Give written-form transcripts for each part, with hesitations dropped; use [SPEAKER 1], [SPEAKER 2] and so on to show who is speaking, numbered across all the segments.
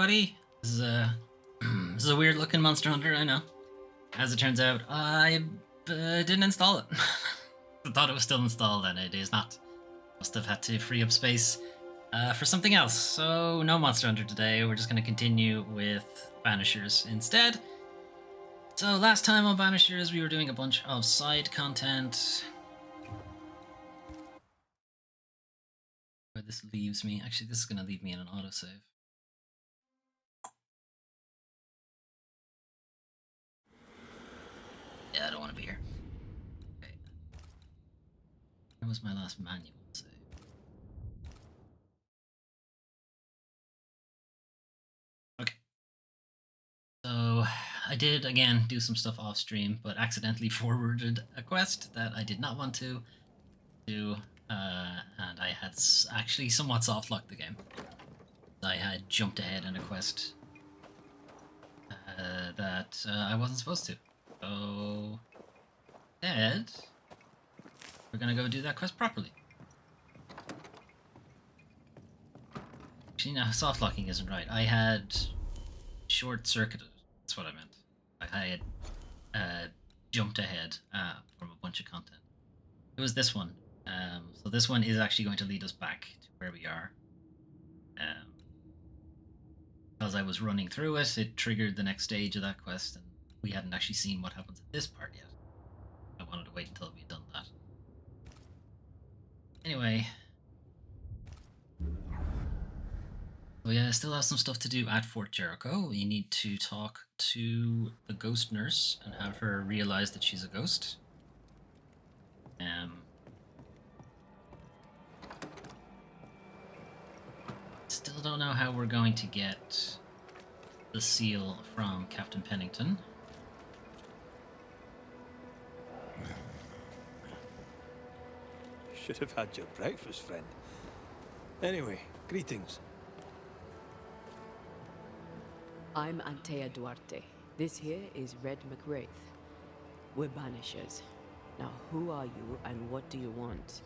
[SPEAKER 1] everybody. This is a this is a weird looking Monster Hunter, I know. As it turns out, I didn't install it. I thought it was still installed, and it is not. Must have had to free up space for something else. So no Monster Hunter today. We're just going to continue with Banishers instead. So last time on Banishers, we were doing a bunch of side content. Where this leaves me. Actually, this is going to leave me in an autosave. Yeah, I don't want to be here. Okay. Where was my last manual save? Okay. So I did, again, do some stuff off stream, but accidentally forwarded a quest that I did not want to do, and I had actually somewhat soft-locked the game. I had jumped ahead in a quest that I wasn't supposed to. So instead, we're gonna go do that quest properly. Actually, no, soft locking isn't right. I had short circuited. That's what I meant. I had jumped ahead from a bunch of content. It was this one. So this one is actually going to lead us back to where we are. Because I was running through it, it triggered the next stage of that quest, and we hadn't actually seen what happens at this part yet. I wanted to wait until we'd done that. Anyway. So yeah, I still have some stuff to do at Fort Jericho. We need to talk to the ghost nurse and have her realize that she's a ghost. Still don't know how we're going to get the seal from Captain Pennington.
[SPEAKER 2] Should have had your breakfast, friend. Anyway, greetings.
[SPEAKER 3] I'm Antea Duarte. This here is Red McWraith. We're Banishers. Now, who are you and what do you want?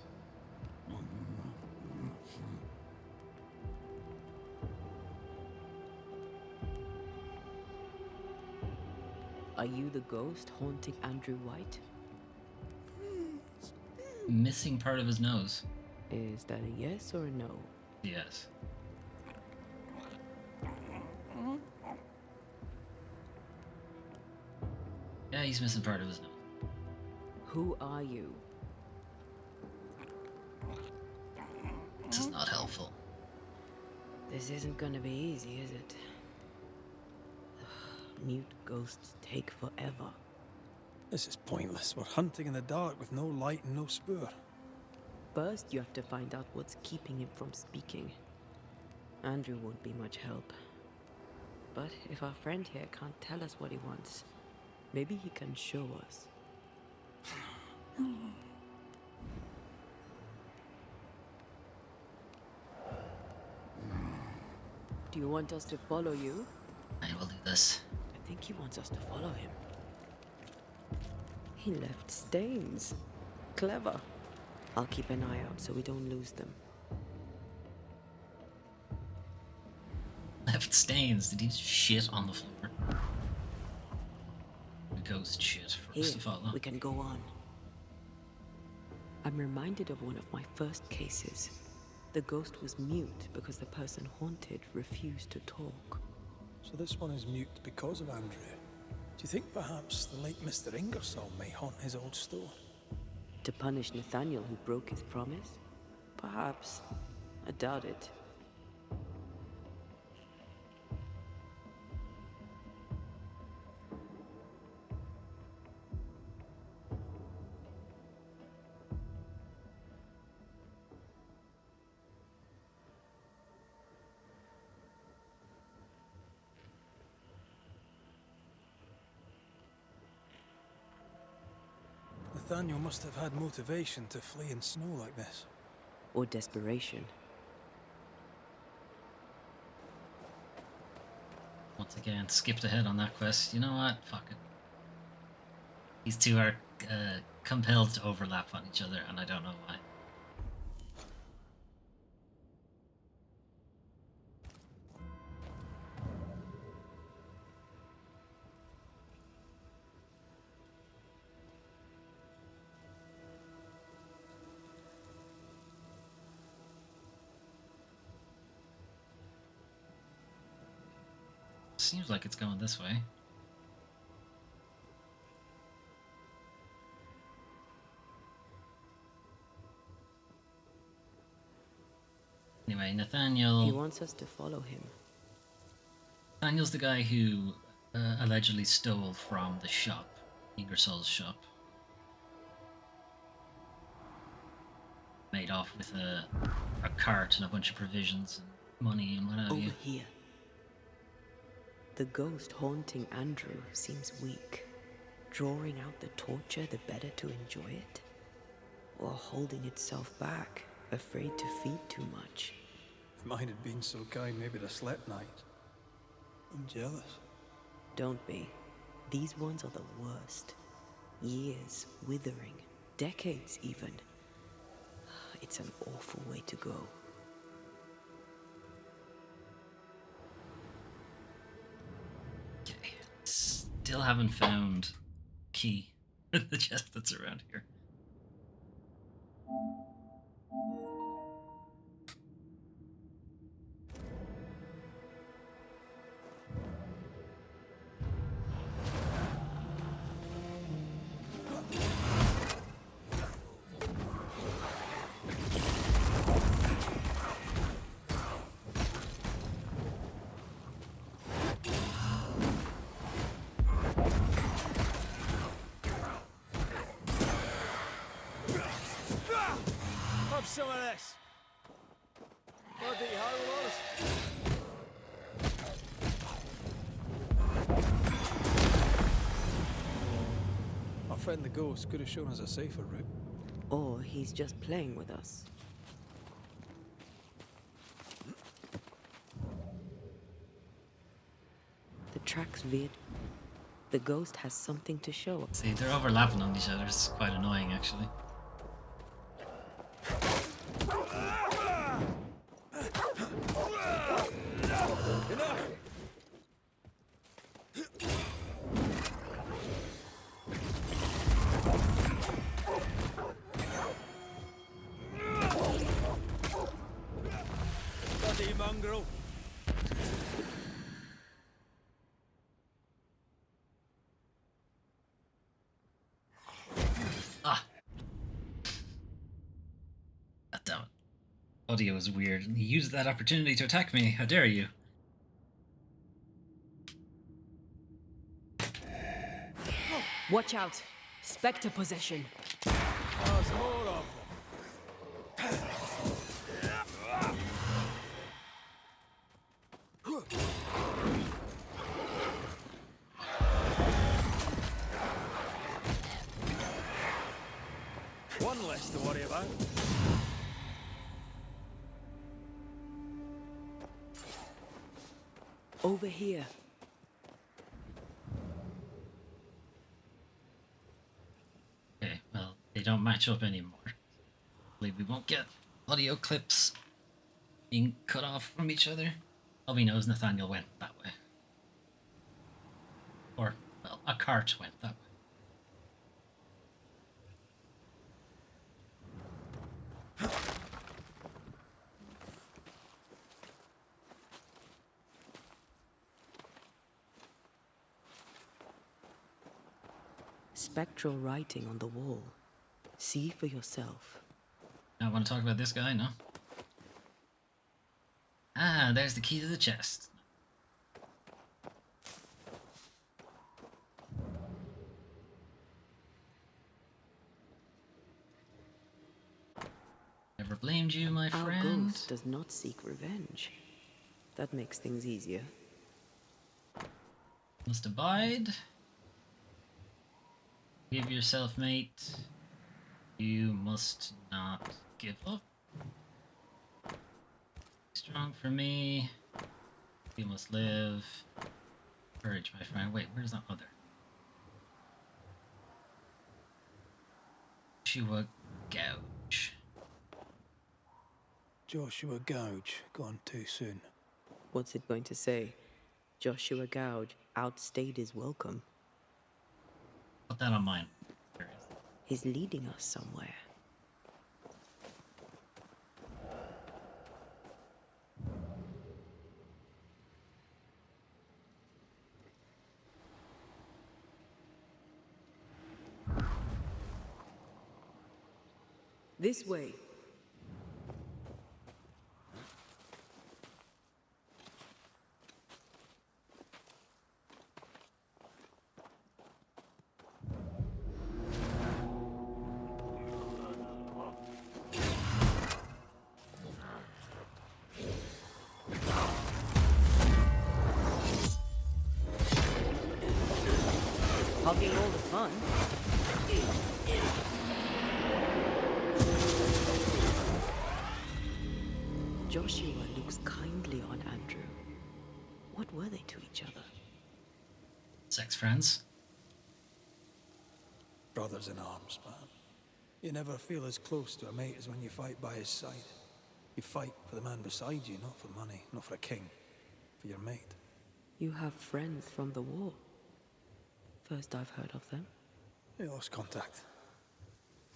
[SPEAKER 3] Are you the ghost haunting Andrew White?
[SPEAKER 1] Missing part of his nose.
[SPEAKER 3] Is that a yes or a no?
[SPEAKER 1] Yes. Yeah, he's missing part of his nose.
[SPEAKER 3] Who are you?
[SPEAKER 1] This is not helpful.
[SPEAKER 3] This isn't gonna be easy, is it? Mute ghosts take forever.
[SPEAKER 2] This is pointless. We're hunting in the dark with no light and no spoor.
[SPEAKER 3] First, you have to find out what's keeping him from speaking. Andrew won't be much help. But if our friend here can't tell us what he wants, maybe he can show us. Do you want us to follow you?
[SPEAKER 1] I will do this.
[SPEAKER 3] I think he wants us to follow him. He left stains. Clever. I'll keep an eye out so we don't lose them.
[SPEAKER 1] Left stains. Did he just shit on the floor? Ghost shit, first of all.
[SPEAKER 3] We can go on. I'm reminded of one of my first cases. The ghost was mute because the person haunted refused to talk.
[SPEAKER 2] So this one is mute because of Andrew. Do you think perhaps the late Mr. Ingersoll may haunt his old store?
[SPEAKER 3] To punish Nathaniel who broke his promise? Perhaps. I doubt it.
[SPEAKER 2] Nathaniel must have had motivation to flee in snow like this.
[SPEAKER 3] Or desperation.
[SPEAKER 1] Once again, skipped ahead on that quest. You know what? Fuck it. These two are compelled to overlap on each other, and I don't know why. seems like it's going this way. Anyway,
[SPEAKER 3] He
[SPEAKER 1] Nathaniel.
[SPEAKER 3] wants us to follow him.
[SPEAKER 1] Nathaniel's the guy who allegedly stole from the shop, Ingersoll's shop. Made off with a cart and a bunch of provisions and money and what have you.
[SPEAKER 3] Over here. The ghost haunting Andrew seems weak. Drawing out the torture the better to enjoy it? Or holding itself back, afraid to feed too much?
[SPEAKER 2] If mine had been so kind, maybe I'd have slept night. I'm jealous.
[SPEAKER 3] Don't be. These ones are the worst. Years withering. Decades even. It's an awful way to go.
[SPEAKER 1] Okay. Still haven't found key for the chest that's around here.
[SPEAKER 2] Have some of this. Bloody howlers. Our friend the ghost could have shown us a safer route.
[SPEAKER 3] Or he's just playing with us. The tracks veered. The ghost has something to show us.
[SPEAKER 1] See, they're overlapping on each other. It's quite annoying, actually.
[SPEAKER 2] Enough! Bloody mongrel!
[SPEAKER 1] Ah! God damn it. Audio is weird, and he used that opportunity to attack me. How dare you?
[SPEAKER 3] Watch out! Spectre possession.
[SPEAKER 2] There's more of them. One less to worry about.
[SPEAKER 3] Over here.
[SPEAKER 1] Okay, well, they don't match up anymore. Hopefully we won't get audio clips being cut off from each other. All we know is Nathaniel went that way. Or, well, a cart went that way.
[SPEAKER 3] Spectral writing on the wall. See for yourself.
[SPEAKER 1] Now, want to talk about this guy? No? Ah, there's the key to the chest. Never blamed you, my
[SPEAKER 3] Our
[SPEAKER 1] friend.
[SPEAKER 3] ghost does not seek revenge. That makes things easier.
[SPEAKER 1] Must abide. Give yourself, mate. You must not give up. Strong for me. You must live. Courage, my friend. Wait, where's that other? Joshua Gouge.
[SPEAKER 2] Joshua Gouge, gone too soon.
[SPEAKER 3] What's it going to say? Joshua Gouge outstayed his welcome.
[SPEAKER 1] Put that on mine.
[SPEAKER 3] He's leading us somewhere. This way. Hugging all the fun. Joshua looks kindly on Andrew. What were they to each other?
[SPEAKER 1] Sex friends?
[SPEAKER 2] Brothers in arms, man. You never feel as close to a mate as when you fight by his side. You fight for the man beside you, not for money, not for a king. For your mate.
[SPEAKER 3] You have friends from the war. First I've heard of them.
[SPEAKER 2] They lost contact.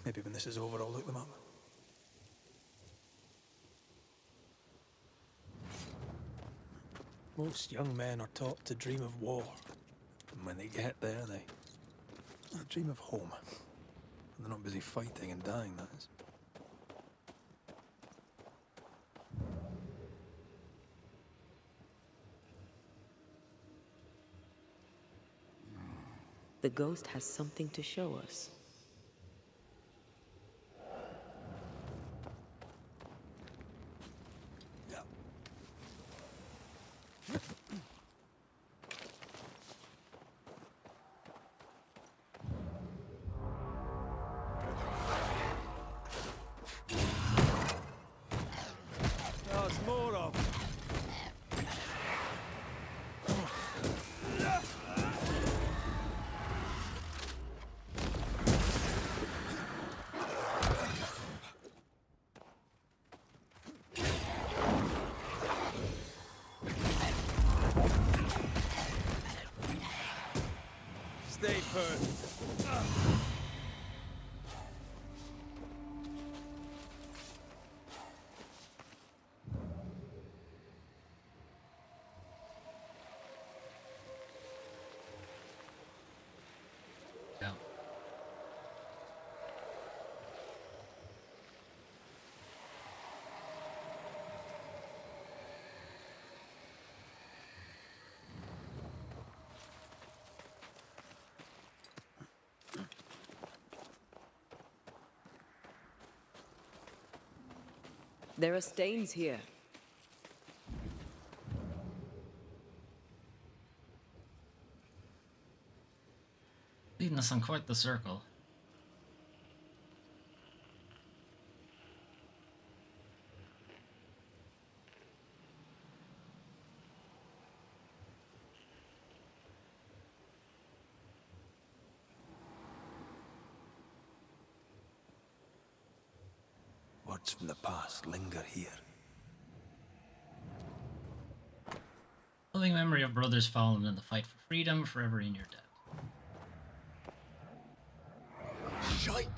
[SPEAKER 2] Maybe when this is over, I'll look them up. Most young men are taught to dream of war. And when they get there, they dream of home. And they're not busy fighting and dying, that is.
[SPEAKER 3] The ghost has something to show us.
[SPEAKER 2] Yeah. There's more of them. Stay put.
[SPEAKER 1] Yeah.
[SPEAKER 3] There are stains here.
[SPEAKER 1] Leading us on quite the circle.
[SPEAKER 2] Words from the past linger here.
[SPEAKER 1] Living memory of brothers fallen in the fight for freedom, forever in your debt.
[SPEAKER 4] Shite!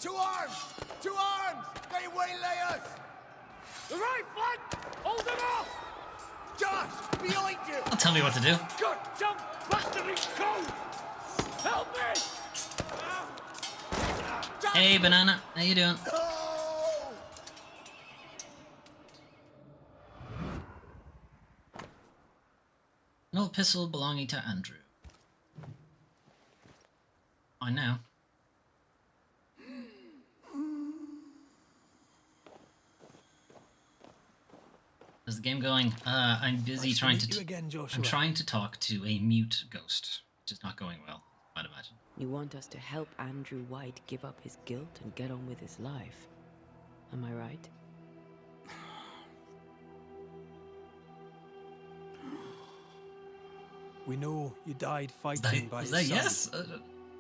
[SPEAKER 4] To arms! To arms! They waylay us! The right flank! Hold them off! Josh! Behind you!
[SPEAKER 1] Don't tell me what to do.
[SPEAKER 4] Good jump! Bastardly cold! Help me!
[SPEAKER 1] Hey, Banana. How you doing?
[SPEAKER 4] No!
[SPEAKER 1] An old pistol belonging to Andrew. Fine now. How's the game going? I'm busy
[SPEAKER 2] Nice to
[SPEAKER 1] trying
[SPEAKER 2] meet
[SPEAKER 1] to.
[SPEAKER 2] you again, Joshua.
[SPEAKER 1] I'm trying to talk to a mute ghost, which is not going well, I'd imagine.
[SPEAKER 3] You want us to help Andrew White give up his guilt and get on with his life. Am I right?
[SPEAKER 2] We know you died fighting by
[SPEAKER 1] Is
[SPEAKER 2] his
[SPEAKER 1] that
[SPEAKER 2] side.
[SPEAKER 1] yes?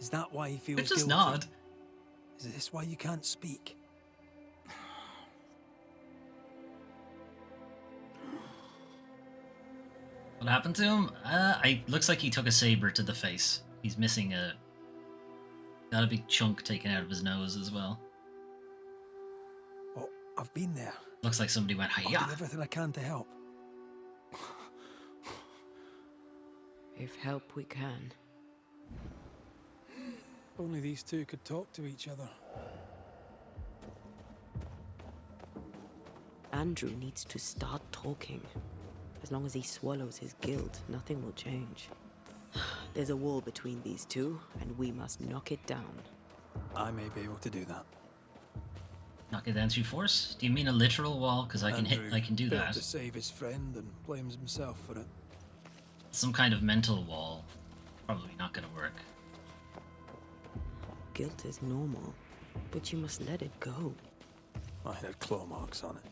[SPEAKER 2] Is that why he feels
[SPEAKER 1] Just
[SPEAKER 2] guilty?
[SPEAKER 1] nod.
[SPEAKER 2] Is this why you can't speak?
[SPEAKER 1] What happened to him? Looks like he took a saber to the face. He's missing a. Got a big chunk taken out of his nose as well.
[SPEAKER 2] Oh, I've been there.
[SPEAKER 1] Looks like somebody went
[SPEAKER 2] I'll
[SPEAKER 1] hiya.
[SPEAKER 2] do everything I can to help.
[SPEAKER 3] If help we can.
[SPEAKER 2] Only these two could talk to each other.
[SPEAKER 3] Andrew needs to start talking. As long as he swallows his guilt, nothing will change. There's a wall between these two, and we must knock it down.
[SPEAKER 2] I may be able to do that.
[SPEAKER 1] Knock it down through force? Do you mean a literal wall? Because I can do
[SPEAKER 2] failed
[SPEAKER 1] that.
[SPEAKER 2] to save his friend and blames himself for it.
[SPEAKER 1] Some kind of mental wall. Probably not going to work.
[SPEAKER 3] Guilt is normal, but you must let it go.
[SPEAKER 2] Mine had claw marks on it.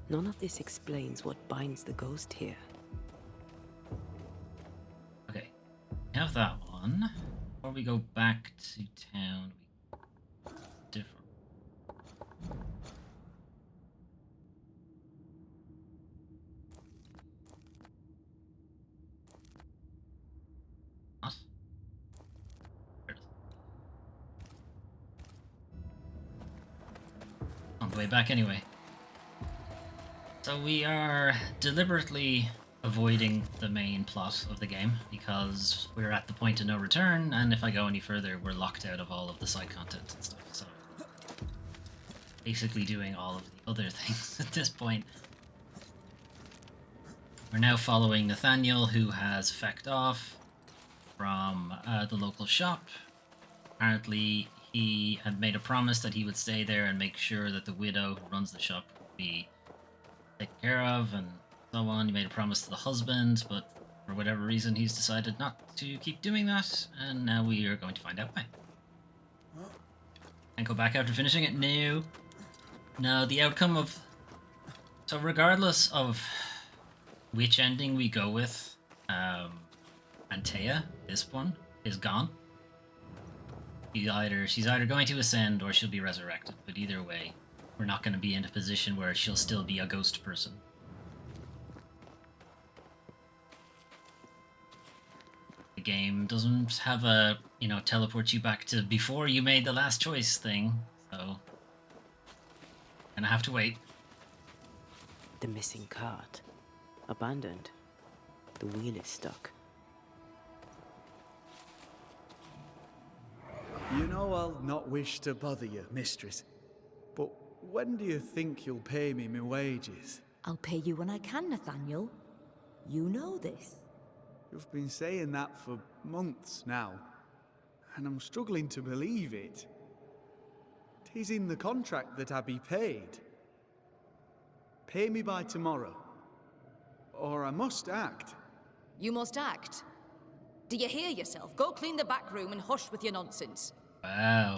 [SPEAKER 3] None of this explains what binds the ghost here.
[SPEAKER 1] Okay. Have that one. Before we go back to town, different. What? There it is. On the way back anyway. So we are deliberately avoiding the main plot of the game because we're at the point of no return, and if I go any further we're locked out of all of the side content and stuff, so basically doing all of the other things at this point. We're now following Nathaniel, who has fecked off from the local shop. Apparently he had made a promise that he would stay there and make sure that the widow who runs the shop would be taken care of and so on. He made a promise to the husband, but for whatever reason he's decided not to keep doing that, and now we are going to find out why. And go back after finishing it? No. No, the outcome of... So regardless of which ending we go with, Antea, this one, is gone. She's either going to ascend or she'll be resurrected, but either way, we're not going to be in a position where she'll still be a ghost person. The game doesn't have a, teleport you back to before you made the last choice thing, so... Gonna have to wait.
[SPEAKER 3] The missing cart. Abandoned. The wheel is stuck.
[SPEAKER 5] You know I'll not wish to bother you, mistress. But when do you think you'll pay me my wages?
[SPEAKER 6] I'll pay you when I can, Nathaniel. You know this.
[SPEAKER 5] You've been saying that for months now, and I'm struggling to believe it. 'Tis in the contract that I be paid. Pay me by tomorrow, or I must act.
[SPEAKER 6] You must act. Do you hear yourself? Go clean the back room and hush with your nonsense.
[SPEAKER 1] Wow.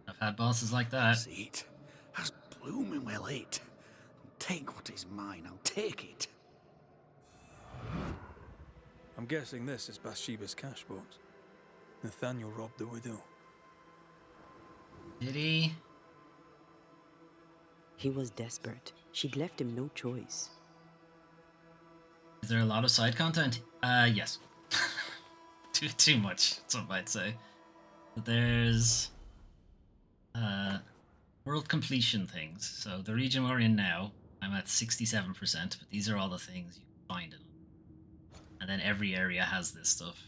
[SPEAKER 1] I've had bosses like that.
[SPEAKER 5] See it? That's blooming well it. Take what is mine, I'll take it.
[SPEAKER 2] I'm guessing this is Bathsheba's cash box. Nathaniel robbed the widow.
[SPEAKER 1] Did he?
[SPEAKER 3] He was desperate. She'd left him no choice.
[SPEAKER 1] Is there a lot of side content? Yes. too much, some might say. But there's world completion things. So the region we're in now, I'm at 67%, but these are all the things you can find in them. And then every area has this stuff.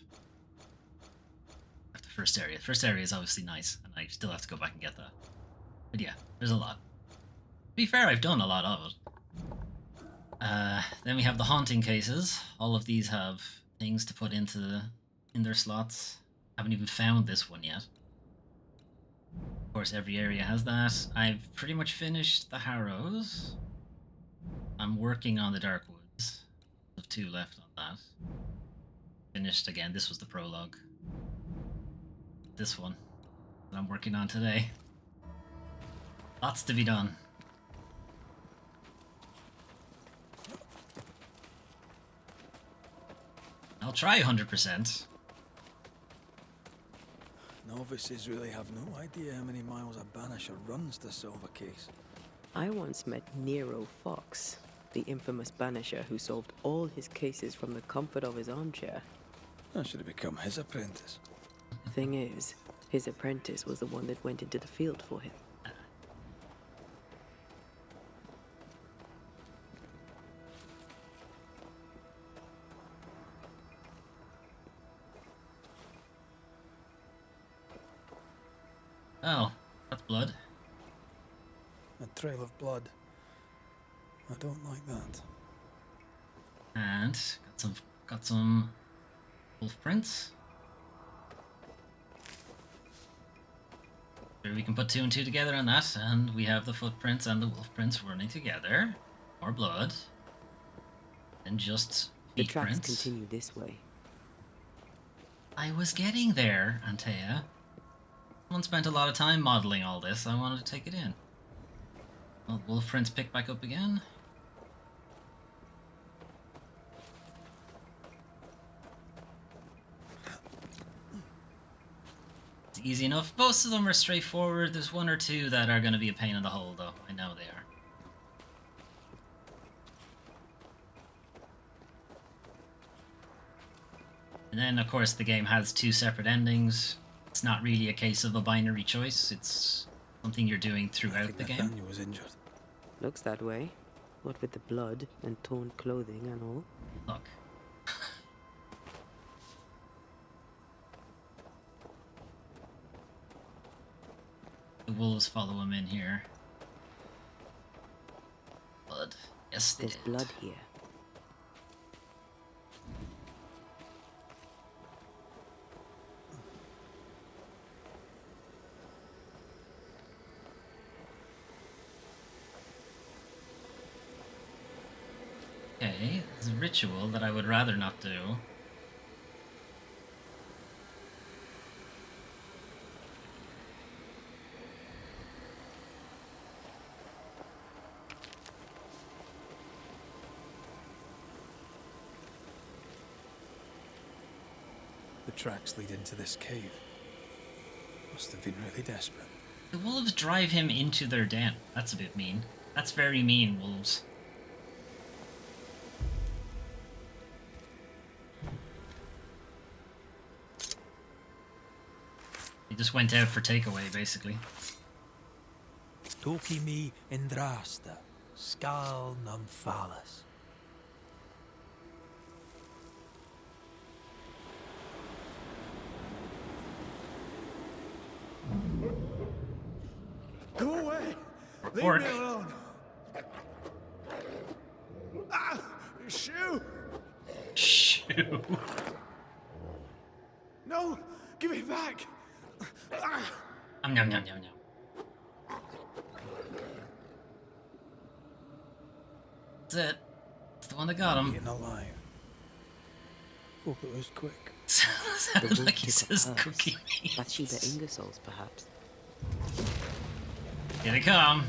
[SPEAKER 1] The first area. The first area is obviously nice, and I still have to go back and get that. But yeah, there's a lot. To be fair, I've done a lot of it. Then we have the haunting cases. All of these have things to put in their slots. Haven't even found this one yet. Of course, every area has that. I've pretty much finished the Harrows. I'm working on the Dark Woods. I have 2 left on that. Finished again. This was the prologue. This one that I'm working on today. Lots to be done. I'll try 100%.
[SPEAKER 2] Novices really have no idea how many miles a banisher runs to solve a case.
[SPEAKER 3] I once met Nero Fox, the infamous banisher who solved all his cases from the comfort of his armchair.
[SPEAKER 2] I should have become his apprentice.
[SPEAKER 3] Thing is, his apprentice was the one that went into the field for him.
[SPEAKER 1] Oh, that's blood.
[SPEAKER 2] A trail of blood. I don't like that.
[SPEAKER 1] And got some wolf prints. Sure, we can put 2 and 2 together on that, and we have the footprints and the wolf prints running together. More blood. And just
[SPEAKER 3] The
[SPEAKER 1] feet
[SPEAKER 3] tracks
[SPEAKER 1] prints.
[SPEAKER 3] continue this way.
[SPEAKER 1] I was getting there, Antea. Someone spent a lot of time modeling all this. I wanted to take it in. Well, wolf prints pick back up again. It's easy enough. Most of them are straightforward. There's 1 or 2 that are going to be a pain in the hole, though. I know they are. And then, of course, the game has 2 separate endings. It's not really a case of a binary choice. It's something you're doing
[SPEAKER 2] I
[SPEAKER 1] throughout
[SPEAKER 2] think
[SPEAKER 1] the game.
[SPEAKER 2] Nathaniel was injured.
[SPEAKER 3] Looks that way. What with the blood and torn clothing and all.
[SPEAKER 1] Look. The wolves follow him in here. Blood. Yes, they
[SPEAKER 3] There's
[SPEAKER 1] did.
[SPEAKER 3] blood here.
[SPEAKER 1] Okay, there's a ritual that I would rather not do.
[SPEAKER 2] The tracks lead into this cave. Must have been really desperate.
[SPEAKER 1] The wolves drive him into their den. That's a bit mean. That's very mean, wolves. He just went out for takeaway, basically.
[SPEAKER 2] Toki mi indrasta, skal non falas.
[SPEAKER 5] Go away! Leave
[SPEAKER 1] Orc.
[SPEAKER 5] me alone! Ah! Shoe!
[SPEAKER 1] Shoo.
[SPEAKER 5] No! Give it back! Ah!
[SPEAKER 1] Nom nom nom nom nom. That's it. That's the one that got him.
[SPEAKER 2] Eaten alive. Hope it was quick.
[SPEAKER 1] Sounded
[SPEAKER 3] wolf
[SPEAKER 1] like he
[SPEAKER 3] took
[SPEAKER 1] says
[SPEAKER 3] hers.
[SPEAKER 1] cookie meat.
[SPEAKER 3] Bathsheba Ingersoll's, perhaps.
[SPEAKER 1] Here they come.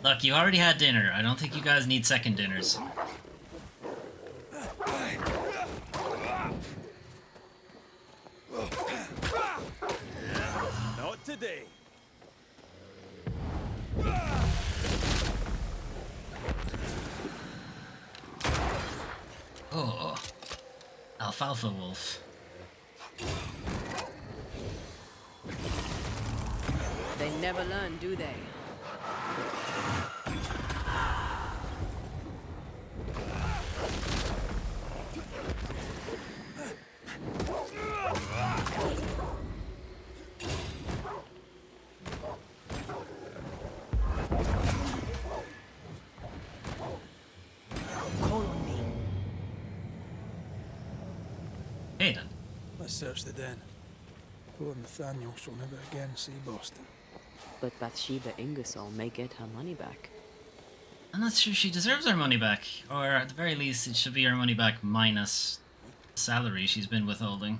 [SPEAKER 1] Look, you already had dinner. I don't think you guys need second dinners.
[SPEAKER 4] Not today.
[SPEAKER 1] Oh, alfalfa wolf.
[SPEAKER 3] They never learn, do they?
[SPEAKER 2] Call on me.
[SPEAKER 1] Hey then.
[SPEAKER 2] Let's search the den. Poor Nathaniel shall never again see Boston.
[SPEAKER 3] But Bathsheba Ingersoll may get her money back.
[SPEAKER 1] I'm not sure she deserves her money back. Or at the very least, it should be her money back minus the salary she's been withholding.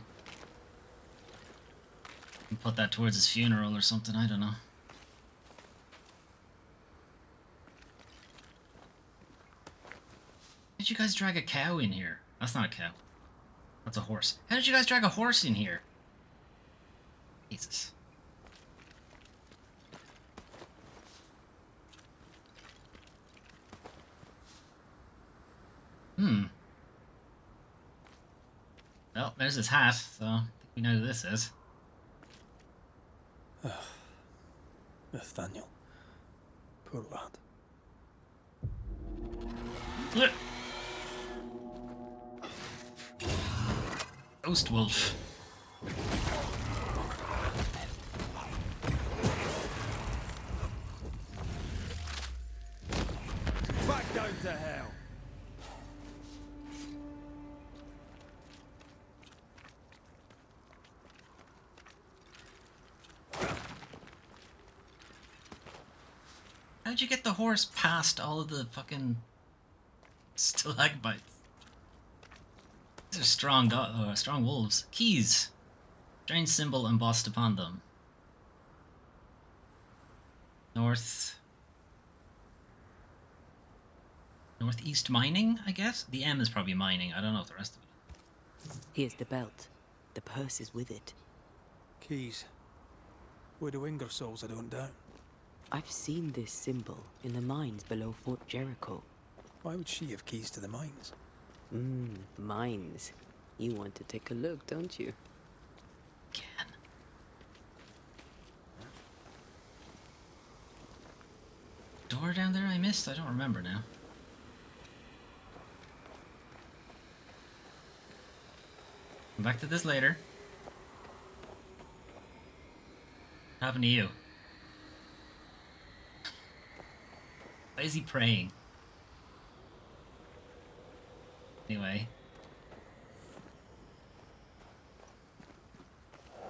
[SPEAKER 1] And put that towards his funeral or something, I don't know. How did you guys drag a cow in here? That's not a cow. That's a horse. How did you guys drag a horse in here? Jesus. Well, there's his hat, so I think we know who this is.
[SPEAKER 2] Nathaniel. Poor lad.
[SPEAKER 1] Look. Ghost Wolf.
[SPEAKER 4] to hell.
[SPEAKER 1] How'd you get the horse past all of the fucking stalagmites? These are strong wolves. Keys. Strange symbol embossed upon them. Northeast mining, I guess? The M is probably mining. I don't know if the rest of it is.
[SPEAKER 3] Here's the belt. The purse is with it.
[SPEAKER 2] Keys. Widow Ingersoll's, I don't doubt.
[SPEAKER 3] I've seen this symbol in the mines below Fort Jericho.
[SPEAKER 2] Why would she have keys to the mines?
[SPEAKER 3] Mines. You want to take a look, don't you?
[SPEAKER 1] Can. Door down there I missed? I don't remember now. Come back to this later. What happened to you? Why is he praying? Anyway.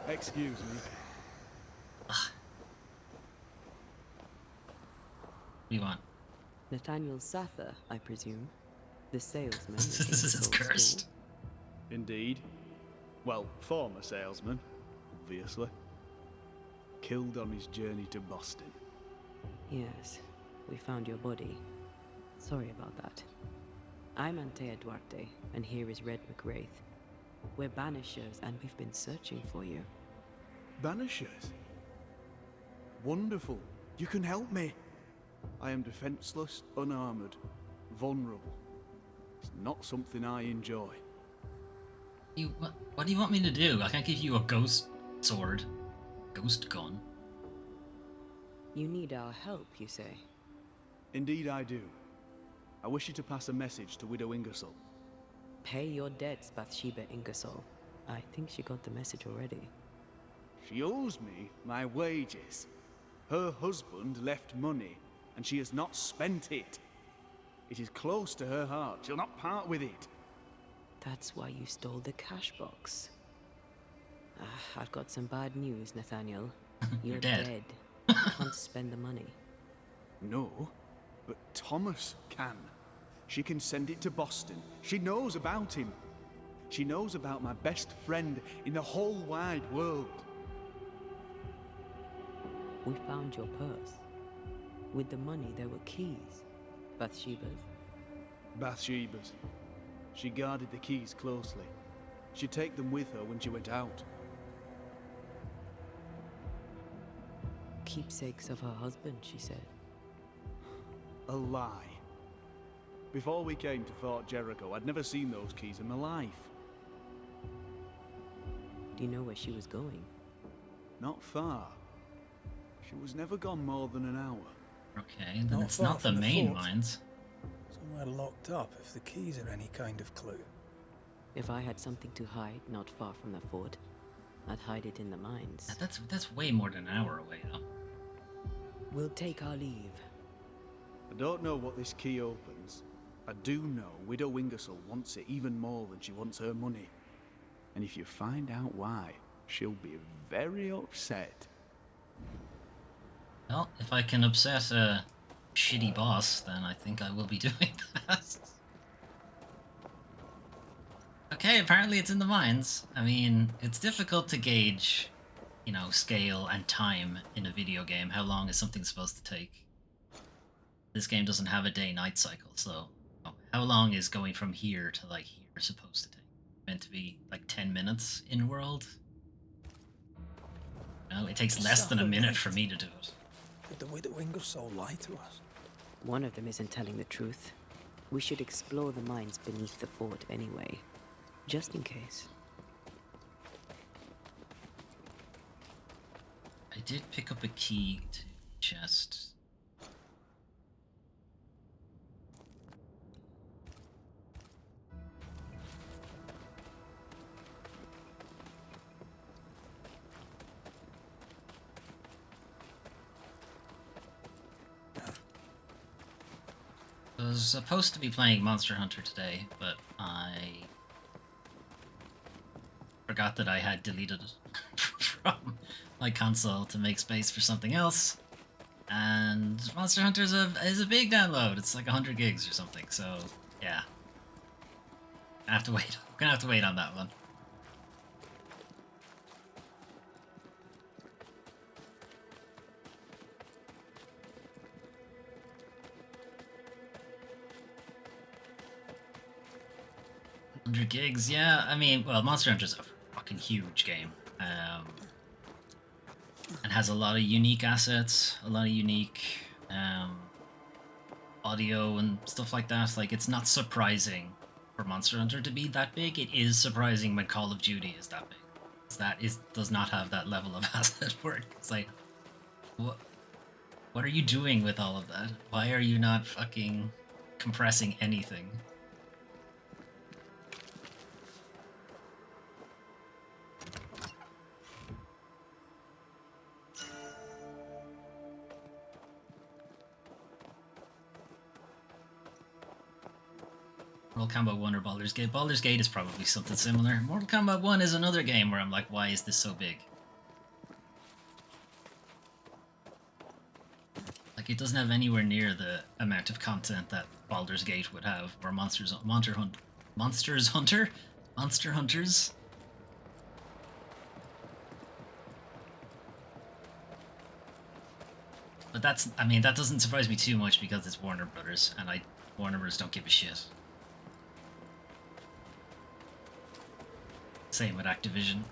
[SPEAKER 5] Excuse me.
[SPEAKER 1] Ugh. What do you want?
[SPEAKER 3] Nathaniel Sather, I presume. The salesman.
[SPEAKER 1] This is cursed.
[SPEAKER 5] Indeed. Well, former salesman, obviously. Killed on his journey to Boston.
[SPEAKER 3] Yes, we found your body. Sorry about that. I'm Antea Duarte, and here is Red McWraith. We're Banishers, and we've been searching for you.
[SPEAKER 5] Banishers? Wonderful. You can help me. I am defenseless, unarmored, vulnerable. It's not something I enjoy.
[SPEAKER 1] What do you want me to do? I can't give you a ghost sword. Ghost gun.
[SPEAKER 3] You need our help, you say?
[SPEAKER 5] Indeed I do. I wish you to pass a message to Widow Ingersoll.
[SPEAKER 3] Pay your debts, Bathsheba Ingersoll. I think she got the message already.
[SPEAKER 5] She owes me my wages. Her husband left money, and she has not spent it. It is close to her heart. She'll not part with it.
[SPEAKER 3] That's why you stole the cash box. I've got some bad news, Nathaniel. You're
[SPEAKER 1] dead.
[SPEAKER 3] You can't spend the money.
[SPEAKER 5] No, but Thomas can. She can send it to Boston. She knows about him. She knows about my best friend in the whole wide world.
[SPEAKER 3] We found your purse. With the money, there were keys. Bathsheba's.
[SPEAKER 5] Bathsheba's. She guarded the keys closely. She'd take them with her when she went out.
[SPEAKER 3] Keepsakes of her husband, she said.
[SPEAKER 5] A lie. Before we came to Fort Jericho, I'd never seen those keys in my life.
[SPEAKER 3] Do you know where she was going?
[SPEAKER 5] Not far. She was never gone more than an hour.
[SPEAKER 1] Okay, then
[SPEAKER 2] Not
[SPEAKER 1] it's
[SPEAKER 2] far
[SPEAKER 1] not the
[SPEAKER 2] from the
[SPEAKER 1] main
[SPEAKER 2] fort.
[SPEAKER 1] mines.
[SPEAKER 2] Somewhere locked up, if the keys are any kind of clue.
[SPEAKER 3] If I had something to hide not far from the fort, I'd hide it in the mines.
[SPEAKER 1] That's way more than an hour away, though.
[SPEAKER 3] We'll take our leave.
[SPEAKER 5] I don't know what this key opens. I do know Widow Ingersoll wants it even more than she wants her money. And if you find out why, she'll be very upset.
[SPEAKER 1] Well, if I can upset a shitty boss, then I think I will be doing that. Okay, apparently it's in the mines. I mean, it's difficult to gauge, you know, scale and time in a video game. How long is something supposed to take? This game doesn't have a day-night cycle, so how long is going from here to like here supposed to take? Meant to be like 10 minutes in world? No, it takes less than a minute for me to do it.
[SPEAKER 2] Did the Widow Ingersoll lie to us?
[SPEAKER 3] One of them isn't telling the truth. We should explore the mines beneath the fort anyway, just in case.
[SPEAKER 1] I did pick up a key to the chest. was supposed to be playing Monster Hunter today, but I forgot that I had deleted it from my console to make space for something else. And Monster Hunter is a big download. It's like 100 gigs or something. So yeah, I have to wait. I'm gonna have to wait on that one. $100 yeah. I mean, well, Monster Hunter is a fucking huge game, and has a lot of unique assets, a lot of unique audio and stuff like that. Like, it's not surprising for Monster Hunter to be that big. It is surprising when Call of Duty is that big. 'Cause that does not have that level of asset work. It's like, what are you doing with all of that? Why are you not fucking compressing anything? Mortal Kombat 1 or Baldur's Gate. Baldur's Gate is probably something similar. Mortal Kombat 1 is another game where I'm like, why is this so big? Like, it doesn't have anywhere near the amount of content that Baldur's Gate would have, or Monster Hunters. But I mean, that doesn't surprise me too much because it's Warner Brothers, and Warner Brothers don't give a shit. Same with Activision.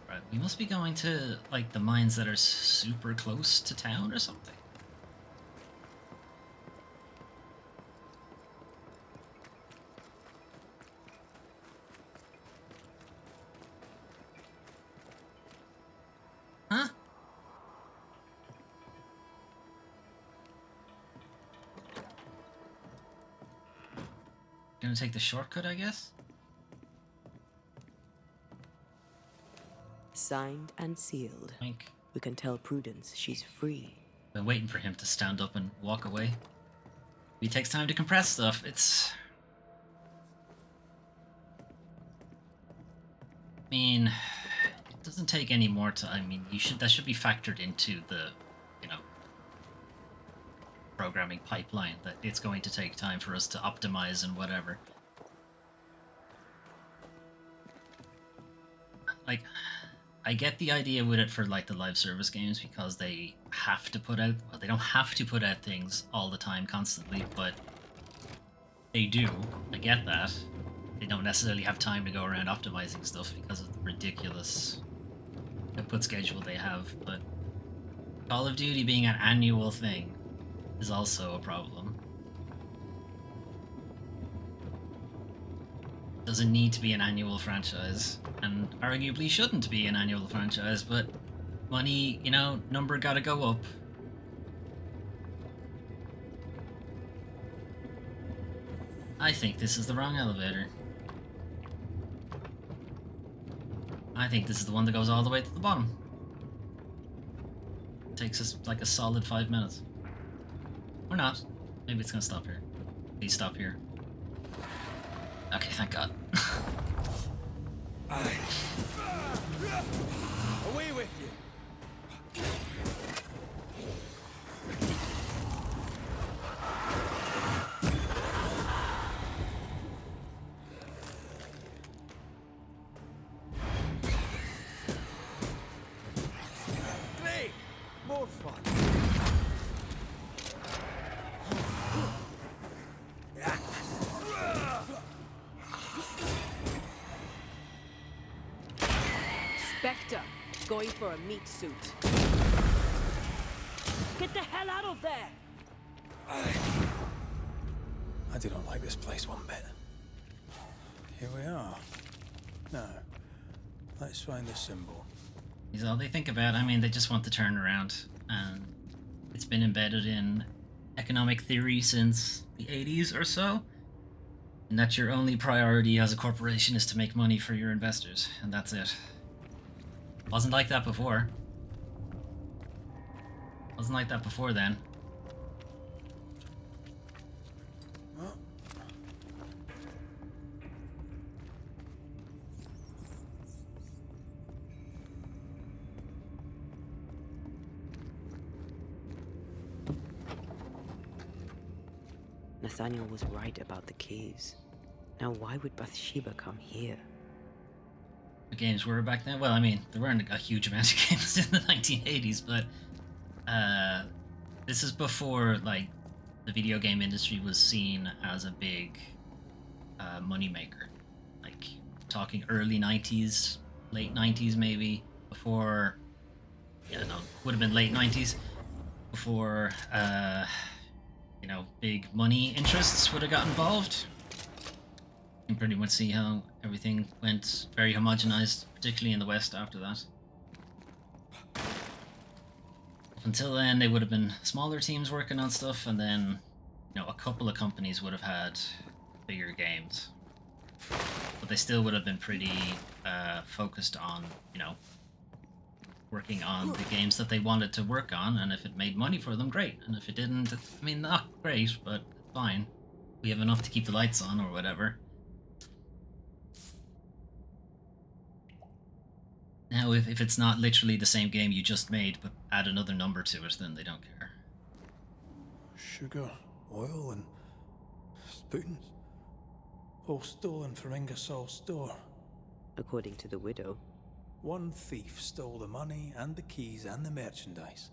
[SPEAKER 1] Right, we must be going to, like, the mines that are super close to town or something. Huh? Gonna take the shortcut, I guess?
[SPEAKER 3] Signed and sealed.
[SPEAKER 1] Wink.
[SPEAKER 3] We can tell Prudence she's free.
[SPEAKER 1] Been waiting for him to stand up and walk away. It takes time to compress stuff. It's... I mean, it doesn't take any more time. I mean, that should be factored into the, programming pipeline, that it's going to take time for us to optimize and whatever. Like, I get the idea with it for, like, the live service games because they have to put out, well, they don't have to put out things all the time constantly, but they do. I get that. They don't necessarily have time to go around optimizing stuff because of the ridiculous output schedule they have, but Call of Duty being an annual thing is also a problem. Doesn't need to be an annual franchise, and arguably shouldn't be an annual franchise, but money, number gotta go up. I think this is the wrong elevator. I think this is the one that goes all the way to the bottom. It takes us like a solid 5 minutes. Or not. Maybe it's gonna stop here. Please stop here. Okay, thank God.
[SPEAKER 4] Away with you! Great! More fun!
[SPEAKER 3] Spectre, going for a meat suit. Get the hell out of there!
[SPEAKER 2] I do not like this place one bit. Here we are. Now, let's find the symbol.
[SPEAKER 1] Is all they think about. I mean, they just want the turnaround, and it's been embedded in economic theory since the 80s or so. And that your only priority as a corporation is to make money for your investors, and that's it. Wasn't like that before. Wasn't like that before then.
[SPEAKER 3] Nathaniel was right about the caves. Now why would Bathsheba come here?
[SPEAKER 1] The games were back then. Well, I mean, there weren't a huge amount of games in the 1980s, but this is before like the video game industry was seen as a big moneymaker. Like talking early 90s, late 90s maybe, before, yeah, no, would have been late 90s, before you know, big money interests would have got involved. You can pretty much see how everything went very homogenized, particularly in the West after that. Up until then, they would have been smaller teams working on stuff, and then, you know, a couple of companies would have had bigger games. But they still would have been pretty focused on, you know, working on the games that they wanted to work on, and if it made money for them, great. And if it didn't, I mean, not great, but fine. We have enough to keep the lights on or whatever. Now, if it's not literally the same game you just made, but add another number to it, then they don't care.
[SPEAKER 2] Sugar, oil, and spoons. All stolen from Ingersoll's store.
[SPEAKER 3] According to the widow.
[SPEAKER 2] One thief stole the money and the keys and the merchandise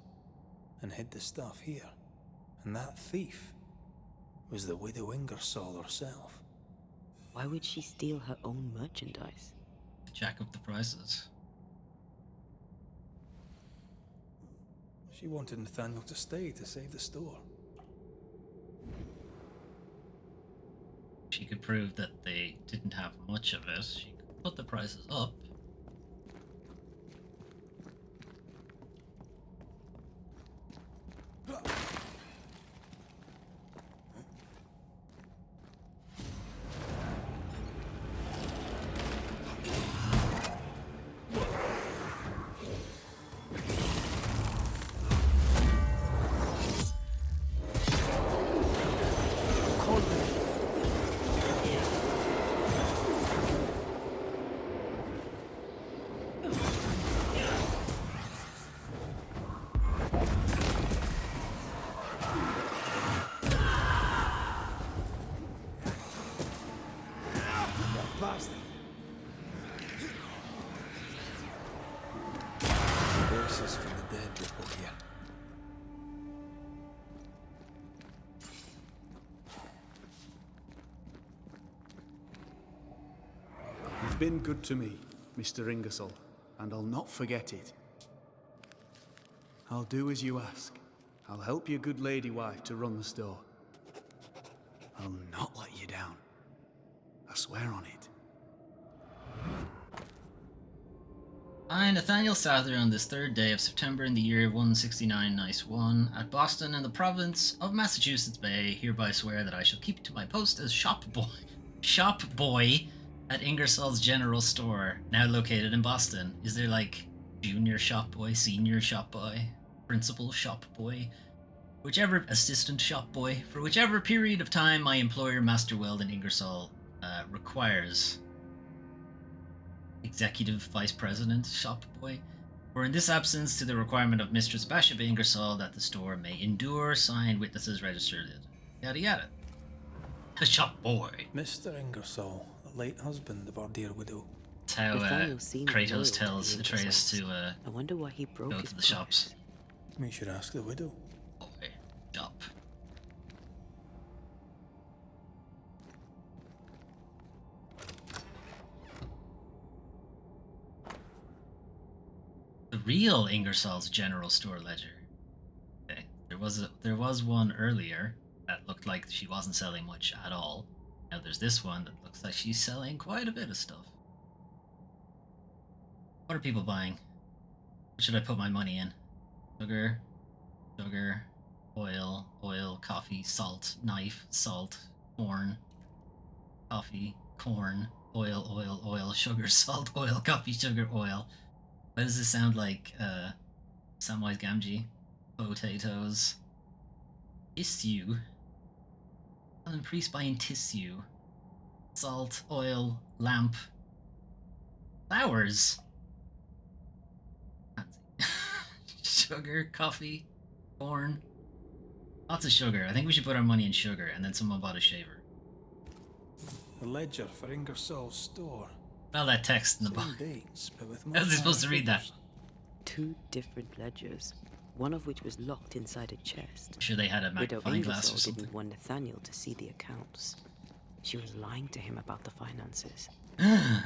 [SPEAKER 2] and hid the stuff here. And that thief was the widow Ingersoll herself.
[SPEAKER 3] Why would she steal her own merchandise?
[SPEAKER 1] Jack up the prices.
[SPEAKER 2] She wanted Nathaniel to stay to save the store.
[SPEAKER 1] She could prove that they didn't have much of it. She could put the prices up.
[SPEAKER 2] Voices from the dead ripple here.
[SPEAKER 5] You've been good to me, Mr. Ingersoll, and I'll not forget it. I'll do as you ask. I'll help your good lady wife to run the store. I'll not let you down. I swear on it.
[SPEAKER 1] I, Nathaniel Souther, on this 3rd day of September in the year 169 Nice 1, at Boston in the province of Massachusetts Bay, hereby swear that I shall keep to my post as shop boy at Ingersoll's General Store, now located in Boston. Is there like junior shop boy, senior shop boy, principal shop boy, whichever assistant shop boy, for whichever period of time my employer, Master Weldon Ingersoll, requires. Executive Vice President, shop boy, or in this absence to the requirement of Mistress Bathsheba Ingersoll that the store may endure, signed, witnesses registered, yada yada. The shop boy.
[SPEAKER 2] Mr. Ingersoll, the late husband of our dear widow.
[SPEAKER 1] That's how
[SPEAKER 3] Nathaniel seemed loyal
[SPEAKER 1] Kratos
[SPEAKER 3] to
[SPEAKER 1] tells
[SPEAKER 3] the
[SPEAKER 1] Atreus
[SPEAKER 3] Ingersolls.
[SPEAKER 1] to
[SPEAKER 3] I wonder why he broke
[SPEAKER 1] go
[SPEAKER 3] his
[SPEAKER 1] to the shops.
[SPEAKER 3] promise.
[SPEAKER 2] We should ask the widow.
[SPEAKER 1] Boy, shop. The real Ingersoll's General Store ledger. Okay, there was one earlier that looked like she wasn't selling much at all. Now there's this one that looks like she's selling quite a bit of stuff. What are people buying? What should I put my money in? Sugar, oil, coffee, salt, knife, salt, corn. coffee, corn, oil, oil, oil, sugar, salt, oil, coffee, sugar, oil. Why does this sound like Samwise Gamgee? Potatoes. Tissue. An priest buying tissue. Salt, oil, lamp. Flowers. Fancy. Sugar, coffee, corn. Lots of sugar. I think we should put our money in sugar, and then someone bought a shaver.
[SPEAKER 2] The ledger for Ingersoll's store.
[SPEAKER 1] Well, that text in the
[SPEAKER 2] Same
[SPEAKER 1] book.
[SPEAKER 2] dates, but with
[SPEAKER 1] How was I supposed to
[SPEAKER 2] more
[SPEAKER 1] read that?
[SPEAKER 2] figures.
[SPEAKER 3] 2 different ledgers, one of which was locked inside a chest.
[SPEAKER 1] I'm sure they had a
[SPEAKER 3] Widow
[SPEAKER 1] magnifying glass or
[SPEAKER 3] Ingersoll
[SPEAKER 1] something.
[SPEAKER 3] didn't want Nathaniel to see the accounts. She was lying to him about the finances.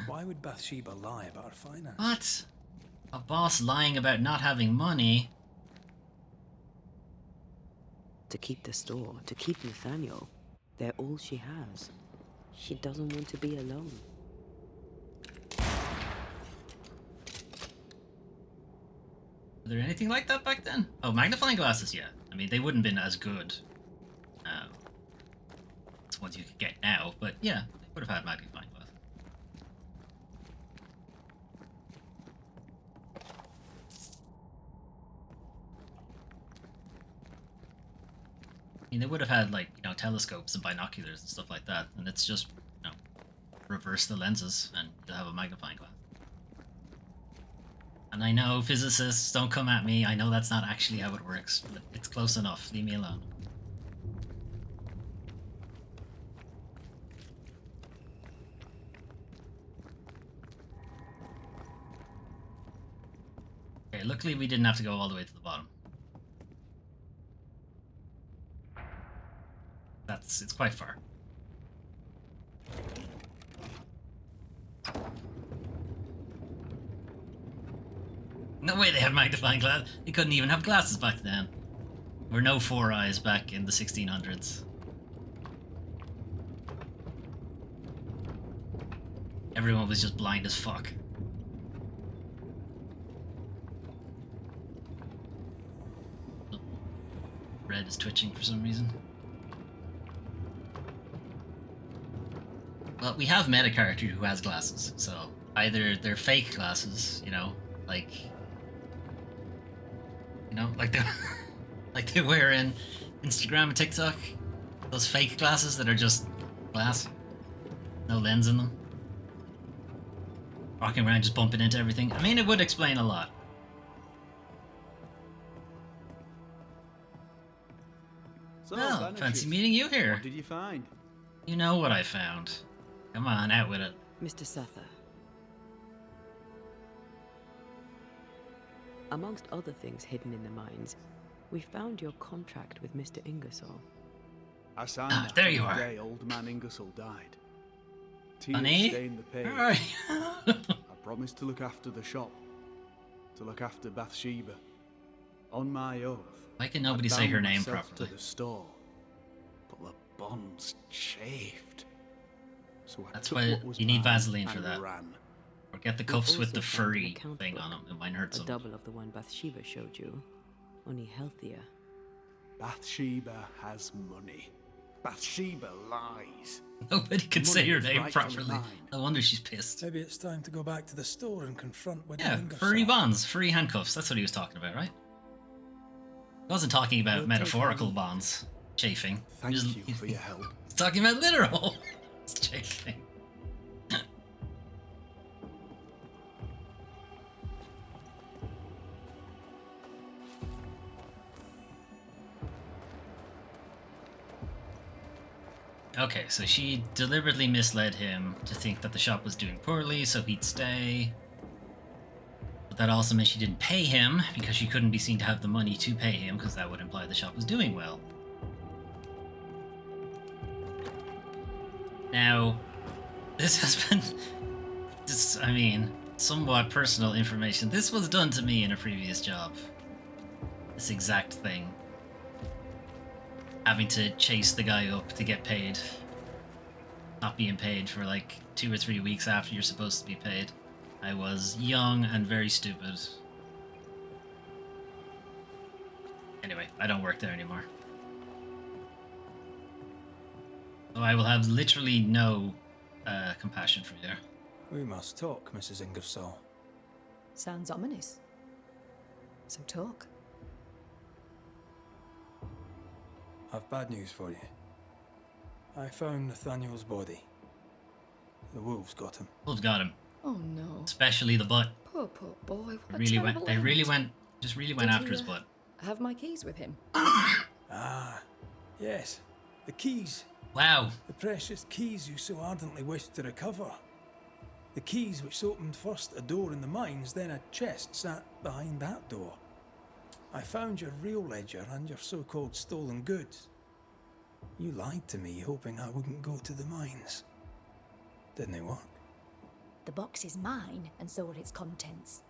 [SPEAKER 2] Why would Bathsheba lie about her finance?
[SPEAKER 1] What? A boss lying about not having money?
[SPEAKER 3] To keep the store, to keep Nathaniel. They're all she has. She doesn't want to be alone.
[SPEAKER 1] Was there anything like that back then? Oh, magnifying glasses, yeah. I mean, they wouldn't have been as good as ones you could get now, but yeah, they would have had magnifying glasses. I mean, they would have had, like, you know, telescopes and binoculars and stuff like that, and it's just, you know, reverse the lenses and you'll have a magnifying glass. And I know physicists, don't come at me, I know that's not actually how it works, but it's close enough, leave me alone. Okay, luckily we didn't have to go all the way to the bottom. It's quite far. No way they had magnifying glass. They couldn't even have glasses back then. There were no 4 eyes back in the 1600s. Everyone was just blind as fuck. Red is twitching for some reason. Well, we have met a character who has glasses, so either they're fake glasses, you know, like they like they wear in Instagram and TikTok, those fake glasses that are just glass, no lens in them, walking around just bumping into everything. I mean, it would explain a lot.
[SPEAKER 5] So,
[SPEAKER 1] Well,
[SPEAKER 5] Banishers,
[SPEAKER 1] fancy meeting you here.
[SPEAKER 5] What did you find?
[SPEAKER 1] You know what I found. Come on, out with it.
[SPEAKER 3] Mr. Sather. Amongst other things hidden in the mines, we found your contract with Mr. Ingersoll.
[SPEAKER 5] I signed
[SPEAKER 1] Ah,
[SPEAKER 5] that
[SPEAKER 1] there
[SPEAKER 5] on
[SPEAKER 1] you
[SPEAKER 5] the
[SPEAKER 1] are.
[SPEAKER 5] day old man Ingersoll died. Tears
[SPEAKER 1] Honey?
[SPEAKER 5] stained the page.
[SPEAKER 1] Where are you?
[SPEAKER 5] I promised to look after the shop, to look after Bathsheba. On my oath.
[SPEAKER 1] Why can nobody
[SPEAKER 5] I
[SPEAKER 1] say her
[SPEAKER 5] bound
[SPEAKER 1] name
[SPEAKER 5] myself
[SPEAKER 1] properly?
[SPEAKER 5] To the store, but the bonds chafed. So I
[SPEAKER 1] That's
[SPEAKER 5] took
[SPEAKER 1] why
[SPEAKER 5] what was
[SPEAKER 1] you need
[SPEAKER 5] mine
[SPEAKER 1] Vaseline for
[SPEAKER 5] and
[SPEAKER 1] that.
[SPEAKER 5] ran.
[SPEAKER 1] Or get the
[SPEAKER 3] We
[SPEAKER 1] cuffs with
[SPEAKER 3] also
[SPEAKER 1] the
[SPEAKER 3] found an
[SPEAKER 1] furry
[SPEAKER 3] account
[SPEAKER 1] thing
[SPEAKER 3] book,
[SPEAKER 1] on them. It might hurt
[SPEAKER 3] a
[SPEAKER 1] some.
[SPEAKER 3] double of the one Bathsheba showed you, only healthier.
[SPEAKER 5] Bathsheba has money. Bathsheba lies.
[SPEAKER 1] Nobody can say
[SPEAKER 5] Money
[SPEAKER 1] her
[SPEAKER 5] is
[SPEAKER 1] name
[SPEAKER 5] rightfully
[SPEAKER 1] properly.
[SPEAKER 5] mine.
[SPEAKER 1] No wonder she's pissed.
[SPEAKER 2] Maybe it's time to go back to the store and confront Widow
[SPEAKER 1] Yeah,
[SPEAKER 2] Ingersoll.
[SPEAKER 1] furry bonds, furry handcuffs. That's what he was talking about, right? He wasn't talking about
[SPEAKER 5] We'll
[SPEAKER 1] metaphorical
[SPEAKER 5] take
[SPEAKER 1] bonds. Chafing.
[SPEAKER 5] Thank
[SPEAKER 1] He was-
[SPEAKER 5] you for your help.
[SPEAKER 1] He's talking about literal. It's chafing. Okay, so she deliberately misled him to think that the shop was doing poorly, so he'd stay. But that also meant she didn't pay him, because she couldn't be seen to have the money to pay him, because that would imply the shop was doing well. Now, this has been, somewhat personal information. This was done to me in a previous job. This exact thing. Having to chase the guy up to get paid. Not being paid for like 2 or 3 weeks after you're supposed to be paid. I was young and very stupid. Anyway, I don't work there anymore. So I will have literally no compassion for you.
[SPEAKER 2] We must talk, Mrs. Ingersoll.
[SPEAKER 6] Sounds ominous. So talk.
[SPEAKER 2] I've bad news for you. I found Nathaniel's body. The wolves got him.
[SPEAKER 1] Wolves got him,
[SPEAKER 6] Oh no.
[SPEAKER 1] especially the butt.
[SPEAKER 6] Poor boy. What
[SPEAKER 1] They
[SPEAKER 6] a
[SPEAKER 1] really
[SPEAKER 6] terrible
[SPEAKER 1] went. They really
[SPEAKER 6] end.
[SPEAKER 1] went. Just really went
[SPEAKER 6] Did
[SPEAKER 1] after
[SPEAKER 6] he,
[SPEAKER 1] his butt.
[SPEAKER 6] Have my keys with him.
[SPEAKER 2] Ah, yes. The keys.
[SPEAKER 1] Wow.
[SPEAKER 2] The precious keys you so ardently wished to recover. The keys which opened first a door in the mines, then a chest sat behind that door. I found your real ledger and your so-called stolen goods. You lied to me, hoping I wouldn't go to the mines. Didn't it work?
[SPEAKER 6] The box is mine, and so are its contents.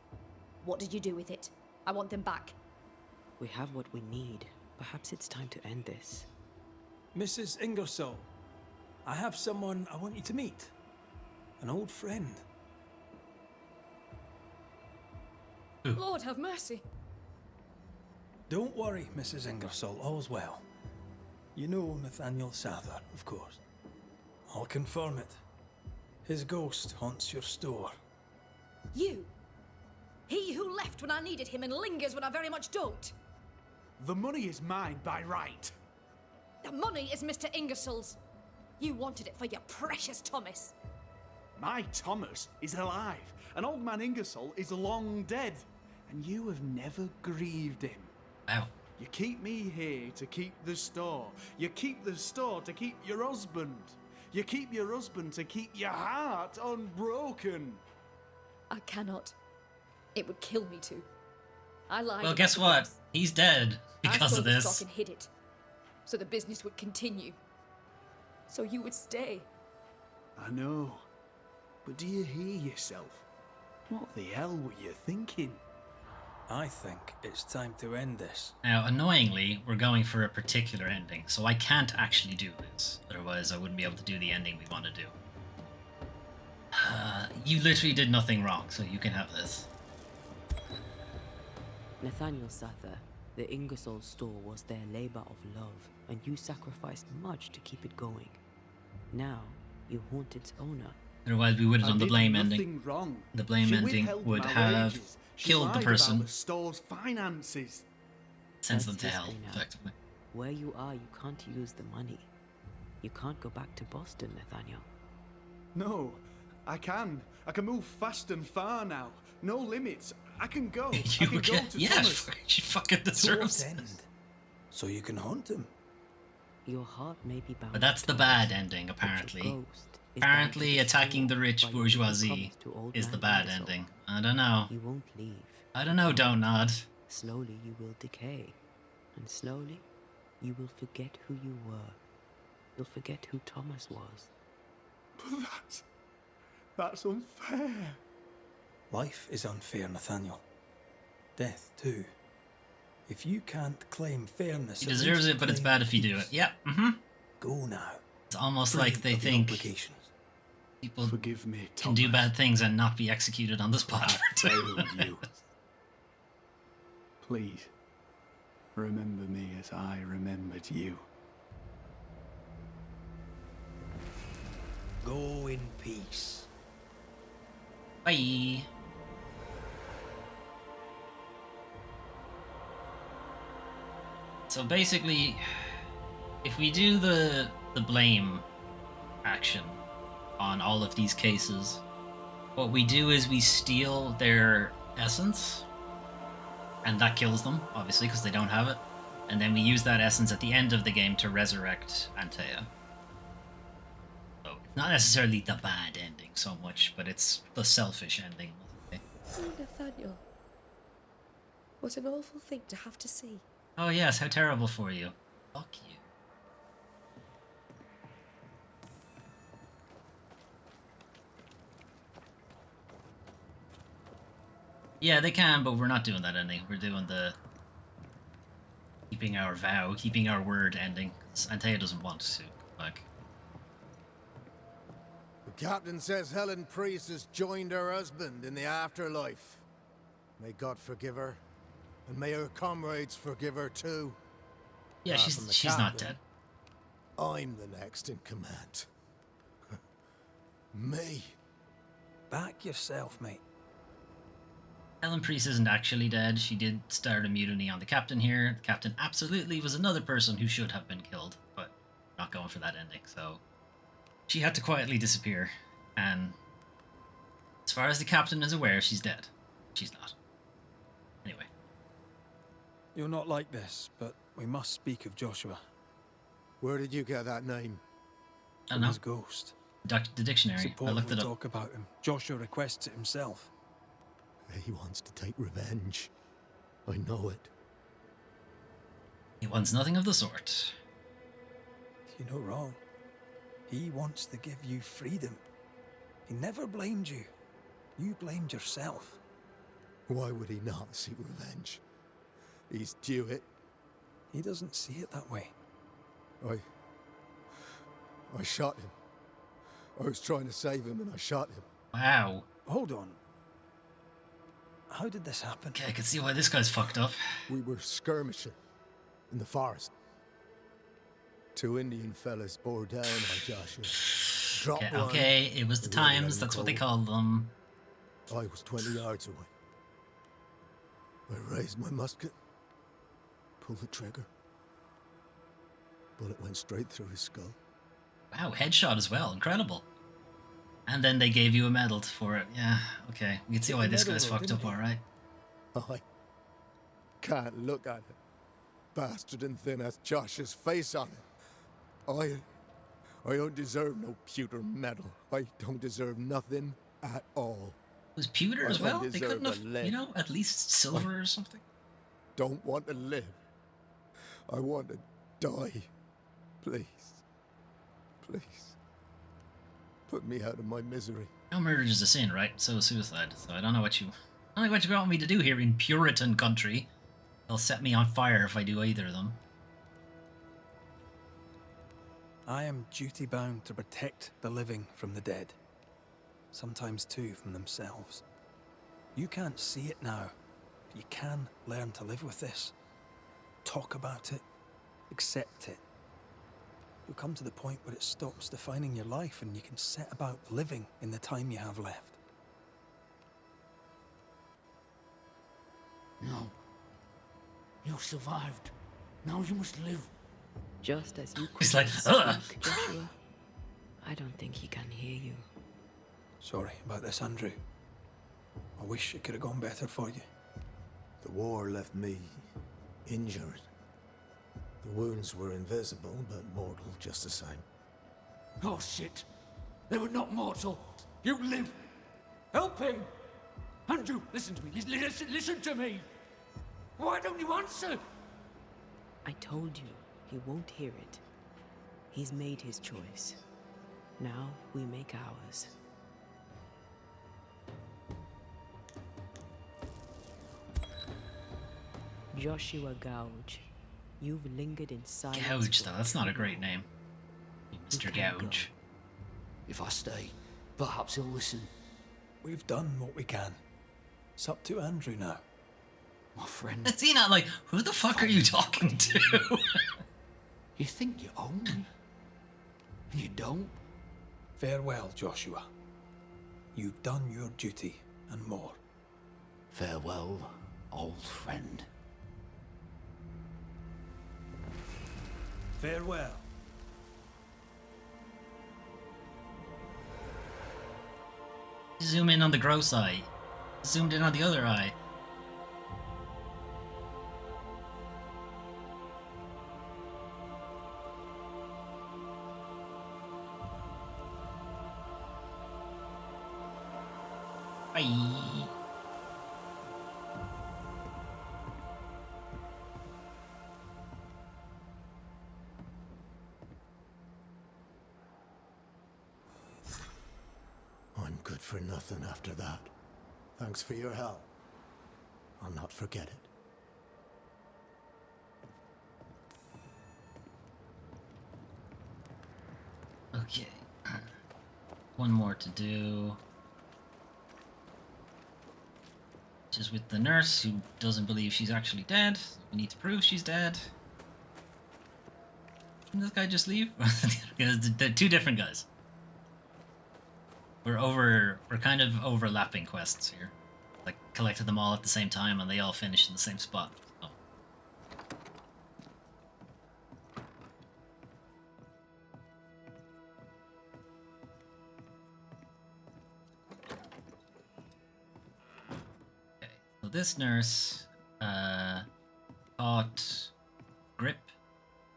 [SPEAKER 6] What did you do with it? I want them back.
[SPEAKER 3] We have what we need. Perhaps it's time to end this.
[SPEAKER 2] Mrs. Ingersoll, I have someone I want you to meet. An old friend.
[SPEAKER 6] Lord have mercy.
[SPEAKER 2] Don't worry, Mrs. Ingersoll, all's well. You know Nathaniel Sather, of course. I'll confirm it. His ghost haunts your store.
[SPEAKER 6] You. He who left when I needed him and lingers when I very much don't.
[SPEAKER 5] The money is mine by right.
[SPEAKER 6] The money is Mr. Ingersoll's. You wanted it for your precious Thomas.
[SPEAKER 5] My Thomas is alive, and old man Ingersoll is long dead, and you have never grieved him.
[SPEAKER 1] Wow.
[SPEAKER 5] You keep me here to keep the store. You keep the store to keep your husband. You keep your husband to keep your heart unbroken.
[SPEAKER 6] I cannot. It would kill me to. I lied.
[SPEAKER 1] Well,
[SPEAKER 6] about
[SPEAKER 1] guess
[SPEAKER 6] the
[SPEAKER 1] what?
[SPEAKER 6] books.
[SPEAKER 1] He's dead
[SPEAKER 6] I
[SPEAKER 1] because
[SPEAKER 6] stole
[SPEAKER 1] of
[SPEAKER 6] the
[SPEAKER 1] this.
[SPEAKER 6] stock and hid it, so the business would continue. So you would stay.
[SPEAKER 5] I know. But do you hear yourself? What the hell were you thinking?
[SPEAKER 2] I think it's time to end this.
[SPEAKER 1] Now, annoyingly, we're going for a particular ending, so I can't actually do this. Otherwise, I wouldn't be able to do the ending we want to do. You literally did nothing wrong, so you can have this.
[SPEAKER 3] Nathaniel Sather, the Ingersoll store was their labor of love, and you sacrificed much to keep it going. Now, you haunt its owner.
[SPEAKER 1] Otherwise, we would have
[SPEAKER 5] I
[SPEAKER 1] done the
[SPEAKER 5] did
[SPEAKER 1] blame
[SPEAKER 5] nothing
[SPEAKER 1] ending.
[SPEAKER 5] wrong.
[SPEAKER 1] The blame
[SPEAKER 5] She
[SPEAKER 1] ending
[SPEAKER 5] withheld
[SPEAKER 1] would
[SPEAKER 5] my
[SPEAKER 1] have
[SPEAKER 5] wages. She
[SPEAKER 1] killed the
[SPEAKER 5] lied
[SPEAKER 1] person.
[SPEAKER 5] about the store's finances.
[SPEAKER 1] Sends them
[SPEAKER 3] That's
[SPEAKER 1] to hell,
[SPEAKER 3] history now.
[SPEAKER 1] effectively.
[SPEAKER 3] Where you are, you can't use the money. You can't go back to Boston, Nathaniel.
[SPEAKER 5] No, I can. I can move fast and far now. No limits. I can go. I
[SPEAKER 1] You
[SPEAKER 5] can go
[SPEAKER 1] can,
[SPEAKER 5] to
[SPEAKER 1] yeah,
[SPEAKER 5] Thomas.
[SPEAKER 1] she fucking
[SPEAKER 2] To what
[SPEAKER 1] deserves
[SPEAKER 2] end?
[SPEAKER 1] it.
[SPEAKER 2] So you can haunt him.
[SPEAKER 3] Your heart may be bound.
[SPEAKER 1] But that's
[SPEAKER 3] to
[SPEAKER 1] the
[SPEAKER 3] Thomas,
[SPEAKER 1] bad ending,
[SPEAKER 3] but your
[SPEAKER 1] apparently.
[SPEAKER 3] ghost is bound to
[SPEAKER 1] Apparently,
[SPEAKER 3] the
[SPEAKER 1] attacking the
[SPEAKER 3] store
[SPEAKER 1] rich
[SPEAKER 3] by your
[SPEAKER 1] bourgeoisie
[SPEAKER 3] promise to old
[SPEAKER 1] is the
[SPEAKER 3] man
[SPEAKER 1] bad
[SPEAKER 3] Ingersoll.
[SPEAKER 1] ending. I don't know.
[SPEAKER 3] You won't leave.
[SPEAKER 1] I don't know, don't nod.
[SPEAKER 3] Slowly you will decay. And slowly you will forget who you were. You'll forget who Thomas was.
[SPEAKER 5] But that's unfair.
[SPEAKER 2] Life is unfair, Nathaniel. Death, too. If you can't claim fairness...
[SPEAKER 1] He
[SPEAKER 2] at
[SPEAKER 1] deserves
[SPEAKER 2] least
[SPEAKER 1] it, but it's
[SPEAKER 2] claim
[SPEAKER 1] bad if you do it.
[SPEAKER 2] peace.
[SPEAKER 1] Yep, mm-hmm.
[SPEAKER 2] Go now.
[SPEAKER 1] It's almost
[SPEAKER 2] Free
[SPEAKER 1] like they
[SPEAKER 2] of your
[SPEAKER 1] think
[SPEAKER 2] obligations.
[SPEAKER 1] people
[SPEAKER 5] Forgive me, Thomas.
[SPEAKER 1] can do bad things and not be executed on the spot.
[SPEAKER 5] I failed you. Please, remember me as I remembered you.
[SPEAKER 2] Go in peace.
[SPEAKER 1] Bye. So basically, if we do the blame action on all of these cases, what we do is we steal their essence, and that kills them, obviously, because they don't have it. And then we use that essence at the end of the game to resurrect Antea. So it's not necessarily the bad ending so much, but it's the selfish ending.
[SPEAKER 6] Oh, Nathaniel. What an awful thing to have to see.
[SPEAKER 1] Oh yes, how terrible for you. Fuck you. Yeah, they can, but we're not doing that ending. We're doing the keeping our vow, keeping our word ending. 'Cause Antea doesn't want to. Like,
[SPEAKER 4] The captain says Helen Priest has joined her husband in the afterlife. May God forgive her, and may her comrades forgive her too.
[SPEAKER 1] yeah,
[SPEAKER 4] Apart from the
[SPEAKER 1] she's not
[SPEAKER 4] captain,
[SPEAKER 1] dead.
[SPEAKER 4] I'm the next in command. Me?
[SPEAKER 2] Back yourself, mate.
[SPEAKER 1] Ellen Priest isn't actually dead. She did start a mutiny on the captain here. The captain absolutely was another person who should have been killed, but not going for that ending, so she had to quietly disappear. And as far as the captain is aware, she's dead. She's not. Anyway.
[SPEAKER 2] You're not like this, but we must speak of Joshua.
[SPEAKER 4] Where did you get that name?
[SPEAKER 1] I don't
[SPEAKER 2] From
[SPEAKER 1] know.
[SPEAKER 2] his ghost.
[SPEAKER 1] The dictionary.
[SPEAKER 2] It's
[SPEAKER 1] I
[SPEAKER 2] important
[SPEAKER 1] looked
[SPEAKER 2] we
[SPEAKER 1] it up.
[SPEAKER 2] talk about him. Joshua requests it himself.
[SPEAKER 4] He wants to take revenge. I know it.
[SPEAKER 1] He wants nothing of the sort.
[SPEAKER 2] You're not wrong. He wants to give you freedom. He never blamed you. You blamed yourself.
[SPEAKER 4] Why would he not seek revenge? He's due it.
[SPEAKER 2] He doesn't see it that way.
[SPEAKER 4] I shot him. I was trying to save him and I shot him.
[SPEAKER 1] Wow.
[SPEAKER 2] Hold on. How did this happen?
[SPEAKER 1] Okay, I can see why this guy's fucked up.
[SPEAKER 4] We were skirmishing in the forest. Two Indian fellas bore down on Joshua. Dropped one.
[SPEAKER 1] Okay, it was the
[SPEAKER 4] They wouldn't let
[SPEAKER 1] times,
[SPEAKER 4] him
[SPEAKER 1] that's what
[SPEAKER 4] go.
[SPEAKER 1] they called them.
[SPEAKER 4] I was 20 yards away. I raised my musket, pulled the trigger. Bullet went straight through his skull.
[SPEAKER 1] Wow, headshot as well, incredible. And then they gave you a medal for it. Yeah, okay. We can see why this guy's fucked up, alright.
[SPEAKER 4] I can't look at it. Bastard and thin as Josh's face on it. I don't deserve no pewter medal. I don't deserve nothing at all.
[SPEAKER 1] It was pewter
[SPEAKER 4] I
[SPEAKER 1] as well?
[SPEAKER 4] don't
[SPEAKER 1] They
[SPEAKER 4] deserve
[SPEAKER 1] couldn't have,
[SPEAKER 4] to live.
[SPEAKER 1] you know, at least silver or something?
[SPEAKER 4] Don't want to live. I want to die. Please. Please. Put me out of my misery.
[SPEAKER 1] No murder is a sin, right? So is suicide. So I don't know what you want me to do here in Puritan country. They'll set me on fire if I do either of them.
[SPEAKER 2] I am duty-bound to protect the living from the dead. Sometimes, too, from themselves. You can't see it now, but you can learn to live with this. Talk about it. Accept it. You'll come to the point where it stops defining your life and you can set about living in the time you have left.
[SPEAKER 7] No. You survived. Now you must live.
[SPEAKER 3] Just as you
[SPEAKER 1] He's
[SPEAKER 3] couldn't
[SPEAKER 1] like, "Ugh."
[SPEAKER 3] speak, Joshua, I don't think he can hear you.
[SPEAKER 2] Sorry about this, Andrew. I wish it could have gone better for you.
[SPEAKER 8] The war left me injured. The wounds were invisible, but mortal just the same.
[SPEAKER 7] Oh shit. They were not mortal. You live. Help him. Andrew, listen to me. Listen to me. Why don't you answer?
[SPEAKER 3] I told you, he won't hear it. He's made his choice. Now we make ours. Joshua Gouge, you've lingered in silence.
[SPEAKER 1] Gouge,
[SPEAKER 3] for
[SPEAKER 1] though, that's not a great name. Mr.
[SPEAKER 3] can't go.
[SPEAKER 1] Gouge.
[SPEAKER 7] If I stay, perhaps he'll listen.
[SPEAKER 2] We've done what we can. It's up to Andrew now.
[SPEAKER 7] My friend,
[SPEAKER 1] Is he not like, who the fuck are you talking to?
[SPEAKER 7] you think you own me. And you don't.
[SPEAKER 2] Farewell, Joshua. You've done your duty and more.
[SPEAKER 7] Farewell, old friend.
[SPEAKER 2] Farewell.
[SPEAKER 1] Zoom in on the gross eye. Zoomed in on the other eye. Bye.
[SPEAKER 8] I'm good for nothing after that. Thanks for your help. I'll not forget it.
[SPEAKER 1] Okay. One more to do. Which is with the nurse who doesn't believe she's actually dead. We need to prove she's dead. Didn't this guy just leave? Because they're two different guys. We're kind of overlapping quests here. Like collected them all at the same time and they all finish in the same spot. So. Okay, so this nurse taught grip,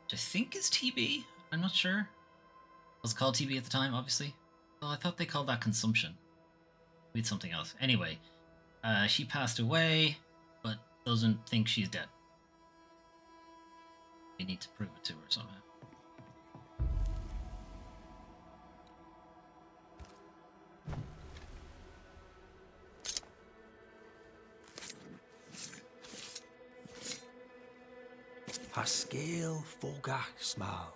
[SPEAKER 1] which I think is TB. I'm not sure. It was called TB at the time, obviously. Oh, I thought they called that consumption. Maybe it's something else. Anyway, she passed away, but doesn't think she's dead. We need to prove it to her somehow.
[SPEAKER 8] Haskell Fogach Small.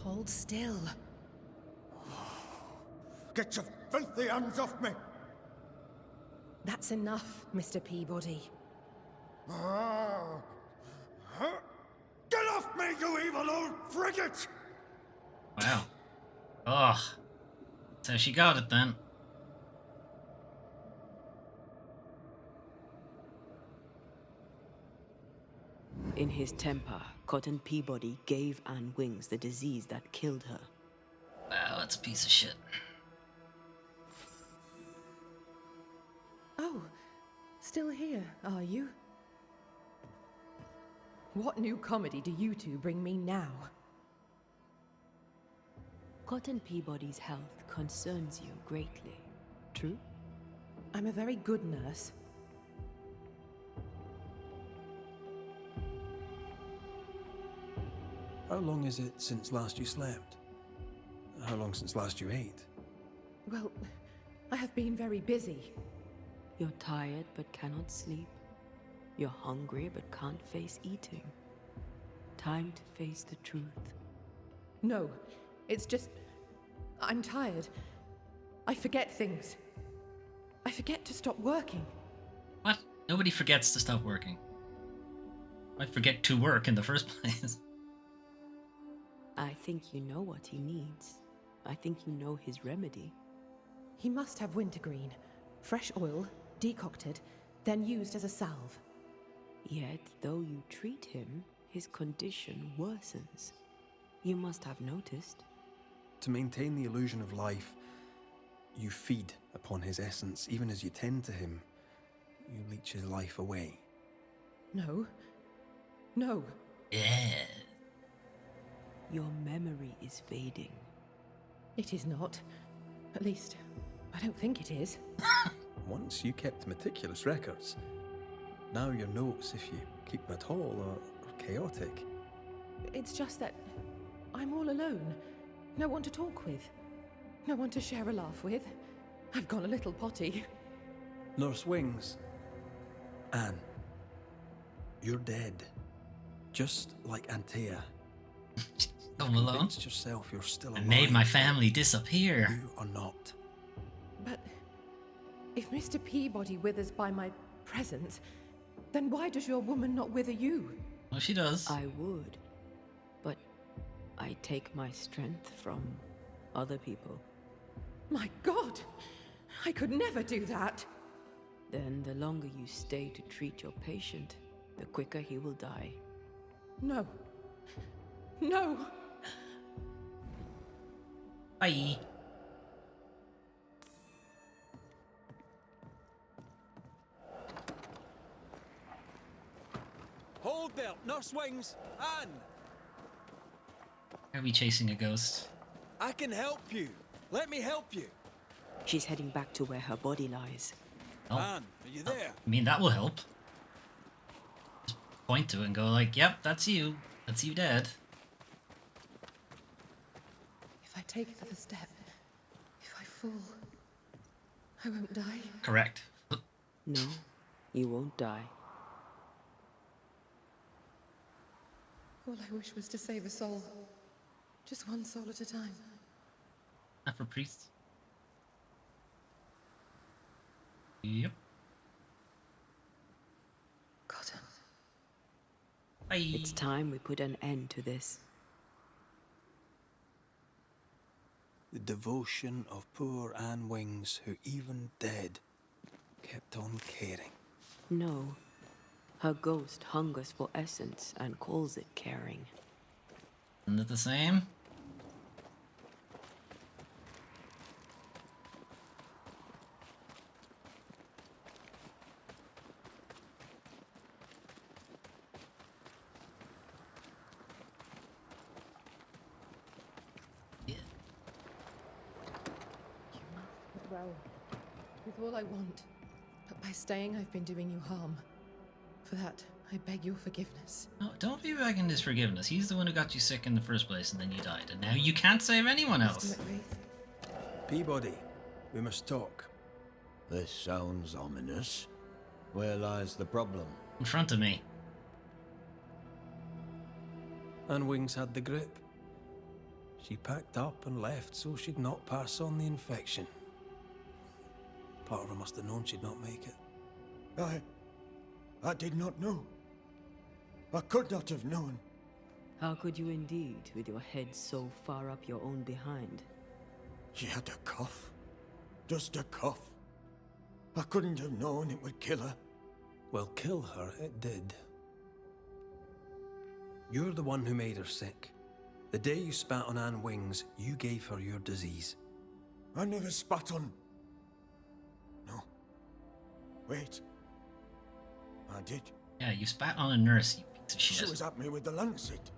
[SPEAKER 9] Hold still.
[SPEAKER 4] Get your filthy hands off me!
[SPEAKER 9] That's enough, Mr. Peabody.
[SPEAKER 4] Get off me, you evil old frigate!
[SPEAKER 1] Wow. Ugh. So she got it then.
[SPEAKER 3] In his temper, Cotton Peabody gave Anne Wings the disease that killed her.
[SPEAKER 1] Wow, that's a piece of shit.
[SPEAKER 9] Oh, still here, are you? What new comedy do you two bring me now?
[SPEAKER 3] Cotton Peabody's health concerns you greatly. True?
[SPEAKER 9] I'm a very good nurse.
[SPEAKER 2] How long is it since last you slept? How long since last you ate?
[SPEAKER 9] Well, I have been very busy.
[SPEAKER 3] You're tired but cannot sleep. You're hungry but can't face eating. Time to face the truth.
[SPEAKER 9] No, it's just... I'm tired. I forget things. I forget to stop working.
[SPEAKER 1] What? Nobody forgets to stop working. I forget to work in the first place.
[SPEAKER 3] I think you know what he needs. I think you know his remedy.
[SPEAKER 9] He must have wintergreen. Fresh oil, decocted, then used as a salve.
[SPEAKER 3] Yet, though you treat him, his condition worsens. You must have noticed.
[SPEAKER 2] To maintain the illusion of life, you feed upon his essence. Even as you tend to him, you leech his life away.
[SPEAKER 9] No. No.
[SPEAKER 1] Yeah.
[SPEAKER 3] Your memory is fading.
[SPEAKER 9] It is not. At least, I don't think it is.
[SPEAKER 2] Once you kept meticulous records. Now your notes, if you keep them at all, are chaotic.
[SPEAKER 9] It's just that I'm all alone. No one to talk with. No one to share a laugh with. I've gone a little potty.
[SPEAKER 2] Nurse Wings. Anne. You're dead. Just like Antea.
[SPEAKER 1] Come along.
[SPEAKER 2] Convinced yourself you're still
[SPEAKER 1] I
[SPEAKER 2] alive.
[SPEAKER 1] made my family disappear.
[SPEAKER 2] You are not.
[SPEAKER 9] But if Mr. Peabody withers by my presence, then why does your woman not wither you?
[SPEAKER 1] Well, she does.
[SPEAKER 3] I would. But I take my strength from other people.
[SPEAKER 9] My God! I could never do that!
[SPEAKER 3] Then the longer you stay to treat your patient, the quicker he will die.
[SPEAKER 9] No. No!
[SPEAKER 1] Bye.
[SPEAKER 10] Hold there, Nurse Wings! Anne!
[SPEAKER 1] Are we chasing a ghost?
[SPEAKER 10] I can help you! Let me help you!
[SPEAKER 3] She's heading back to where her body lies.
[SPEAKER 1] Oh.
[SPEAKER 10] Anne, are you there?
[SPEAKER 1] I mean, that will help. Just point to it and go like, yep, that's you. That's you dead.
[SPEAKER 9] If I take another step, if I fall, I won't die.
[SPEAKER 1] Correct.
[SPEAKER 3] No, you won't die.
[SPEAKER 9] All I wish was to save a soul. Just one soul at a time.
[SPEAKER 1] Not for priests. Yep.
[SPEAKER 9] Cotton.
[SPEAKER 1] Bye.
[SPEAKER 3] It's time we put an end to this.
[SPEAKER 2] The devotion of poor Anne Wings, who even dead, kept on caring.
[SPEAKER 3] No. Her ghost hungers for essence and calls it caring.
[SPEAKER 1] Isn't it the same? Yeah.
[SPEAKER 9] Well, it's all I want. But by staying, I've been doing you harm. For that, I beg your forgiveness.
[SPEAKER 1] No, don't be begging his forgiveness. He's the one who got you sick in the first place and then you died. And now you can't save anyone else.
[SPEAKER 9] Mr. McWraith,
[SPEAKER 2] Peabody, we must talk.
[SPEAKER 11] This sounds ominous. Where lies the problem?
[SPEAKER 1] In front of me.
[SPEAKER 2] Anne Wings had the grip. She packed up and left so she'd not pass on the infection. Part of her must have known she'd not make it.
[SPEAKER 4] I did not know. I could not have known.
[SPEAKER 3] How could you indeed, with your head so far up your own behind?
[SPEAKER 4] She had a cough. Just a cough. I couldn't have known it would kill her.
[SPEAKER 2] Well, kill her it did. You're the one who made her sick. The day you spat on Anne Wings, you gave her your disease.
[SPEAKER 4] I never spat on... No. Wait. I did.
[SPEAKER 1] Yeah, you spat on a nurse, you piece of
[SPEAKER 4] She
[SPEAKER 1] shit.
[SPEAKER 4] was at me with the lancet.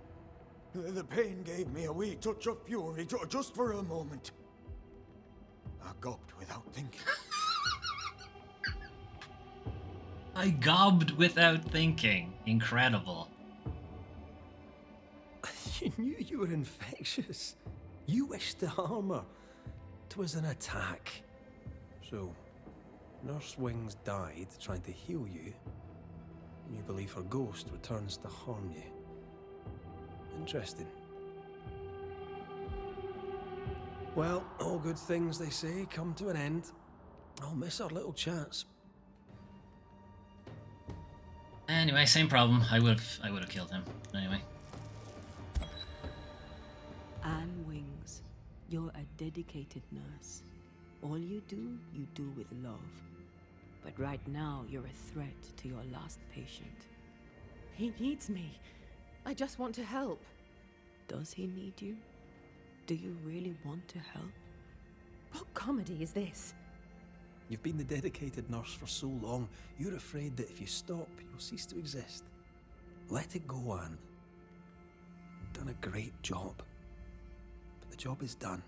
[SPEAKER 4] The pain gave me a wee touch of fury, just for a moment. I gulped without thinking.
[SPEAKER 1] I gobbed without thinking. Incredible.
[SPEAKER 2] You knew you were infectious. You wished to harm her. 'Twas an attack. So, Nurse Wings died trying to heal you. And you believe her ghost returns to harm you. Interesting. Well, all good things, they say, come to an end. I'll miss our little chats.
[SPEAKER 1] Anyway, same problem. I would have killed him. Anyway.
[SPEAKER 3] Anne Wings, you're a dedicated nurse. All you do with love. But right now, you're a threat to your last patient.
[SPEAKER 9] he needs me. I just want to help.
[SPEAKER 3] Does he need you? Do you really want to help?
[SPEAKER 9] What comedy is this?
[SPEAKER 2] You've been the dedicated nurse for so long, you're afraid that if you stop, you'll cease to exist. Let it go, Anne. You've done a great job. But the job is done.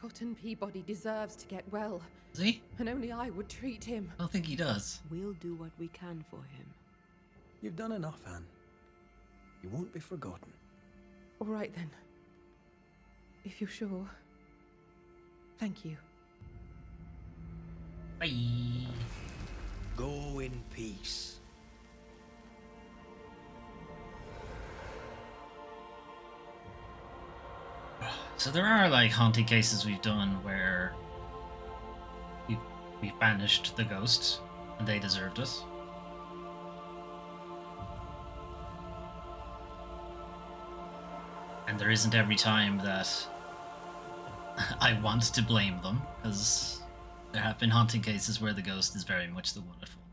[SPEAKER 9] Cotton Peabody deserves to get well,
[SPEAKER 1] Does he?
[SPEAKER 9] and only I would treat him.
[SPEAKER 1] I don't think he does.
[SPEAKER 3] We'll do what we can for him.
[SPEAKER 2] You've done enough, Anne. You won't be forgotten.
[SPEAKER 9] All right then. If you're sure. Thank you.
[SPEAKER 1] Bye.
[SPEAKER 2] Go in peace.
[SPEAKER 1] So there are like haunting cases we've done where we've banished the ghost and they deserved it. And there isn't every time that I want to blame them, because there have been haunting cases where the ghost is very much the one at fault.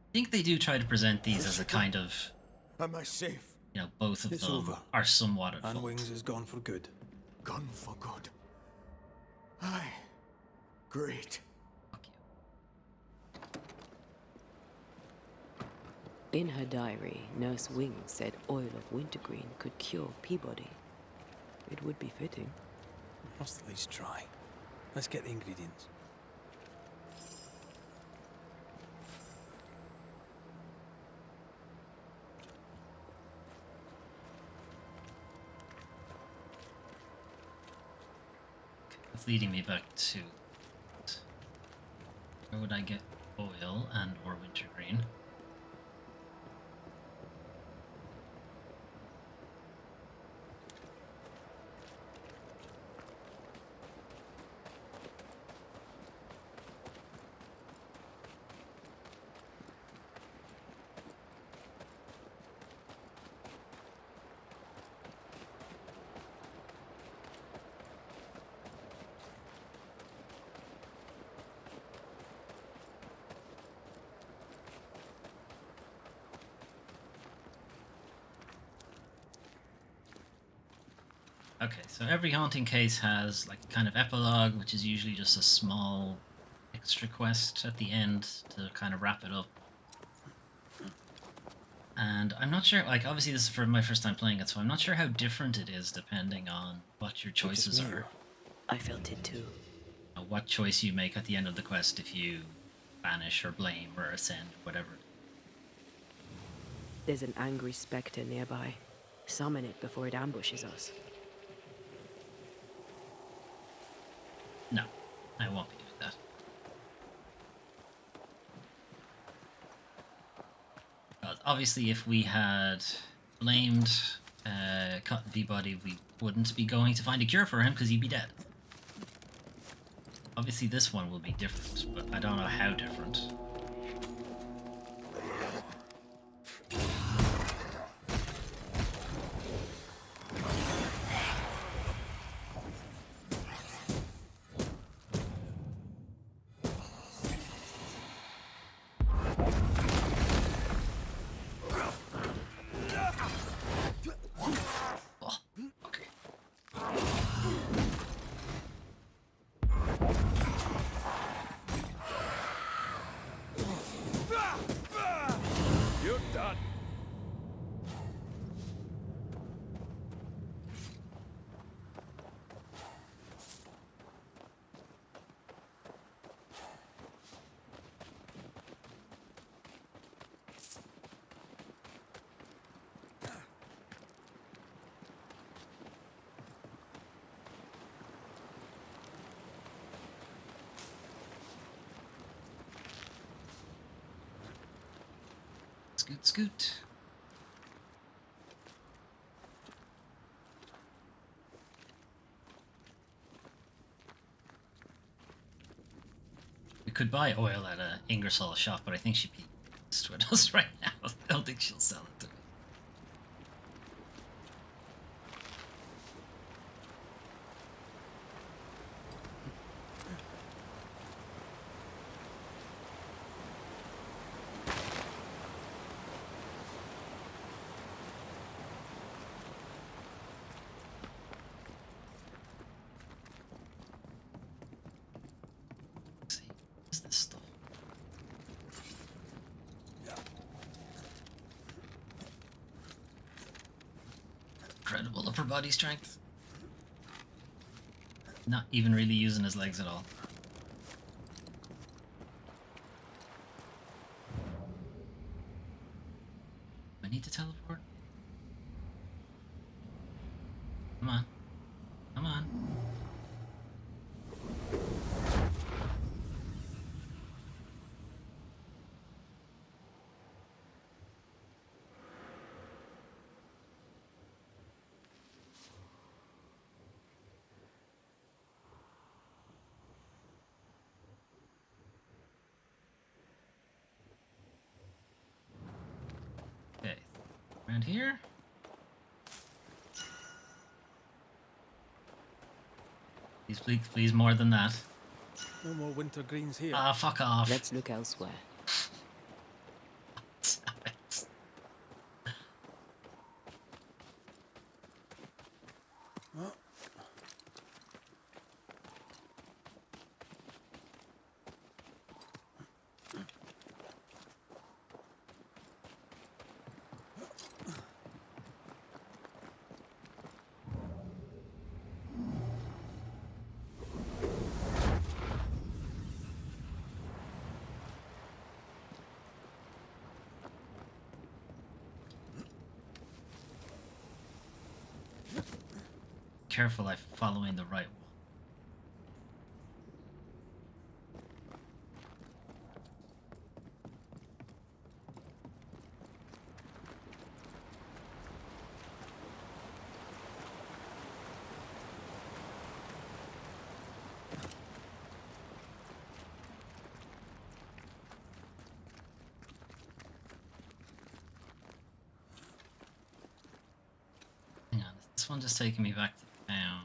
[SPEAKER 1] I think they do try to present these as a kind of,
[SPEAKER 4] Am I safe?
[SPEAKER 1] you know, both of
[SPEAKER 2] It's
[SPEAKER 1] them
[SPEAKER 2] over.
[SPEAKER 1] are somewhat at
[SPEAKER 2] Anne
[SPEAKER 1] fault.
[SPEAKER 2] Wings is gone for good.
[SPEAKER 4] Gone for good. Aye. Great.
[SPEAKER 1] Fuck you.
[SPEAKER 3] In her diary, Nurse Wing said oil of wintergreen could cure Peabody. It would be fitting.
[SPEAKER 2] Must at least try. Let's get the ingredients.
[SPEAKER 1] It's leading me back to where would I get oil and or wintergreen? Okay, so every haunting case has like kind of epilogue, which is usually just a small extra quest at the end to kind of wrap it up. And I'm not sure, like, obviously this is for my first time playing it, so I'm not sure how different it is depending on what your choices are.
[SPEAKER 3] I felt it too.
[SPEAKER 1] What choice you make at the end of the quest, if you banish or blame or ascend or whatever.
[SPEAKER 3] There's an angry spectre nearby. Summon it before it ambushes us.
[SPEAKER 1] No, I won't be doing that. Obviously, if we had blamed Cotton Peabody, we wouldn't be going to find a cure for him because he'd be dead. Obviously, this one will be different, but I don't know how different. Scoot, scoot. We could buy oil at a Ingersoll shop, but I think she'd be pissed with us right now. I don't think she'll sell it to me. Incredible upper body strength. Not even really using his legs at all. I need to teleport. Come on. Come on. Okay. Around here. Please, please, please, more than that.
[SPEAKER 2] No more winter greens here.
[SPEAKER 1] Ah, fuck off.
[SPEAKER 3] Let's look elsewhere.
[SPEAKER 1] Stop it. Careful, I'm following the right one. Hang on, is this one just taking me back to town?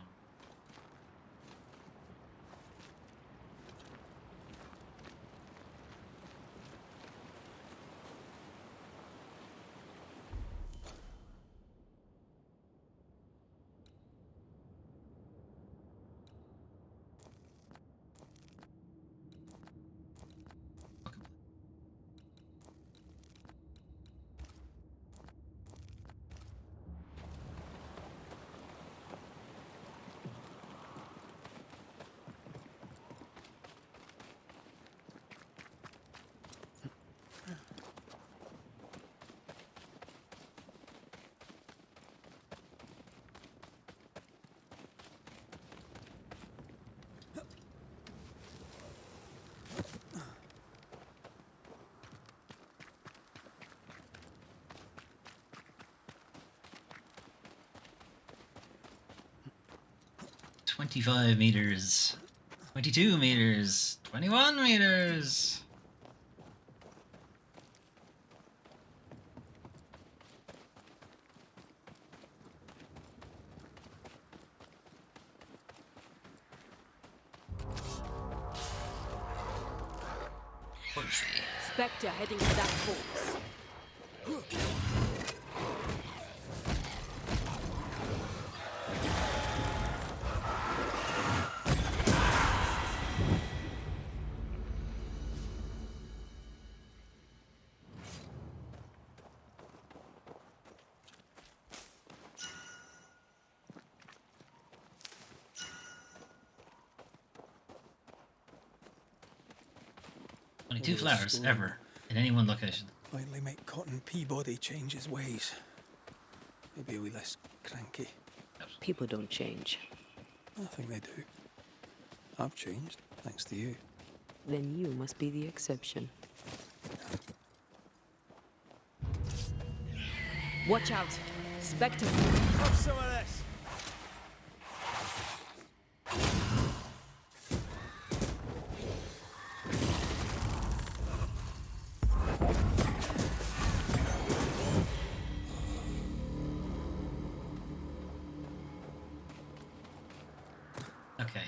[SPEAKER 1] 25 meters. 22 meters. 21 meters.
[SPEAKER 3] Spectre heading for that corpse.
[SPEAKER 1] Only 2 flowers ever in any one location.
[SPEAKER 2] Finally make Cotton Peabody change his ways. Maybe a wee less cranky.
[SPEAKER 3] People don't change.
[SPEAKER 2] I think they do. I've changed, thanks to you.
[SPEAKER 3] Then you must be the exception. Watch out! Spectre!
[SPEAKER 10] Have some of this.
[SPEAKER 1] Okay,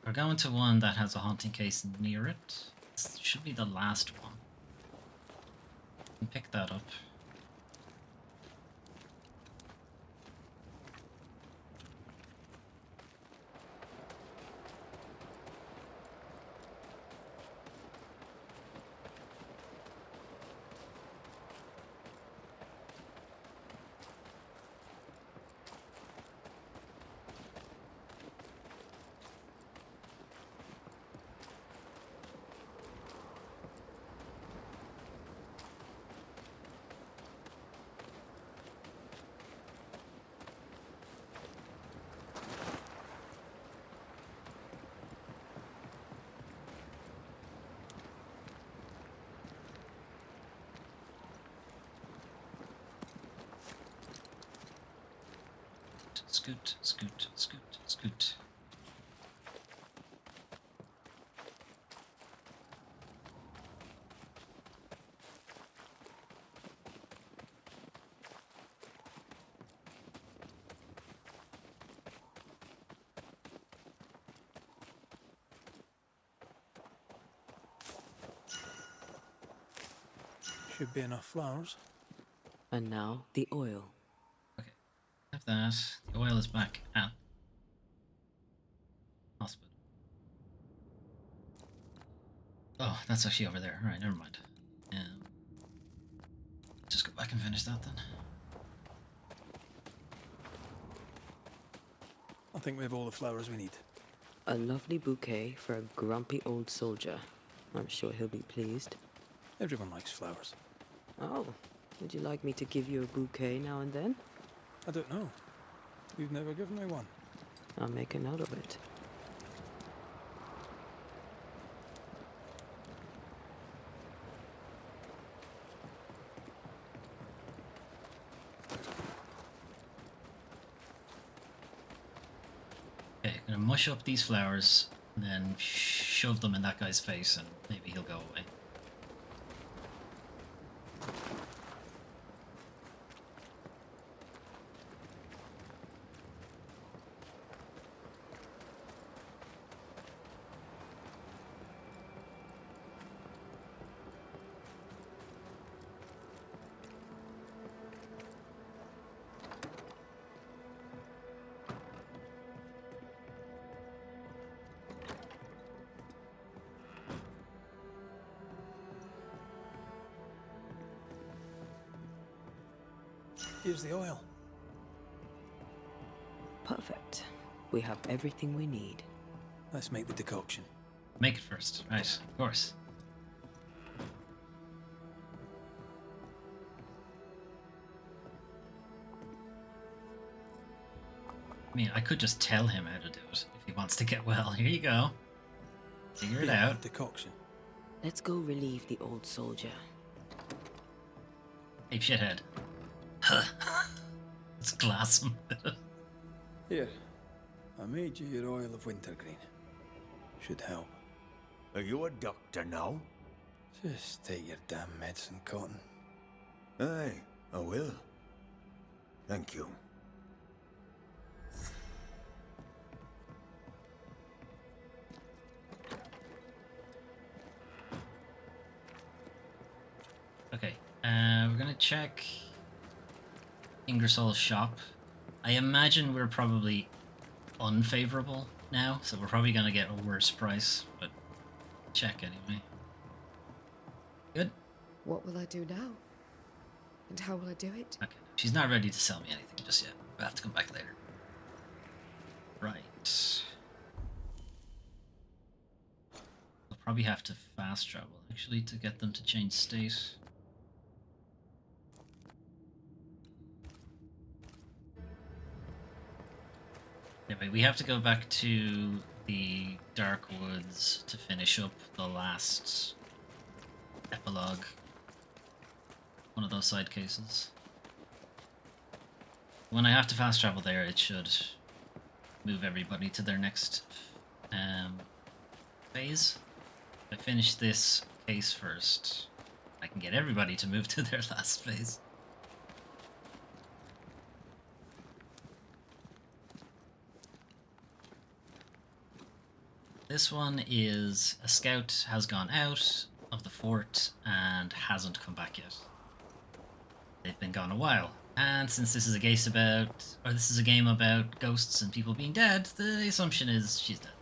[SPEAKER 1] we're going to one that has a haunting case near it. This should be the last one. You can pick that up. Scoot, scoot, scoot, scoot.
[SPEAKER 2] Should be enough flowers.
[SPEAKER 3] And now the oil.
[SPEAKER 1] Okay, have that. The oil is back at hospital. Oh, that's actually over there. Alright, never mind. Just go back and finish that then.
[SPEAKER 2] I think we have all the flowers we need.
[SPEAKER 3] A lovely bouquet for a grumpy old soldier. I'm sure he'll be pleased.
[SPEAKER 2] Everyone likes flowers.
[SPEAKER 3] Oh, would you like me to give you a bouquet now and then?
[SPEAKER 2] I don't know. You've never given me one.
[SPEAKER 3] I'll make a note of it.
[SPEAKER 1] Okay, gonna mush up these flowers and then shove them in that guy's face and maybe he'll go away.
[SPEAKER 2] Here's the oil.
[SPEAKER 3] Perfect. We have everything we need.
[SPEAKER 2] Let's make the decoction.
[SPEAKER 1] Make it first, right? Of course. I mean, I could just tell him how to do it if he wants to get well. Here you go. Figure it out.
[SPEAKER 2] Decoction.
[SPEAKER 3] Let's go relieve the old soldier.
[SPEAKER 1] Hey, shithead. Let's glass him.
[SPEAKER 2] Here. I made you your oil of wintergreen. Should help.
[SPEAKER 11] Are you a doctor now?
[SPEAKER 2] Just take your damn medicine, Cotton.
[SPEAKER 11] Aye, I will. Thank you.
[SPEAKER 1] Okay, we're gonna check Ingersoll's shop. I imagine we're probably unfavorable now, so we're probably gonna get a worse price, but check anyway. Good?
[SPEAKER 9] What will I do now? And how will I do it?
[SPEAKER 1] Okay, she's not ready to sell me anything just yet. We'll have to come back later. Right. We'll probably have to fast travel, actually, to get them to change state. Anyway, we have to go back to the Dark Woods to finish up the last epilogue. One of those side cases. When I have to fast travel there, it should move everybody to their next phase. If I finish this case first, I can get everybody to move to their last phase. This one is a scout has gone out of the fort and hasn't come back yet. They've been gone a while. And since this is a game about ghosts and people being dead, the assumption is she's dead.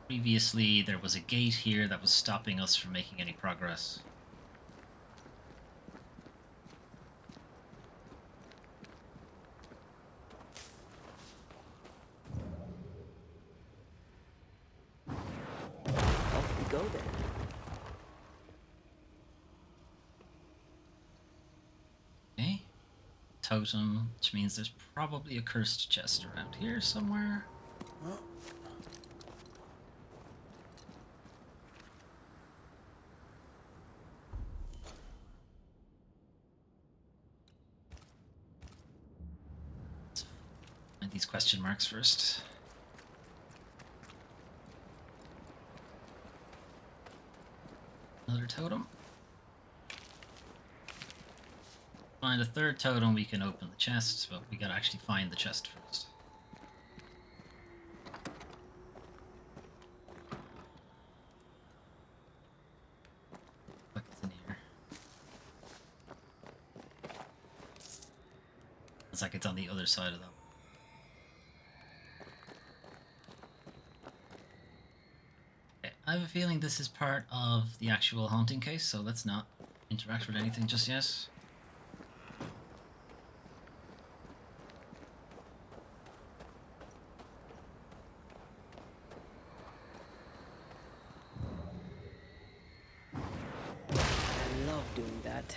[SPEAKER 1] Previously, there was a gate here that was stopping us from making any progress.
[SPEAKER 3] Off we go then.
[SPEAKER 1] Okay. Totem, which means there's probably a cursed chest around here somewhere.
[SPEAKER 2] Well,
[SPEAKER 1] Find these question marks first. Another totem. Find a third totem, we can open the chest, but we gotta actually find the chest first. What's in here? Looks like it's on the other side of that. Okay, I have a feeling this is part of the actual haunting case, so let's not interact with anything just yet.
[SPEAKER 3] I love doing that.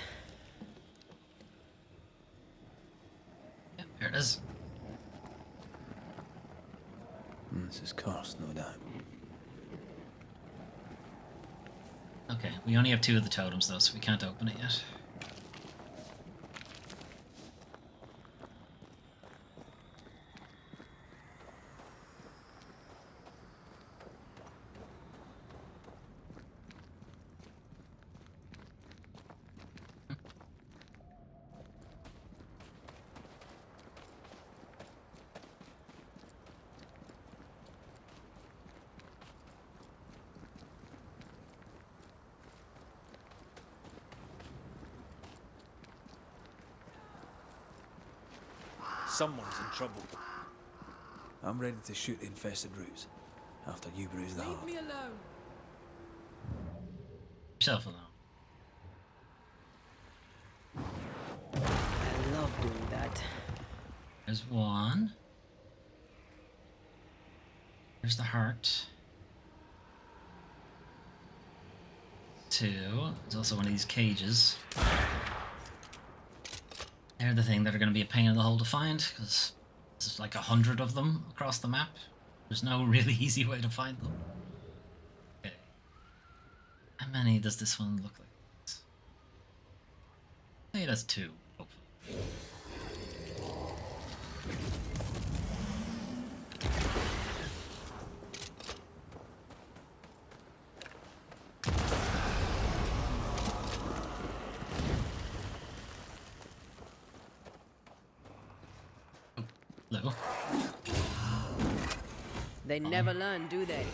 [SPEAKER 1] Yeah, there it is.
[SPEAKER 2] this is cursed, no doubt.
[SPEAKER 1] Okay, we only have 2 of the totems though, so we can't open it yet.
[SPEAKER 10] Someone's in trouble. I'm ready to shoot the infested roots after you bruise the heart.
[SPEAKER 9] Leave me alone.
[SPEAKER 1] Yourself alone.
[SPEAKER 3] I love doing that.
[SPEAKER 1] There's 1. There's the heart. 2. There's also one of these cages. They're the thing that are going to be a pain in the hole to find, because there's like 100 of them across the map. There's no really easy way to find them. Okay. How many does this one look like? Say it has 2, hopefully. Hello.
[SPEAKER 3] They never learn, do they?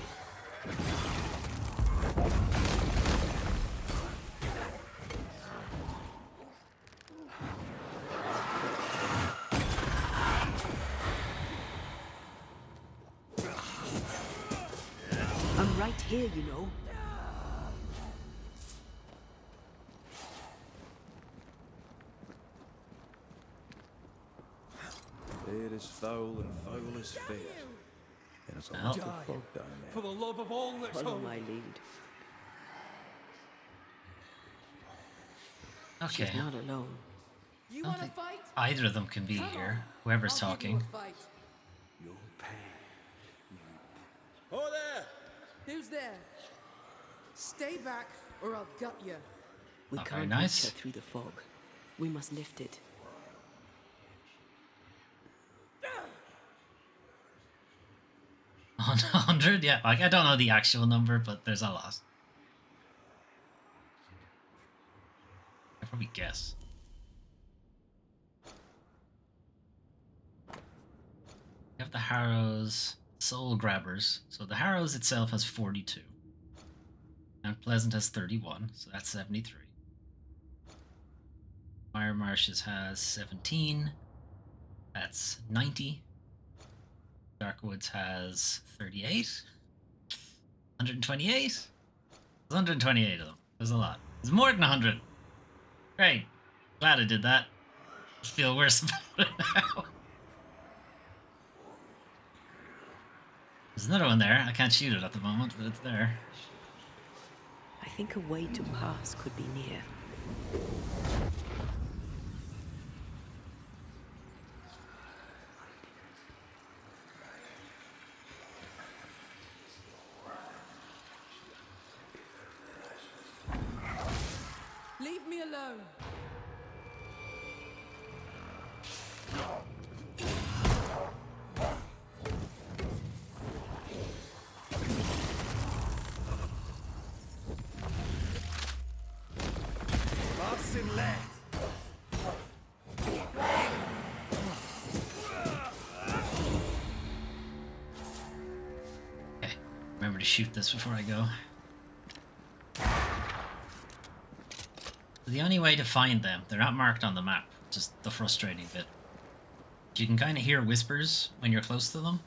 [SPEAKER 3] I'm right here, you know.
[SPEAKER 10] Fear is foul and foul is fear. There's a
[SPEAKER 1] Well.
[SPEAKER 10] lot of folk down there.
[SPEAKER 7] For the love of all that's
[SPEAKER 3] Follow
[SPEAKER 7] holy.
[SPEAKER 3] my lead.
[SPEAKER 1] Okay.
[SPEAKER 3] She's not alone.
[SPEAKER 9] You
[SPEAKER 1] I don't
[SPEAKER 9] want to
[SPEAKER 1] think
[SPEAKER 9] fight?
[SPEAKER 1] either of them can be here. Whoever's
[SPEAKER 9] I'll give you
[SPEAKER 1] talking.
[SPEAKER 9] a fight.
[SPEAKER 7] You'll pay.
[SPEAKER 4] Oh, there!
[SPEAKER 9] Who's there? Stay back, or I'll gut you.
[SPEAKER 3] We
[SPEAKER 1] Not very
[SPEAKER 3] can't
[SPEAKER 1] nice.
[SPEAKER 3] reach her through the fog. We must lift it.
[SPEAKER 1] On 100? Yeah, like I don't know the actual number, but there's a lot. I probably guess. We have the Harrows Soul Grabbers. So the Harrows itself has 42. Mount Pleasant has 31, so that's 73. Fire Marshes has 17. That's 90. Darkwoods has 38. 128? There's 128 of them. There's a lot. There's more than 100. Great. Glad I did that. I feel worse about it now. There's another one there. I can't shoot it at the moment, but it's there.
[SPEAKER 3] I think a way to pass could be near.
[SPEAKER 9] Leave me alone.
[SPEAKER 1] Okay. Remember to shoot this before I go. The only way to find them, they're not marked on the map, just the frustrating bit. You can kind of hear whispers when you're close to them.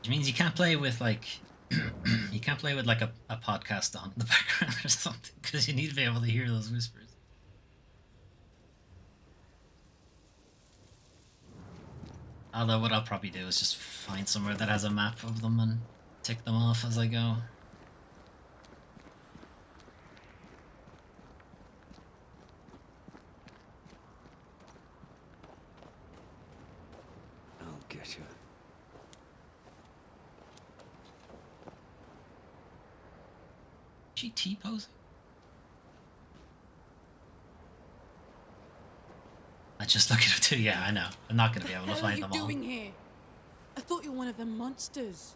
[SPEAKER 1] Which means you can't play with like, you can't play with like a podcast on in the background or something, because you need to be able to hear those whispers. Although what I'll probably do is just find somewhere that has a map of them and tick them off as I go.
[SPEAKER 7] I'll get you.
[SPEAKER 1] Is she T-posing? I just look at it too. Yeah, I know. I'm not going to be able to
[SPEAKER 9] What are
[SPEAKER 1] find
[SPEAKER 9] you
[SPEAKER 1] them all.
[SPEAKER 9] doing here? I thought you were one of them monsters.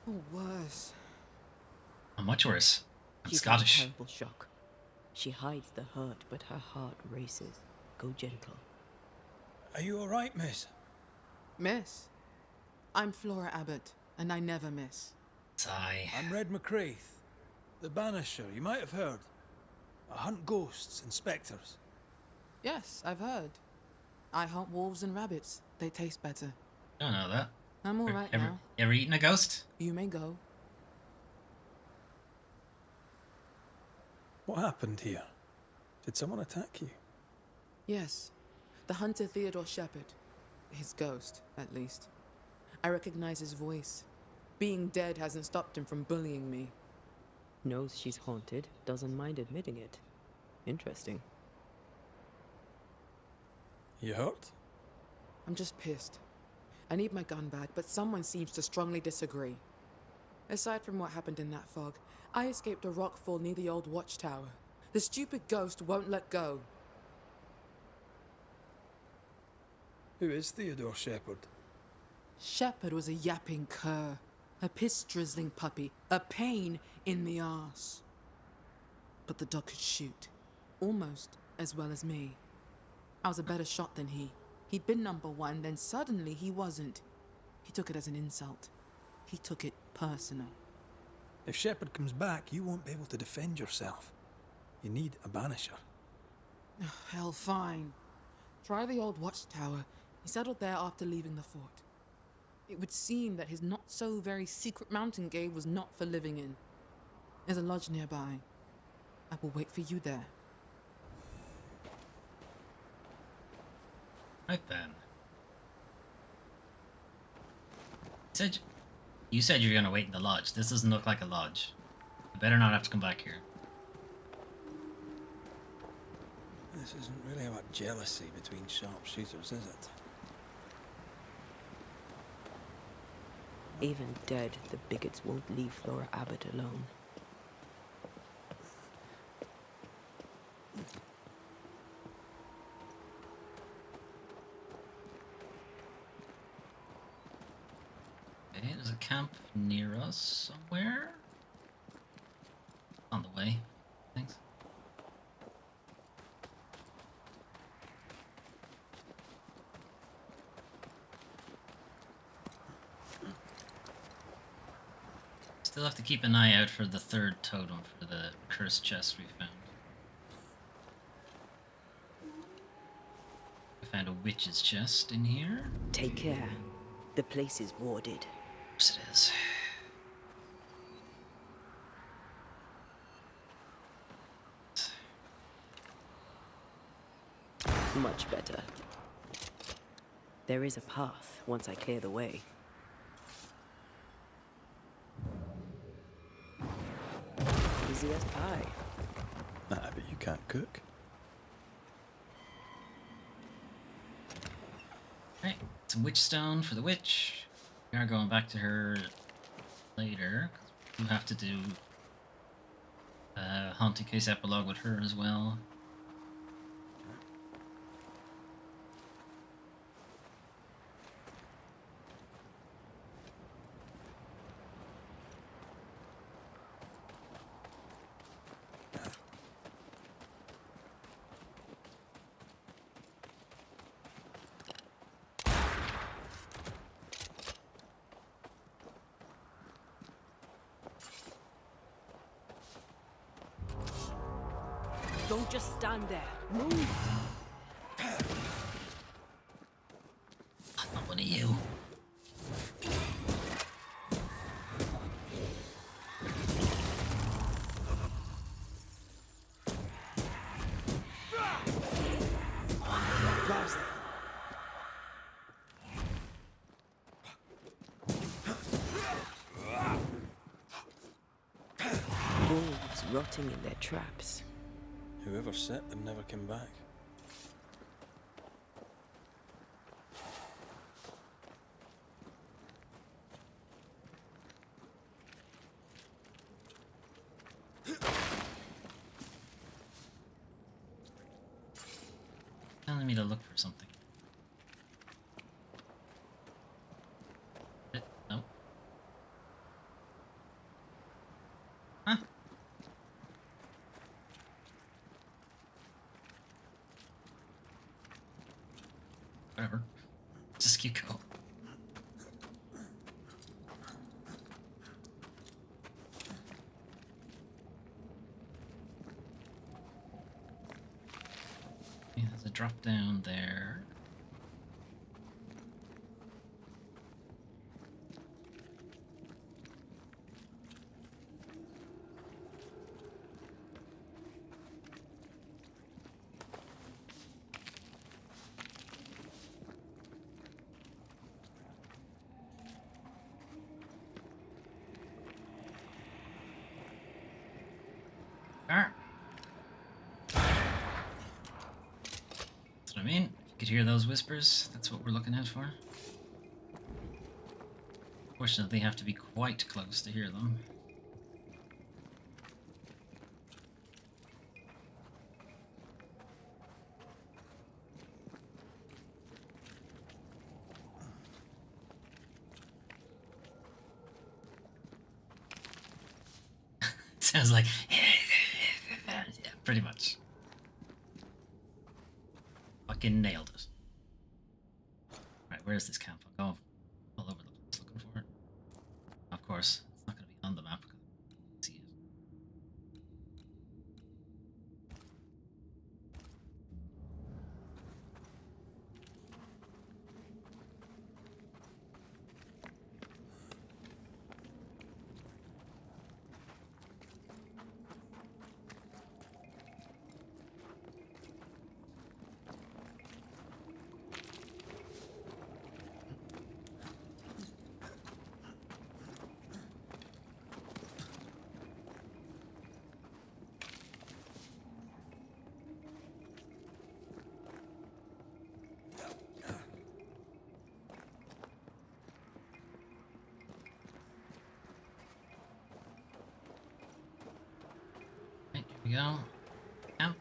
[SPEAKER 9] Or worse.
[SPEAKER 1] I'm much worse. I'm
[SPEAKER 3] She's
[SPEAKER 1] Scottish.
[SPEAKER 3] in terrible shock. She hides the hurt, but her heart races. Go gentle.
[SPEAKER 2] Are you alright, miss?
[SPEAKER 9] Miss. I'm Flora Abbott, and I never miss.
[SPEAKER 1] Sigh.
[SPEAKER 2] I'm Red McCraith, the Banisher, you might have heard. I hunt ghosts and spectres.
[SPEAKER 9] Yes, I've heard. I hunt wolves and rabbits. They taste better.
[SPEAKER 1] Don't know that.
[SPEAKER 9] I'm all right now.
[SPEAKER 1] Ever eaten a ghost?
[SPEAKER 9] You may go.
[SPEAKER 2] What happened here? Did someone attack you?
[SPEAKER 9] Yes. The hunter Theodore Shepherd. His ghost, at least. I recognize his voice. Being dead hasn't stopped him from bullying me.
[SPEAKER 3] Knows she's haunted, doesn't mind admitting it. Interesting.
[SPEAKER 2] You hurt?
[SPEAKER 9] I'm just pissed. I need my gun back, but someone seems to strongly disagree. Aside from what happened in that fog, I escaped a rockfall near the old watchtower. The stupid ghost won't let go.
[SPEAKER 2] Who is Theodore Shepherd?
[SPEAKER 9] Shepherd was a yapping cur, a piss-drizzling puppy, a pain in the arse. But the dog could shoot, almost as well as me. I was a better shot than he. He'd been #1, then suddenly he wasn't. He took it as an insult. He took it personal.
[SPEAKER 2] If Shepherd comes back, you won't be able to defend yourself. You need a banisher.
[SPEAKER 9] Hell, fine. Try the old watchtower. He settled there after leaving the fort. It would seem that his not-so-very secret mountain cave was not for living in. There's a lodge nearby. I will wait for you there.
[SPEAKER 1] Right then. You said you were gonna wait in the lodge. This doesn't look like a lodge. I better not have to come back here.
[SPEAKER 2] This isn't really about jealousy between sharpshooters, is it?
[SPEAKER 3] Even dead, the bigots won't leave Flora Abbott alone.
[SPEAKER 1] Okay, there's a camp near us somewhere. On the way. Thanks. Still have to keep an eye out for the third totem for the cursed chest we found. I found a witch's chest in here.
[SPEAKER 3] Take care. The place is warded.
[SPEAKER 1] Of course it is.
[SPEAKER 3] Much better. There is a path once I clear the way. Easy as pie.
[SPEAKER 10] Nah, but you can't cook.
[SPEAKER 1] Right, some witch stone for the witch. We are going back to her later. 'Cause we have to do a haunted case epilogue with her as well.
[SPEAKER 3] Don't just stand there. Move!
[SPEAKER 1] Not one of you.
[SPEAKER 3] Wolves rotting in their traps.
[SPEAKER 2] Whoever set them never came back.
[SPEAKER 1] Telling me to look for something. Nope. Huh? Whatever. Just keep going. Okay, there's a drop down there. That's what I mean. If you could hear those whispers, that's what we're looking out for. Fortunately, have to be quite close to hear them. Sounds like yeah, pretty much. Fucking nailed it. Right, where's this camp? I'm going all over the place looking for it. Of course, it's not going to be on the map because I can't see it. Right, here we go. Camp.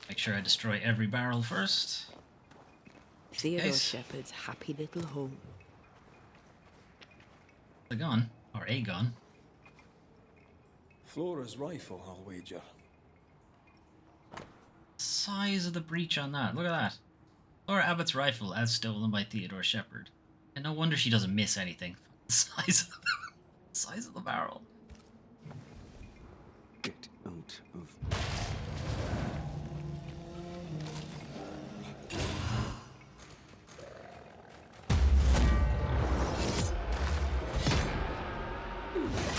[SPEAKER 1] Make sure I destroy every barrel first.
[SPEAKER 3] Theodore
[SPEAKER 1] Nice.
[SPEAKER 3] Shepherd's happy little home.
[SPEAKER 1] The gun, or a gun.
[SPEAKER 2] Flora's rifle, I'll wager.
[SPEAKER 1] Size of the breach on that. Look at that. Laura Abbott's rifle as stolen by Theodore Shepherd. And no wonder she doesn't miss anything. Size of the barrel.
[SPEAKER 7] Get out of...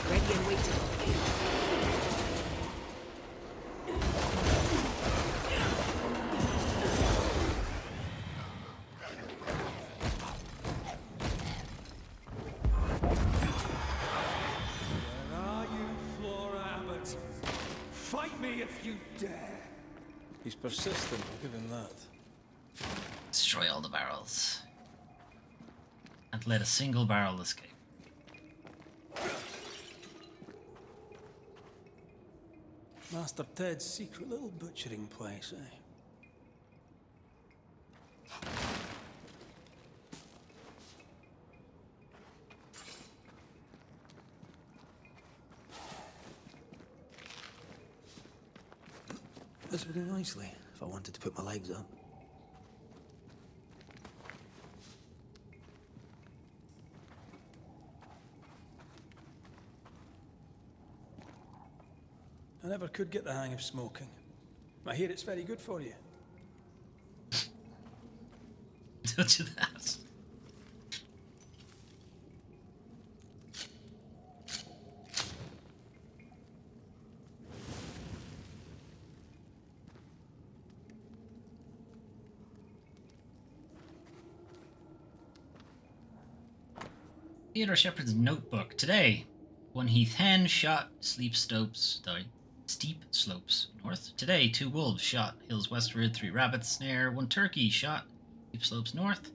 [SPEAKER 3] Ready and waiting.
[SPEAKER 2] Where are you, Flora Abbott? Fight me if you dare.
[SPEAKER 8] He's persistent, I'll give him that.
[SPEAKER 1] Destroy all the barrels. And let a single barrel escape.
[SPEAKER 2] Master Ted's secret little butchering place, eh? This would do nicely if I wanted to put my legs up. I never could get the hang of smoking. I hear it's very good for you.
[SPEAKER 1] Don't do that. Theodore Shepherd's notebook. Today, one heath hen shot steep slopes north. Today, 2 wolves shot hills westward, 3 rabbits snare, 1 turkey shot steep slopes north.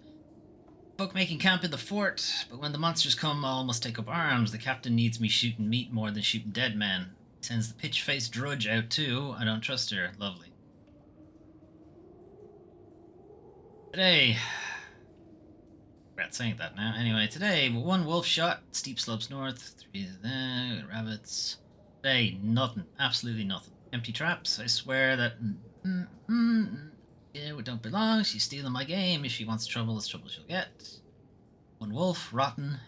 [SPEAKER 1] Folk making camp in the fort, but when the monsters come, all must take up arms. The captain needs me shooting meat more than shooting dead men. Sends the pitch-faced drudge out too. I don't trust her. Lovely. Today... regret saying that now. Anyway, today, 1 wolf shot, steep slopes north, 3 there, rabbits. Today, nothing. Absolutely nothing. Empty traps. I swear that... yeah, we don't belong. She's stealing my game. If she wants trouble, it's trouble she'll get. 1 wolf, rotten.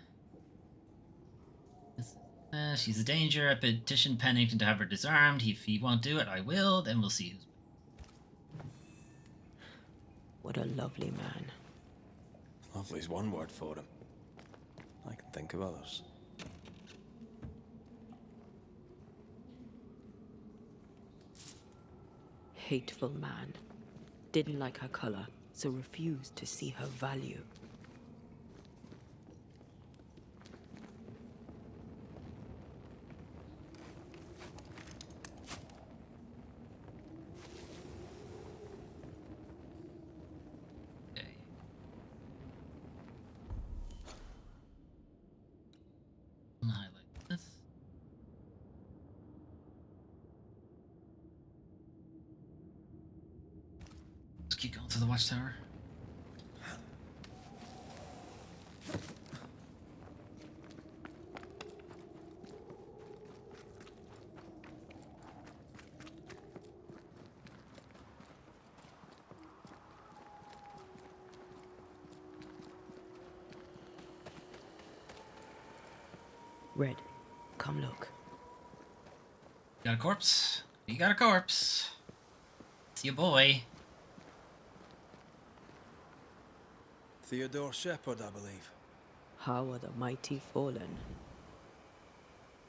[SPEAKER 1] She's a danger. I petitioned Pennington to have her disarmed. If he won't do it, I will. Then we'll see who's...
[SPEAKER 3] What a lovely man.
[SPEAKER 8] Lovely's one word for him. I can think of others.
[SPEAKER 3] Hateful man. Didn't like her color, so refused to see her value.
[SPEAKER 1] keep going to the watchtower.
[SPEAKER 3] Red, come look.
[SPEAKER 1] You got a corpse? You got a corpse. It's your boy.
[SPEAKER 2] Theodore Shepherd, I believe.
[SPEAKER 3] How are the mighty fallen?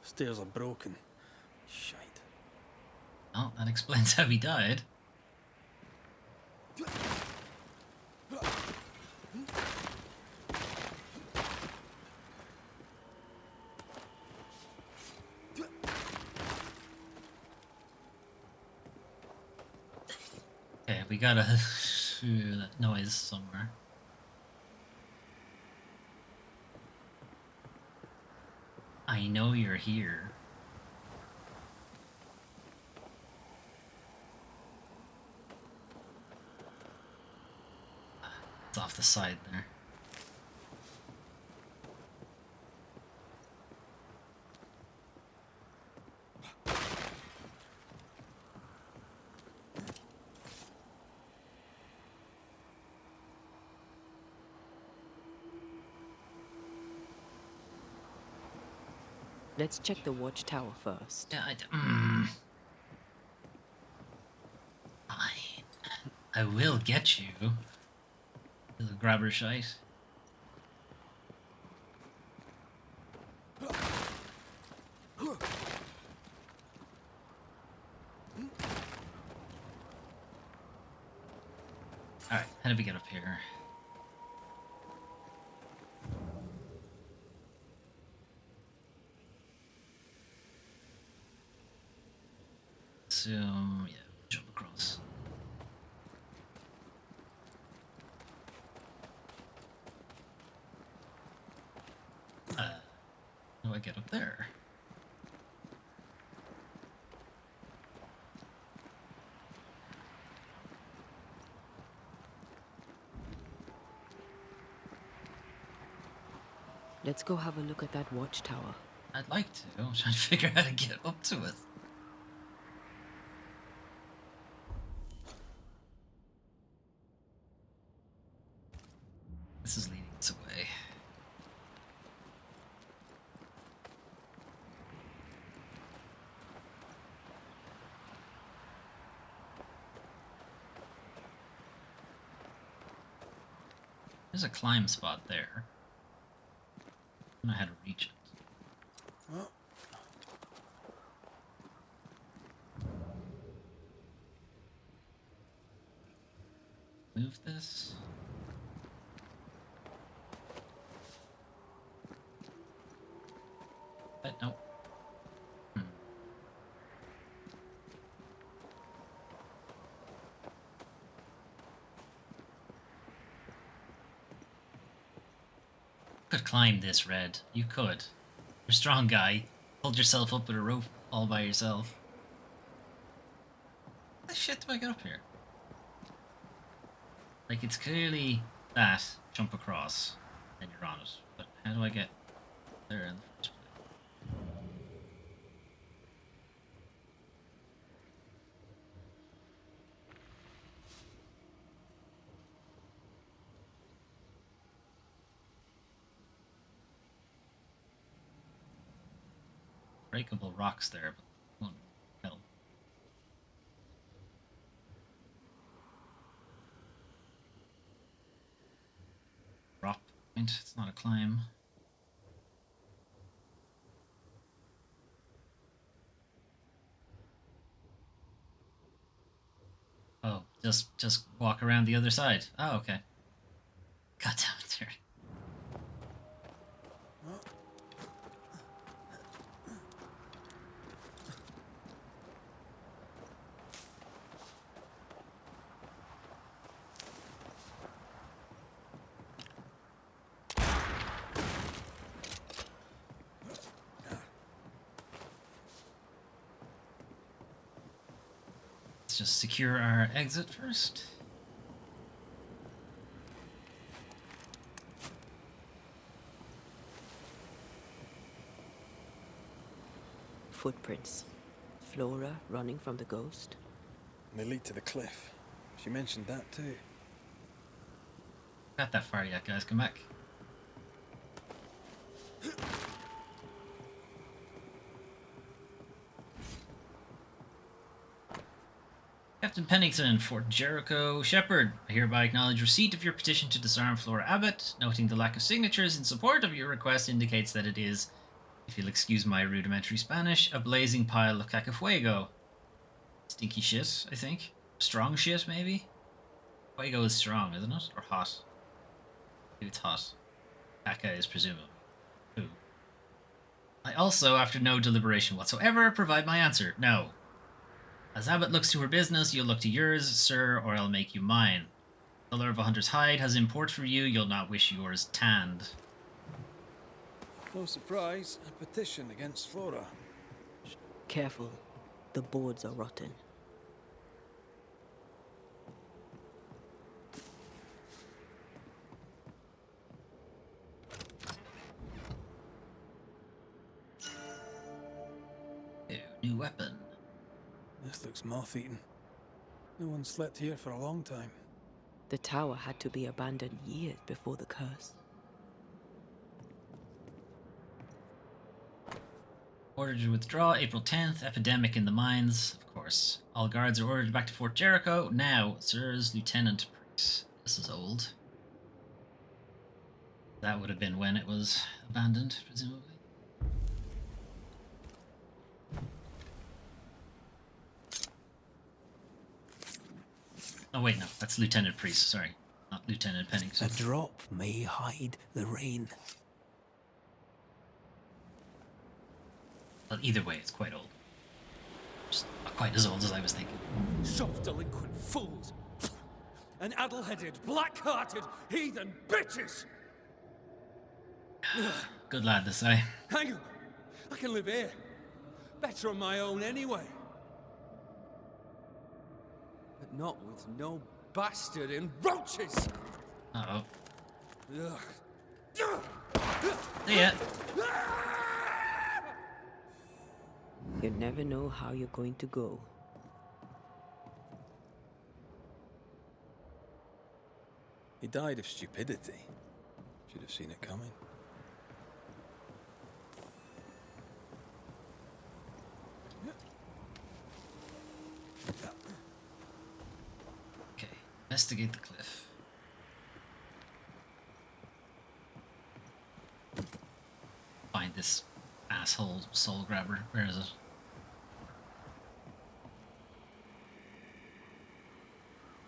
[SPEAKER 2] Stairs are broken. Shite.
[SPEAKER 1] Oh, that explains how he died. Okay, we gotta hear that noise somewhere. I know you're here. It's off the side there.
[SPEAKER 3] Let's check the watchtower first.
[SPEAKER 1] Yeah, Fine. I will get you. Little grabber shite. Alright, how do we get up here? So, yeah, jump across. How do I get up there?
[SPEAKER 3] Let's go have a look at that watchtower.
[SPEAKER 1] I'd like to. I'm trying to figure out how to get up to it. This is leading us away. There's a climb spot there. I don't know how to reach it.
[SPEAKER 2] Well,
[SPEAKER 1] Move this. But nope. Could climb this, Red. You could. You're a strong guy. Hold yourself up with a rope all by yourself. How the shit do I get up here? Like, it's clearly that jump across and you're on it. But how do I get there in the first place? Breakable rocks there, but won't help. Drop point, it's not a climb. Oh, just walk around the other side. Oh, okay. God damn it, Terry. Let's just secure our exit first.
[SPEAKER 3] Footprints. Flora running from the ghost.
[SPEAKER 2] They lead to the cliff. She mentioned that too.
[SPEAKER 1] Not that far yet, guys. Come back. Captain Pennington, Fort Jericho. Shepard, I hereby acknowledge receipt of your petition to disarm Flora Abbott. Noting the lack of signatures in support of your request indicates that it is, if you'll excuse my rudimentary Spanish, a blazing pile of cacafuego. Stinky shit, I think. Strong shit, maybe? Fuego is strong, isn't it? Or hot? Maybe it's hot. Caca is presumably. Ooh. I also, after no deliberation whatsoever, provide my answer. No. As Abbott looks to her business, you'll look to yours, sir, or I'll make you mine. The color of a hunter's hide has import for you, you'll not wish yours tanned.
[SPEAKER 2] No surprise, a petition against Flora.
[SPEAKER 3] Careful. The boards are rotten.
[SPEAKER 1] Ew, new weapon.
[SPEAKER 2] This looks moth-eaten. No one slept here for a long time.
[SPEAKER 3] The tower had to be abandoned years before the curse.
[SPEAKER 1] Order to withdraw April 10th. Epidemic in the mines. Of course. All guards are ordered back to Fort Jericho. Now, sirs, Lieutenant Priest. This is old. That would have been when it was abandoned, presumably. Oh wait, no, that's Lieutenant Priest, sorry. Not Lieutenant Pennington.
[SPEAKER 8] A drop may hide the rain.
[SPEAKER 1] Well, either way, it's quite old. Just not quite as old as I was thinking.
[SPEAKER 7] Soft delinquent fools! And addle-headed, black-hearted, heathen bitches!
[SPEAKER 1] Good lad, this I.
[SPEAKER 7] Hang on! I can live here. Better on my own anyway. But not with no bastard in roaches!
[SPEAKER 1] Uh-oh.
[SPEAKER 7] Ugh.
[SPEAKER 1] See ya.
[SPEAKER 3] You never know how you're going to go.
[SPEAKER 2] He died of stupidity. Should have seen it coming.
[SPEAKER 1] Okay, investigate the cliff. Find this asshole soul grabber. Where is it?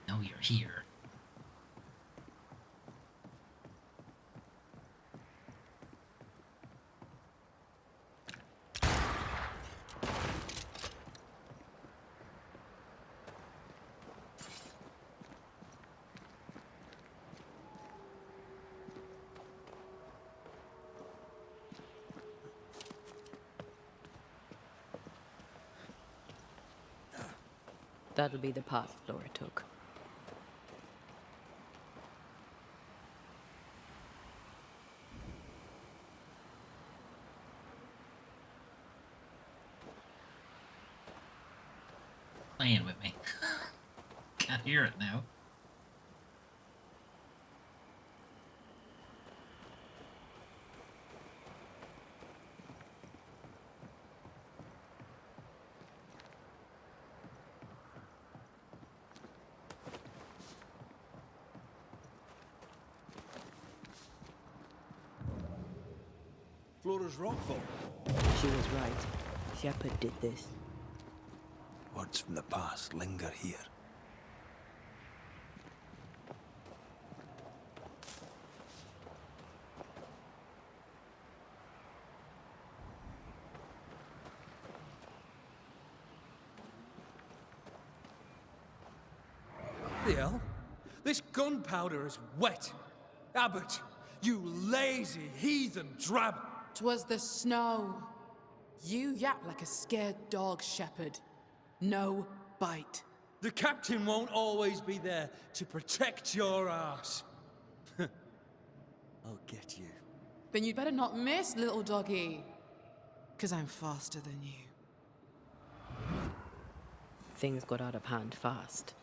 [SPEAKER 1] No, you're here.
[SPEAKER 3] That'll be the path Flora took.
[SPEAKER 1] Playing with me. Can't hear it now.
[SPEAKER 2] Flora's rockfall.
[SPEAKER 3] She was right. Shepard did this.
[SPEAKER 8] Words from the past linger here.
[SPEAKER 7] The hell? This gunpowder is wet. Abbott, you lazy heathen drab.
[SPEAKER 9] 'Twas the snow. You yap like a scared dog, Shepard. No bite.
[SPEAKER 7] The captain won't always be there to protect your ass. I'll get you.
[SPEAKER 9] Then you'd better not miss, little doggy. 'Cause I'm faster than you.
[SPEAKER 3] things got out of hand fast.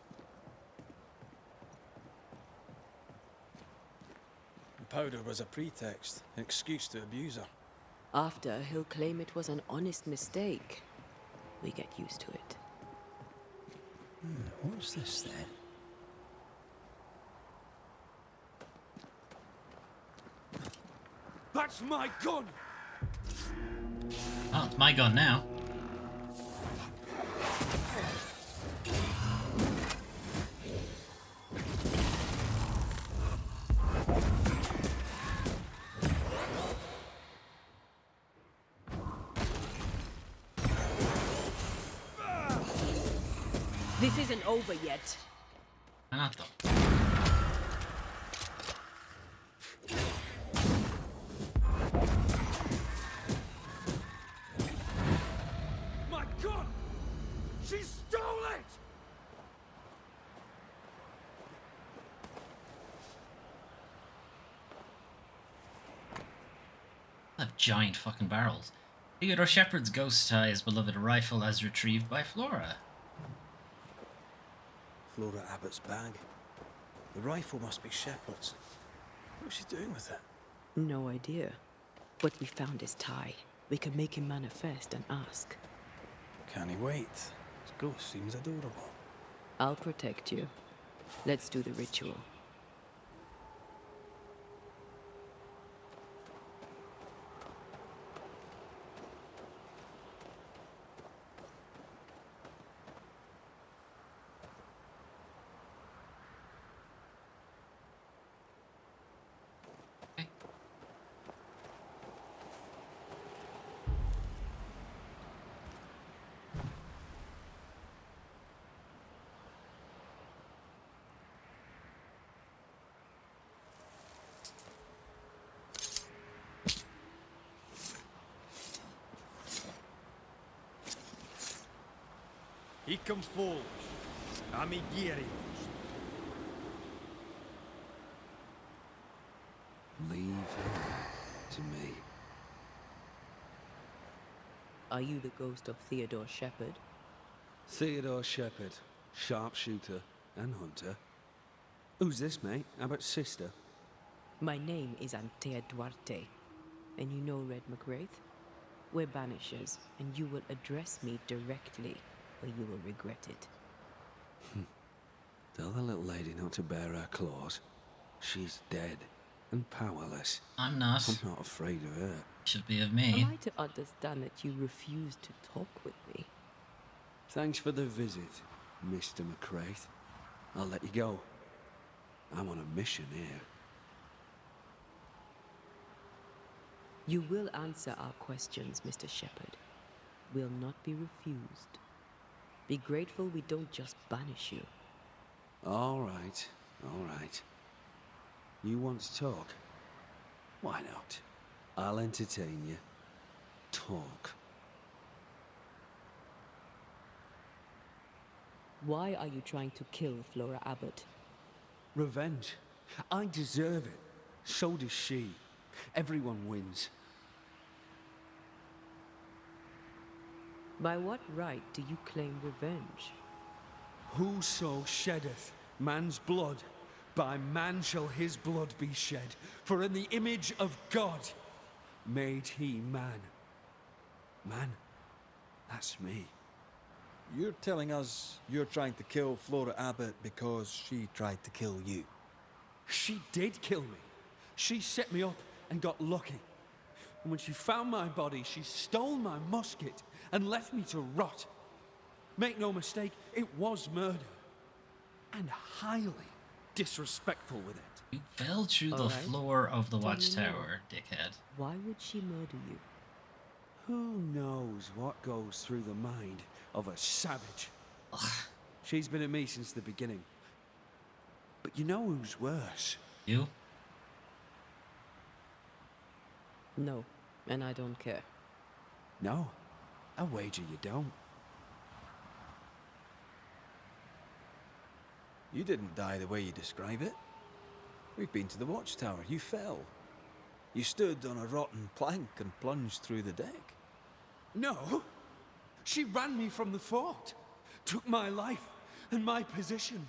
[SPEAKER 2] The powder was a pretext, an excuse to abuse her.
[SPEAKER 3] After, he'll claim it was an honest mistake. We get used to it.
[SPEAKER 8] What's this then?
[SPEAKER 7] That's my gun!
[SPEAKER 1] Oh, it's my gun now.
[SPEAKER 3] This isn't over yet.
[SPEAKER 1] Not though.
[SPEAKER 7] My gun! She stole it!
[SPEAKER 1] Have giant fucking barrels. Theodore Shepard's ghost tie his beloved rifle as retrieved by Flora.
[SPEAKER 2] Flora Abbott's bag. The rifle must be Shepard's. What's she doing with it?
[SPEAKER 3] No idea. But we found his tie. We can make him manifest and ask.
[SPEAKER 2] Can he wait? His ghost seems adorable.
[SPEAKER 3] I'll protect you. Let's do the ritual.
[SPEAKER 7] Icum Foley, Amigirios.
[SPEAKER 10] Leave her to me.
[SPEAKER 3] Are you the ghost of Theodore Shepard?
[SPEAKER 10] Theodore Shepard, sharpshooter and hunter. Who's this, mate? Abbott's sister?
[SPEAKER 3] My name is Antea Duarte. And you know Red McWraith? We're Banishers, and you will address me directly, or you will regret it.
[SPEAKER 10] Tell the little lady not to bare her claws. She's dead and powerless.
[SPEAKER 1] I'm not.
[SPEAKER 10] I'm not afraid of her.
[SPEAKER 1] Should be of me.
[SPEAKER 3] Am I to understand that you refuse to talk with me?
[SPEAKER 10] Thanks for the visit, Mr. McWraith. I'll let you go. I'm on a mission here.
[SPEAKER 3] You will answer our questions, Mr. Shepard. Will not be refused. Be grateful we don't just banish you.
[SPEAKER 10] All right, all right. You want to talk? Why not? I'll entertain you. Talk.
[SPEAKER 3] Why are you trying to kill Flora Abbott?
[SPEAKER 10] Revenge. I deserve it. So does she. Everyone wins.
[SPEAKER 3] By what right do you claim revenge?
[SPEAKER 10] Whoso sheddeth man's blood, by man shall his blood be shed. For in the image of God made he man. Man, that's me.
[SPEAKER 12] You're telling us you're trying to kill Flora Abbott because she tried to kill you?
[SPEAKER 10] She did kill me. She set me up and got lucky. And when she found my body, she stole my musket and left me to rot. Make no mistake, it was murder. And highly disrespectful with it.
[SPEAKER 1] You fell through the floor of the watchtower, dickhead.
[SPEAKER 3] Why would she murder you?
[SPEAKER 10] Who knows what goes through the mind of a savage? She's been at me since the beginning. But you know who's worse?
[SPEAKER 1] You?
[SPEAKER 3] No, and I don't care.
[SPEAKER 10] No, I wager you don't.
[SPEAKER 12] You didn't die the way you describe it. We've been to the watchtower. You fell. You stood on a rotten plank and plunged through the deck.
[SPEAKER 10] No! She ran me from the fort. took my life and my position,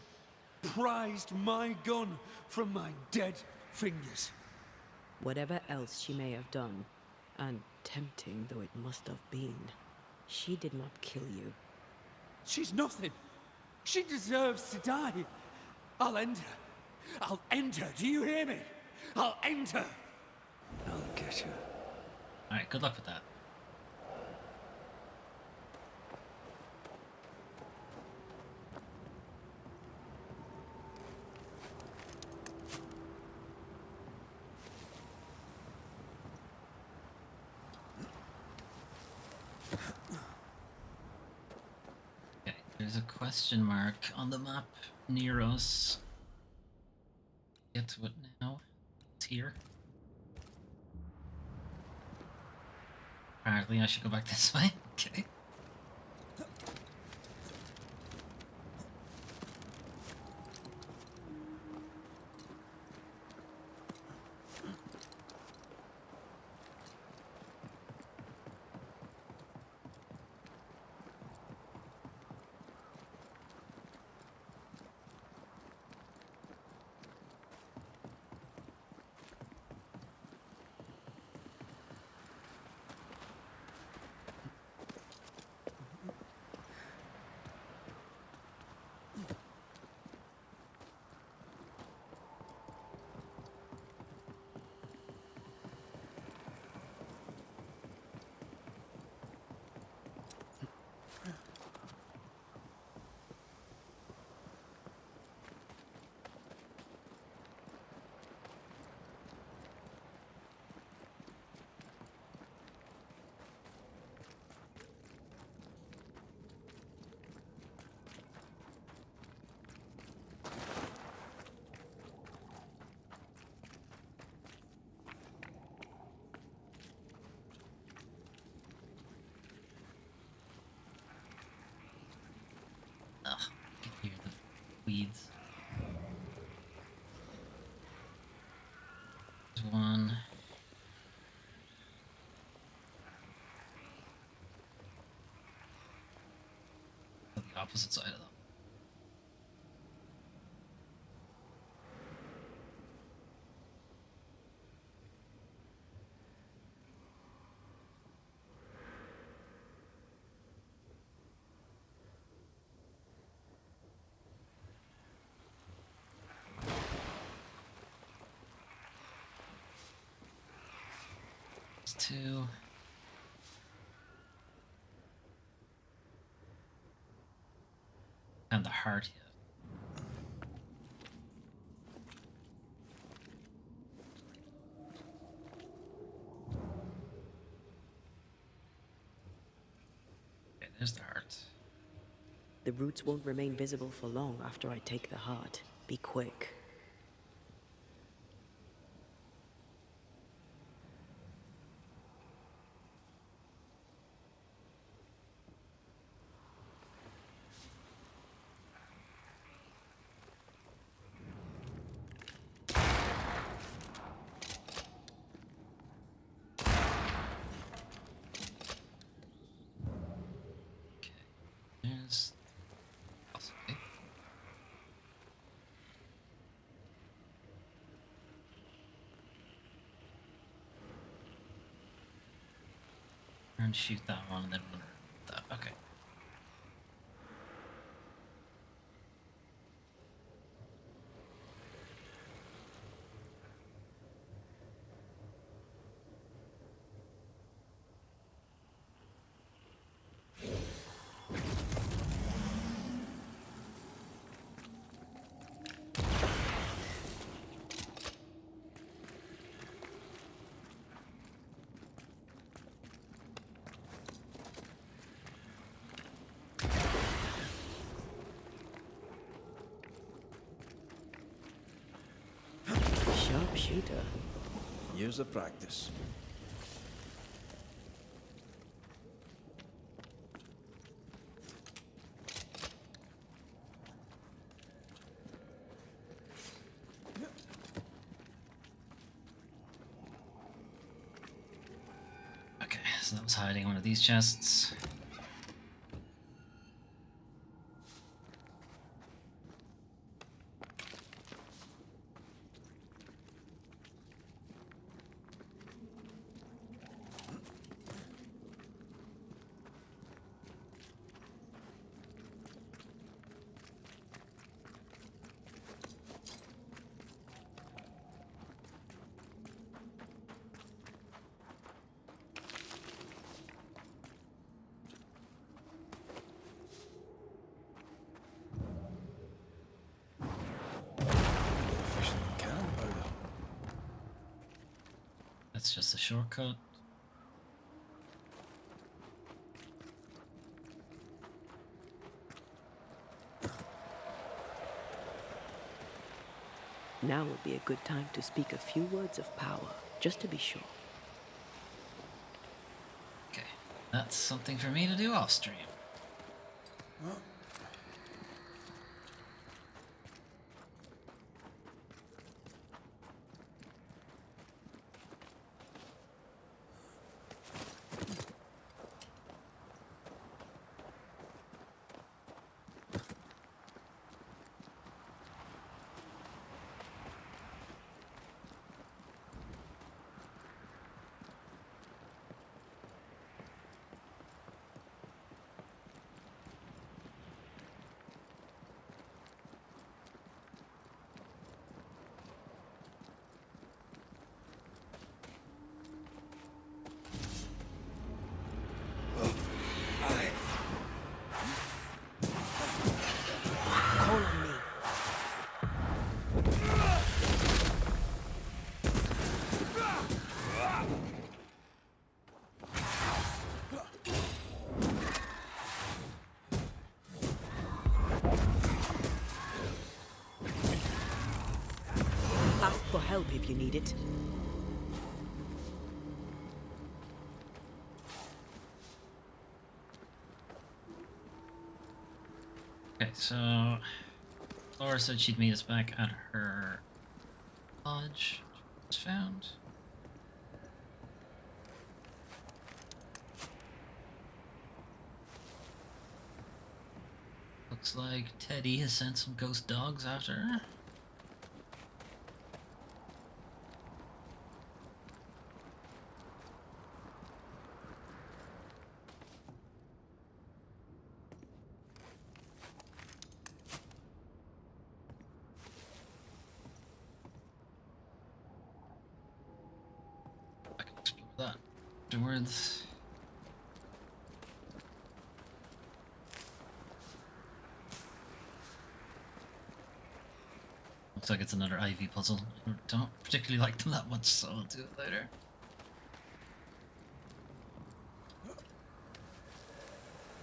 [SPEAKER 10] prized my gun from my dead fingers.
[SPEAKER 3] Whatever else she may have done, and tempting though it must have been, she did not kill you.
[SPEAKER 10] She's nothing. She deserves to die. I'll end her. I'll end her. Do you hear me? I'll end her.
[SPEAKER 12] I'll get her.
[SPEAKER 1] Alright, good luck with that. Okay, there's a question mark on the map near us. Get to it now. It's here. Apparently I should go back this way. Okay. Ugh, I can hear the weeds. There's one. On the opposite side of them. There's two. And the heart yet. Okay, there's the heart.
[SPEAKER 3] The roots won't remain visible for long after I take the heart. Be quick.
[SPEAKER 1] There's possibly. And shoot that one and then run that. Okay.
[SPEAKER 3] Sharpshooter.
[SPEAKER 12] Years of practice.
[SPEAKER 1] Okay, so that was hiding one of these chests. shortcut.
[SPEAKER 3] Now would be a good time to speak a few words of power, just to be sure.
[SPEAKER 1] Okay, that's something for me to do off stream.
[SPEAKER 3] Ask for help if you need it.
[SPEAKER 1] Okay, so Laura said she'd meet us back at her lodge. Was found. Looks like Teddy has sent some ghost dogs after her. I can explore that afterwards. Looks like it's another Ivy puzzle. I don't particularly like them that much, so I'll do it later.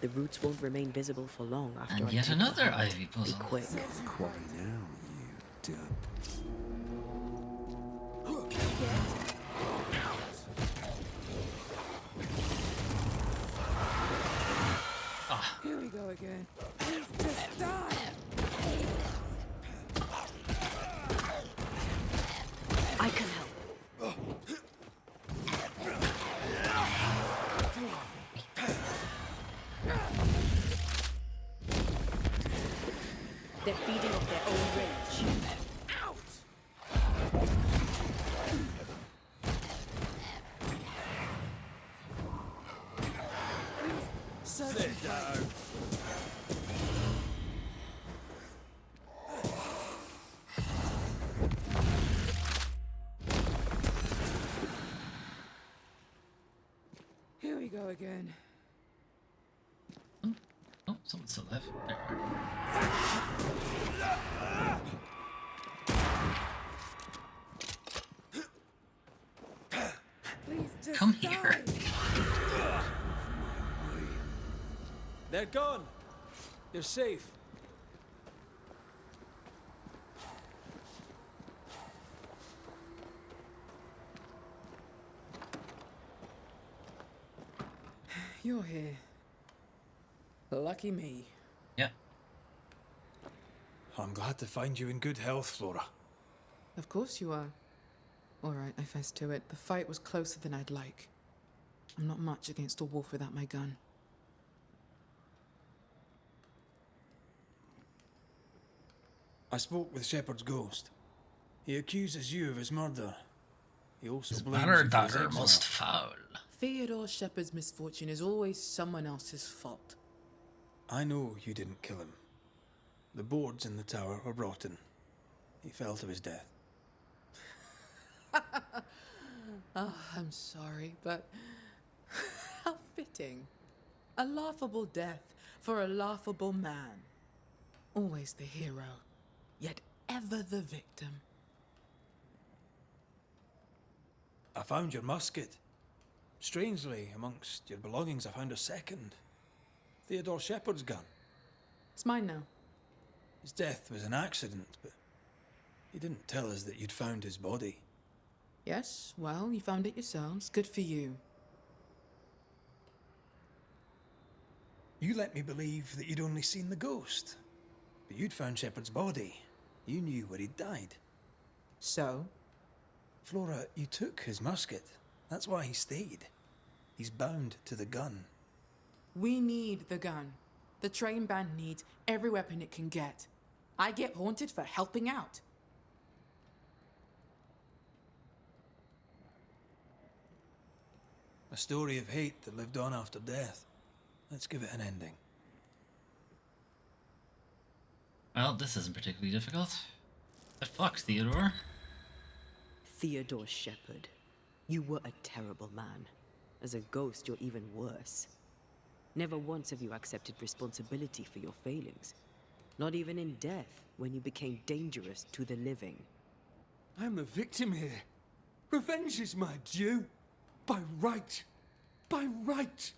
[SPEAKER 3] The roots won't remain visible for long after
[SPEAKER 1] And
[SPEAKER 3] I
[SPEAKER 1] yet
[SPEAKER 3] take
[SPEAKER 1] another
[SPEAKER 3] the heart.
[SPEAKER 1] Ivy puzzle.
[SPEAKER 3] Be quick.
[SPEAKER 12] Quiet now, you dump.
[SPEAKER 1] Ah,
[SPEAKER 9] Here we go again. Just die!
[SPEAKER 3] I can help. They're feeding off their own rage.
[SPEAKER 9] Sit down. Here we go again.
[SPEAKER 1] oh, someone's still alive. There.
[SPEAKER 9] Please just
[SPEAKER 1] Come
[SPEAKER 9] die.
[SPEAKER 1] here.
[SPEAKER 12] They're gone. They're safe.
[SPEAKER 9] You're here. Lucky me.
[SPEAKER 1] Yeah.
[SPEAKER 2] I'm glad to find you in good health, Flora.
[SPEAKER 9] Of course you are. All right, I fess to it. The fight was closer than I'd like. I'm not much against a wolf without my gun.
[SPEAKER 2] I spoke with Shepard's ghost. He accuses you of his murder. He also
[SPEAKER 1] His
[SPEAKER 2] blames
[SPEAKER 1] mother
[SPEAKER 2] you for his
[SPEAKER 1] daughter
[SPEAKER 2] exile.
[SPEAKER 1] most foul.
[SPEAKER 9] Theodore Shepard's misfortune is always someone else's fault.
[SPEAKER 2] I know you didn't kill him. The boards in the tower were rotten. He fell to his death.
[SPEAKER 9] Oh, I'm sorry, but how fitting. A laughable death for a laughable man. Always the hero, yet ever the victim.
[SPEAKER 2] I found your musket. Strangely, amongst your belongings, I found a second. Theodore Shepherd's gun.
[SPEAKER 9] It's mine now.
[SPEAKER 2] His death was an accident, but he didn't tell us that you'd found his body.
[SPEAKER 9] Yes, well, you found it yourselves. Good for you.
[SPEAKER 2] You let me believe that you'd only seen the ghost, but you'd found Shepherd's body. You knew where he'd died.
[SPEAKER 9] So?
[SPEAKER 2] Flora, you took his musket. That's why he stayed. He's bound to the gun.
[SPEAKER 9] We need the gun. The train band needs every weapon it can get. I get haunted for helping out.
[SPEAKER 2] A story of hate that lived on after death. Let's give it an ending.
[SPEAKER 1] Well, this isn't particularly difficult. The fuck, Theodore?
[SPEAKER 3] Theodore Shepherd, you were a terrible man. As a ghost, you're even worse. Never once have you accepted responsibility for your failings. Not even in death, when you became dangerous to the living.
[SPEAKER 10] I'm the victim here. Revenge is my due. By right. By right.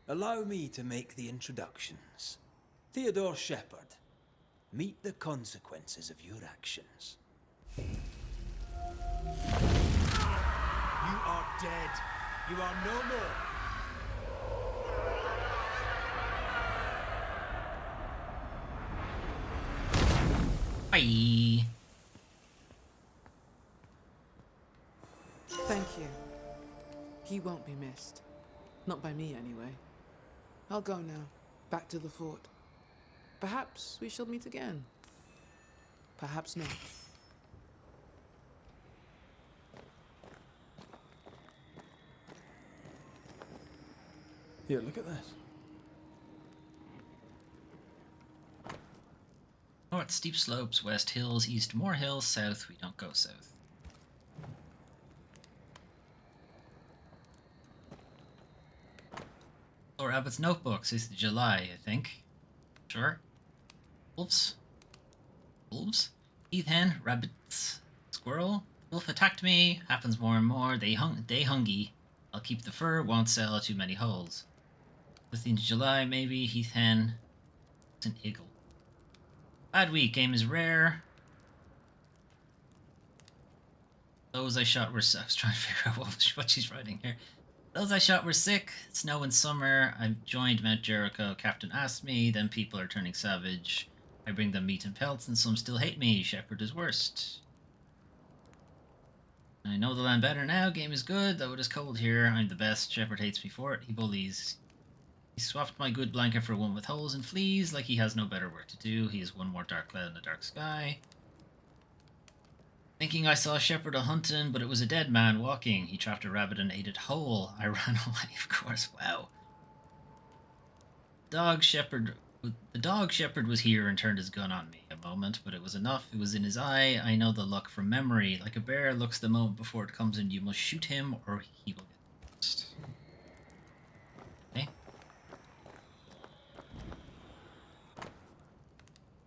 [SPEAKER 12] Allow me to make the introductions. Theodore Shepherd. Meet the consequences of your actions.
[SPEAKER 7] You are dead. You are no more.
[SPEAKER 1] Bye.
[SPEAKER 9] Thank you. He won't be missed. Not by me, anyway. I'll go now. Back to the fort. Perhaps we shall meet again. Perhaps not.
[SPEAKER 2] Here, look at this.
[SPEAKER 1] North steep slopes, west hills, east more hills, south we don't go south. Or Abbott's Notebook, 6th of July, I think. Sure. Wolves? Wolves? Heath hen, rabbits, squirrel. Wolf attacked me. Happens more and more. They hungry. I'll keep the fur. Won't sell too many holes. 15th of July, maybe. Heath hen. It's an eagle. Bad week. Game is rare. Those I shot were. I was trying to figure out what she's writing here. Those I shot were sick. Snow and summer. I joined Mount Jericho. Captain asked me. Then people are turning savage. I bring them meat and pelts, and some still hate me. Shepherd is worst. I know the land better now. Game is good, though it is cold here. I'm the best. Shepherd hates me for it. He bullies. He swapped my good blanket for one with holes and fleas, like he has no better work to do. He is one more dark cloud in the dark sky. Thinking I saw Shepherd a-hunting, but it was a dead man walking. He trapped a rabbit and ate it whole. I ran away, of course. Wow. The dog shepherd was here and turned his gun on me a moment, but it was enough. It was in his eye. I know the look from memory. Like a bear looks the moment before it comes in. You must shoot him or he will get lost. Okay.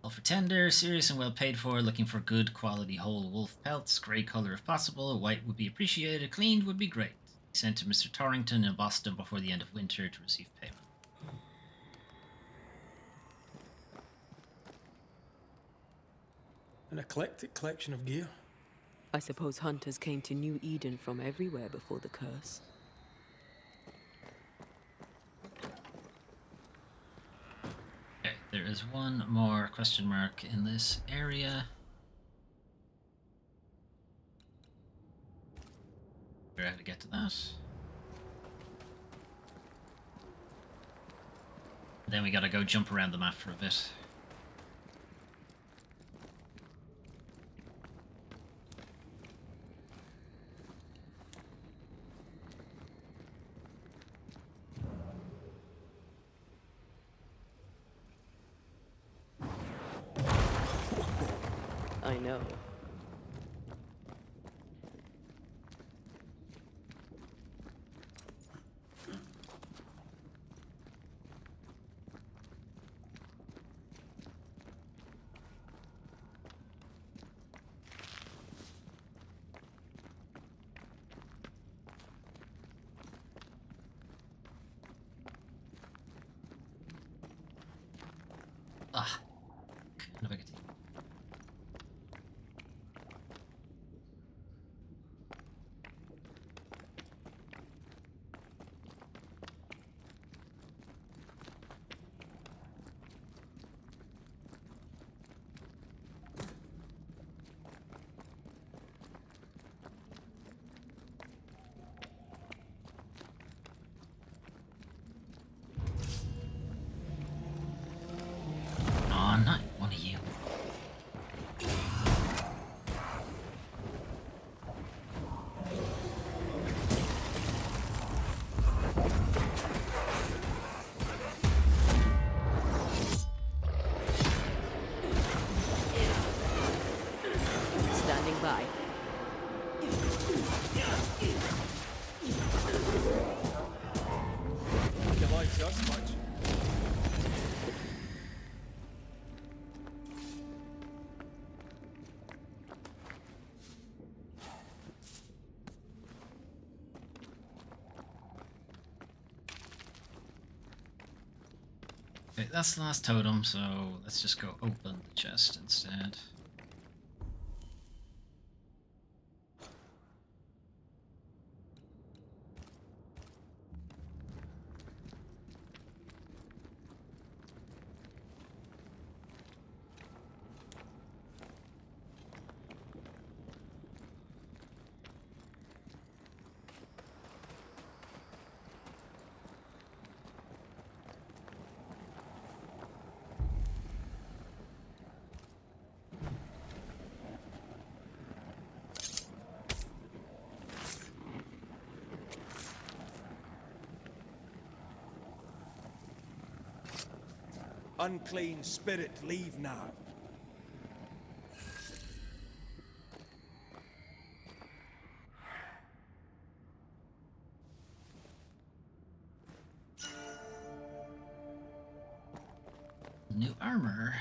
[SPEAKER 1] All for tender, serious and well paid for, looking for good quality whole wolf pelts, grey colour if possible, white would be appreciated, cleaned would be great. Sent to Mr. Torrington in Boston before the end of winter to receive payment.
[SPEAKER 2] An eclectic collection of gear.
[SPEAKER 3] I suppose hunters came to New Eden from everywhere before the curse.
[SPEAKER 1] Okay, there is one more question mark in this area. Figure out how to get to that. Then we gotta go jump around the map for a bit.
[SPEAKER 3] I know.
[SPEAKER 1] Ah, kind of a Oh, not one of you.
[SPEAKER 3] Standing by.
[SPEAKER 10] You like us much?
[SPEAKER 1] Okay, that's the last totem, so let's just go open the chest instead.
[SPEAKER 2] Unclean spirit, leave now.
[SPEAKER 1] New armor.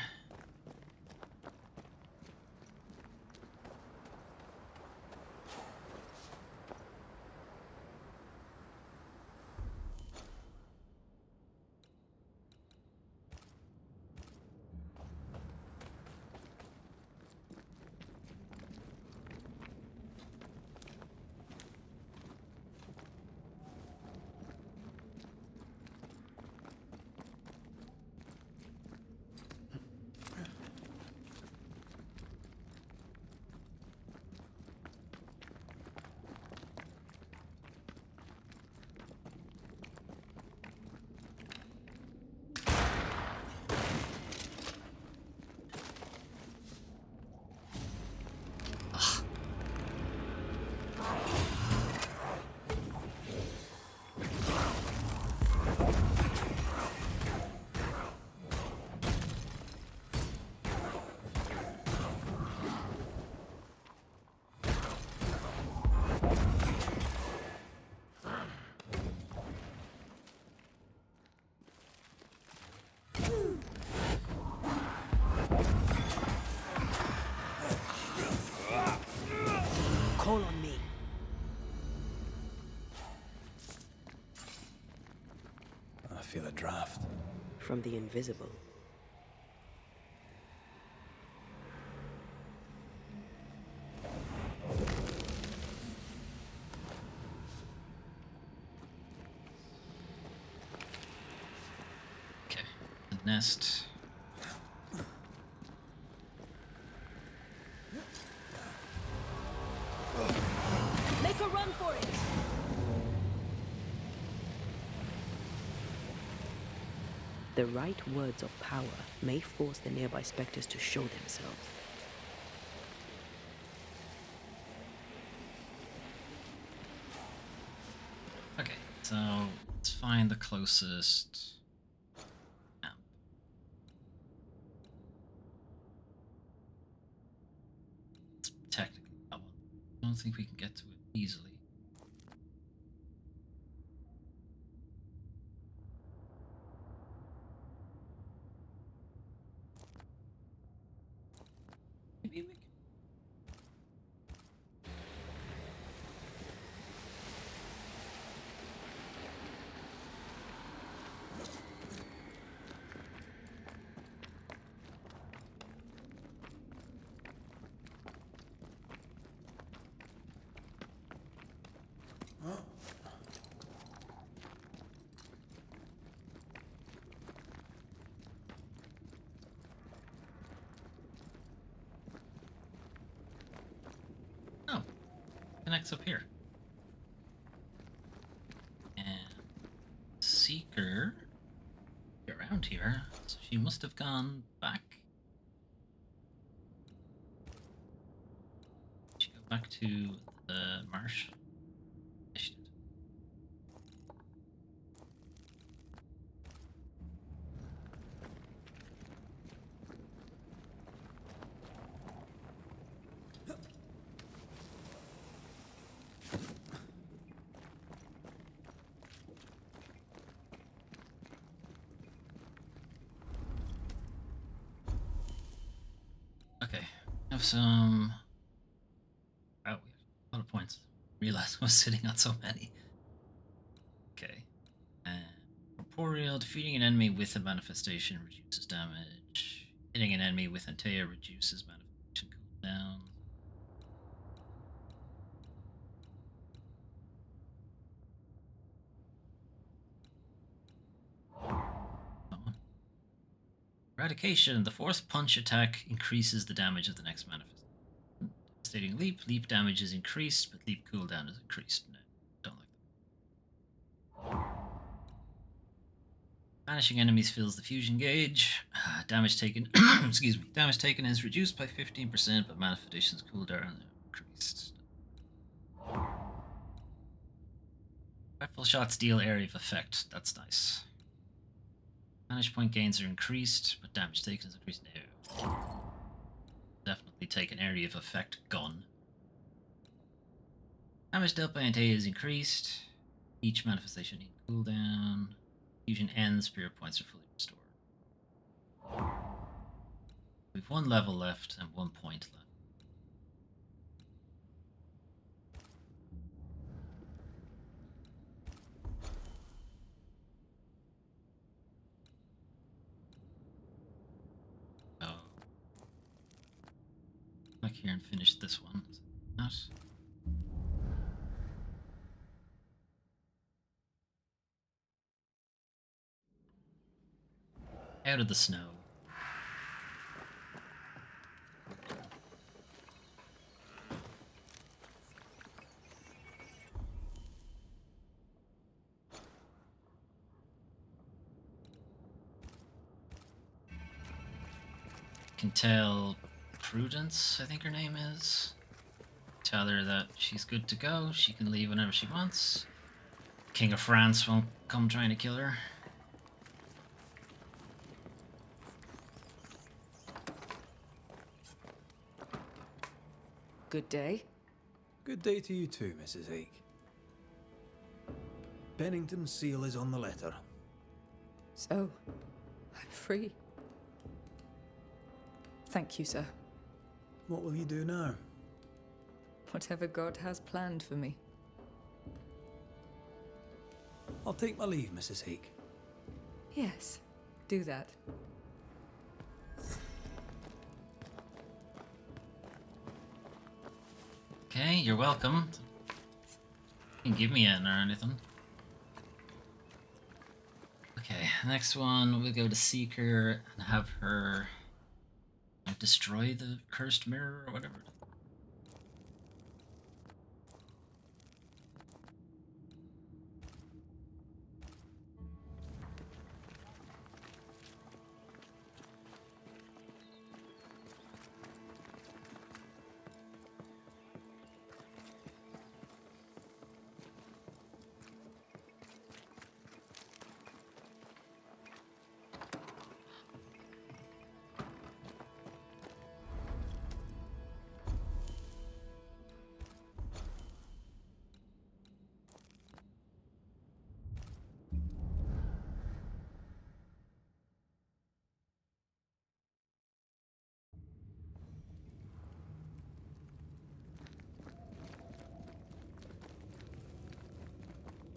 [SPEAKER 3] Call on me.
[SPEAKER 12] I feel a draft.
[SPEAKER 3] From the invisible.
[SPEAKER 1] Okay, the nest.
[SPEAKER 6] Make a run for it!
[SPEAKER 3] The right words of power may force the nearby specters to show themselves.
[SPEAKER 1] Okay, so let's find the closest camp. It's technically that one. I don't think we can get to it easily. Maybe we can. connects up here. And Seeker around here, so she must have gone back. She go back to the marsh. Yes, she did. Okay, I have some. Wow, we have a lot of points. Realized I was sitting on so many. Okay. Corporeal, defeating an enemy with a manifestation reduces damage. Hitting an enemy with Antea reduces manifestation cooldown. Eradication. The fourth punch attack increases the damage of the next manifestation. Devastating leap. Leap damage is increased, but leap cooldown is increased. No, don't like that. Banishing enemies fills the fusion gauge. Damage taken. Excuse me. Damage taken is reduced by 15%, but manifestation's cooldown increased. Rifle shots deal area of effect. That's nice. Banish point gains are increased, but damage taken is increased. No. Definitely take an area of effect gun. Damage dealt by Antea is increased. Each manifestation in cooldown. Fusion ends, spirit points are fully restored. We've 1 level left and 1 point left. So, back here and finish this one. Not. Out of the snow. Can tell Prudence, I think her name is. Tell her that she's good to go. She can leave whenever she wants. King of France won't come trying to kill her.
[SPEAKER 3] Good day.
[SPEAKER 2] Good day to you too, Mrs. Ake. Bennington's seal is on the letter.
[SPEAKER 13] So, I'm free. Thank you, sir.
[SPEAKER 2] What will you do now?
[SPEAKER 13] Whatever God has planned for me.
[SPEAKER 2] I'll take my leave, Mrs. Ake.
[SPEAKER 13] Yes, do that.
[SPEAKER 1] Okay, you're welcome. You can give me it or anything. Okay, next one, we'll go to Seeker and have her destroy the cursed mirror or whatever.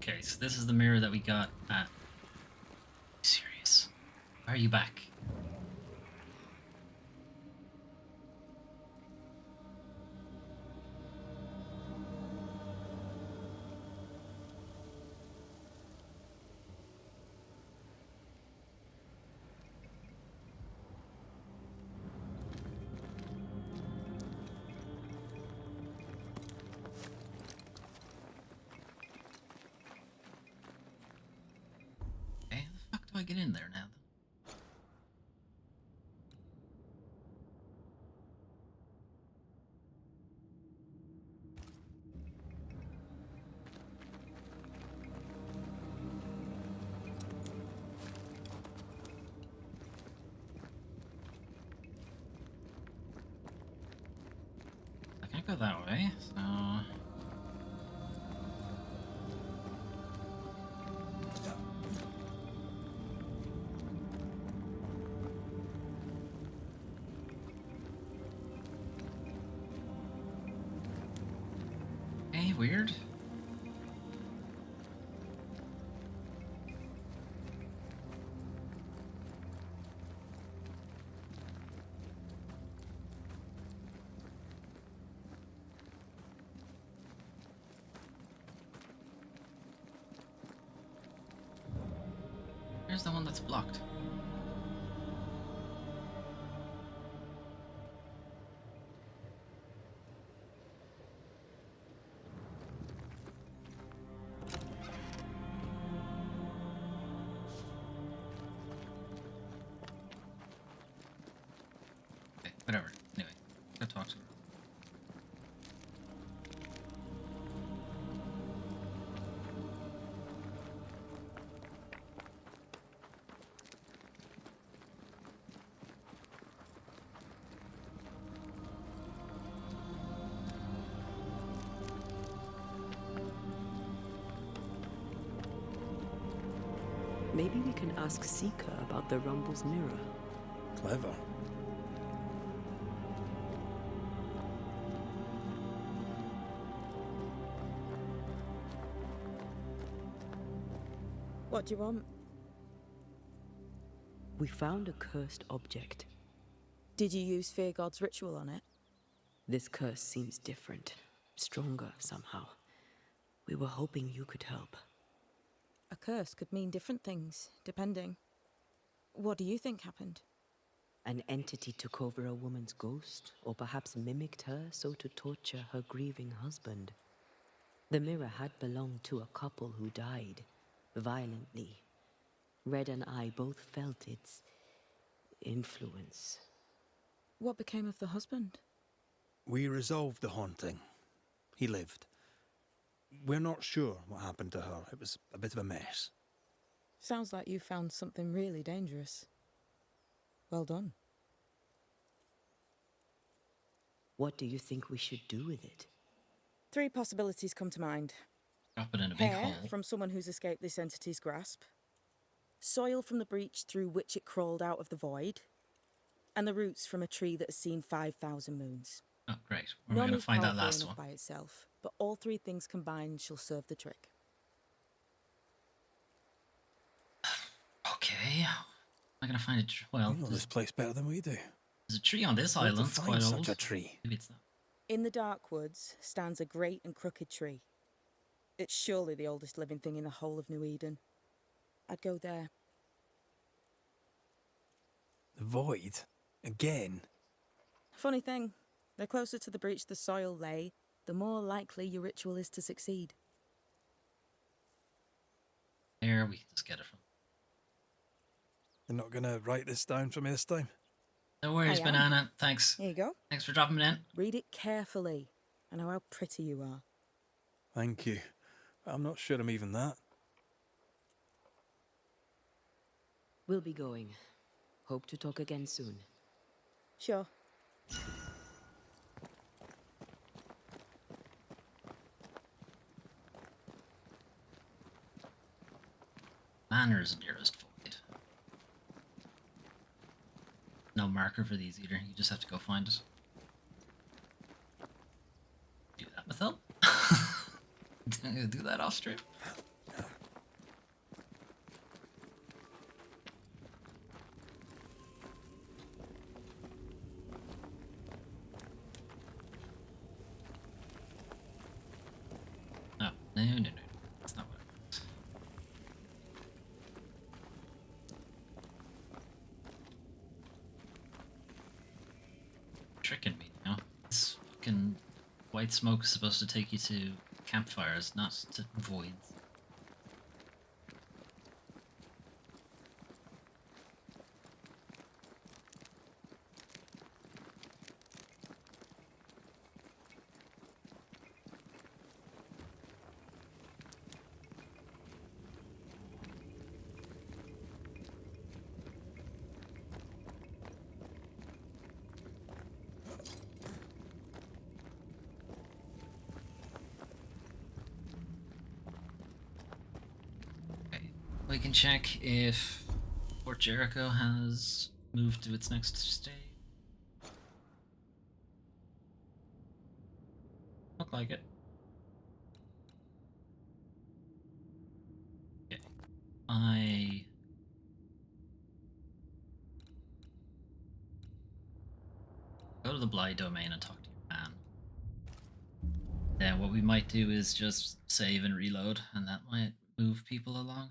[SPEAKER 1] Okay, so this is the mirror that we got at... Serious? Why are you back? do I get in there now? I can't go that way, so... Okay, weird. Where's the one that's blocked? Okay, whatever. Anyway, go talk to her.
[SPEAKER 3] Maybe we can ask Seeker about the Rumble's mirror.
[SPEAKER 2] Clever.
[SPEAKER 14] What do you want?
[SPEAKER 3] We found a cursed object.
[SPEAKER 14] Did you use Fear God's ritual on it?
[SPEAKER 3] This curse seems different, stronger somehow. We were hoping you could help.
[SPEAKER 14] A curse could mean different things, depending. What do you think happened?
[SPEAKER 3] An entity took over a woman's ghost, or perhaps mimicked her so to torture her grieving husband. The mirror had belonged to a couple who died, violently. Red and I both felt its influence.
[SPEAKER 14] What became of the husband?
[SPEAKER 2] We resolved the haunting. He lived. We're not sure what happened to her. It was a bit of a mess.
[SPEAKER 14] Sounds like you found something really dangerous. Well done.
[SPEAKER 3] What do you think we should do with it?
[SPEAKER 14] 3 possibilities come to mind.
[SPEAKER 1] Drop it in a big
[SPEAKER 14] Hair
[SPEAKER 1] hole.
[SPEAKER 14] from someone who's escaped this entity's grasp. Soil from the breach through which it crawled out of the void. And the roots from a tree that has seen 5,000 moons.
[SPEAKER 1] Oh, great. We're
[SPEAKER 14] None
[SPEAKER 1] going to
[SPEAKER 14] is
[SPEAKER 1] find that
[SPEAKER 14] powerful
[SPEAKER 1] last
[SPEAKER 14] enough
[SPEAKER 1] one.
[SPEAKER 14] by itself, but all 3 things combined shall serve the trick.
[SPEAKER 1] Okay. I'm going to find a tree. Well,
[SPEAKER 2] You know this place better than we do.
[SPEAKER 1] there's a tree on this
[SPEAKER 2] Where to
[SPEAKER 1] island. It's
[SPEAKER 2] find
[SPEAKER 1] quite
[SPEAKER 2] such
[SPEAKER 1] old.
[SPEAKER 2] a tree?
[SPEAKER 1] Maybe it's not.
[SPEAKER 14] In the dark woods stands a great and crooked tree. It's surely the oldest living thing in the whole of New Eden. I'd go there.
[SPEAKER 2] The void? Again?
[SPEAKER 14] Funny thing, the closer to the breach the soil lay, the more likely your ritual is to succeed.
[SPEAKER 1] There, we can just get it from.
[SPEAKER 2] You're not gonna write this down for me this time?
[SPEAKER 1] No worries,
[SPEAKER 14] I am.
[SPEAKER 1] Banana. Thanks.
[SPEAKER 14] Here you go.
[SPEAKER 1] Thanks for dropping it in.
[SPEAKER 14] Read it carefully. I know how pretty you are.
[SPEAKER 2] Thank you. I'm not sure I'm even that.
[SPEAKER 3] We'll be going. Hope to talk again soon.
[SPEAKER 14] Sure.
[SPEAKER 1] Manor's nearest void. No marker for these either. You just have to go find it. Do that with help. Do that off strip. Oh, no. That's not what it was. Tricking me, you know? This fucking white smoke is supposed to take you to campfires, not to voids. We can check if Fort Jericho has moved to its next stage. Look like it. Okay. I go to the Bly domain and talk to your man. Then what we might do is just save and reload, and that might move people along.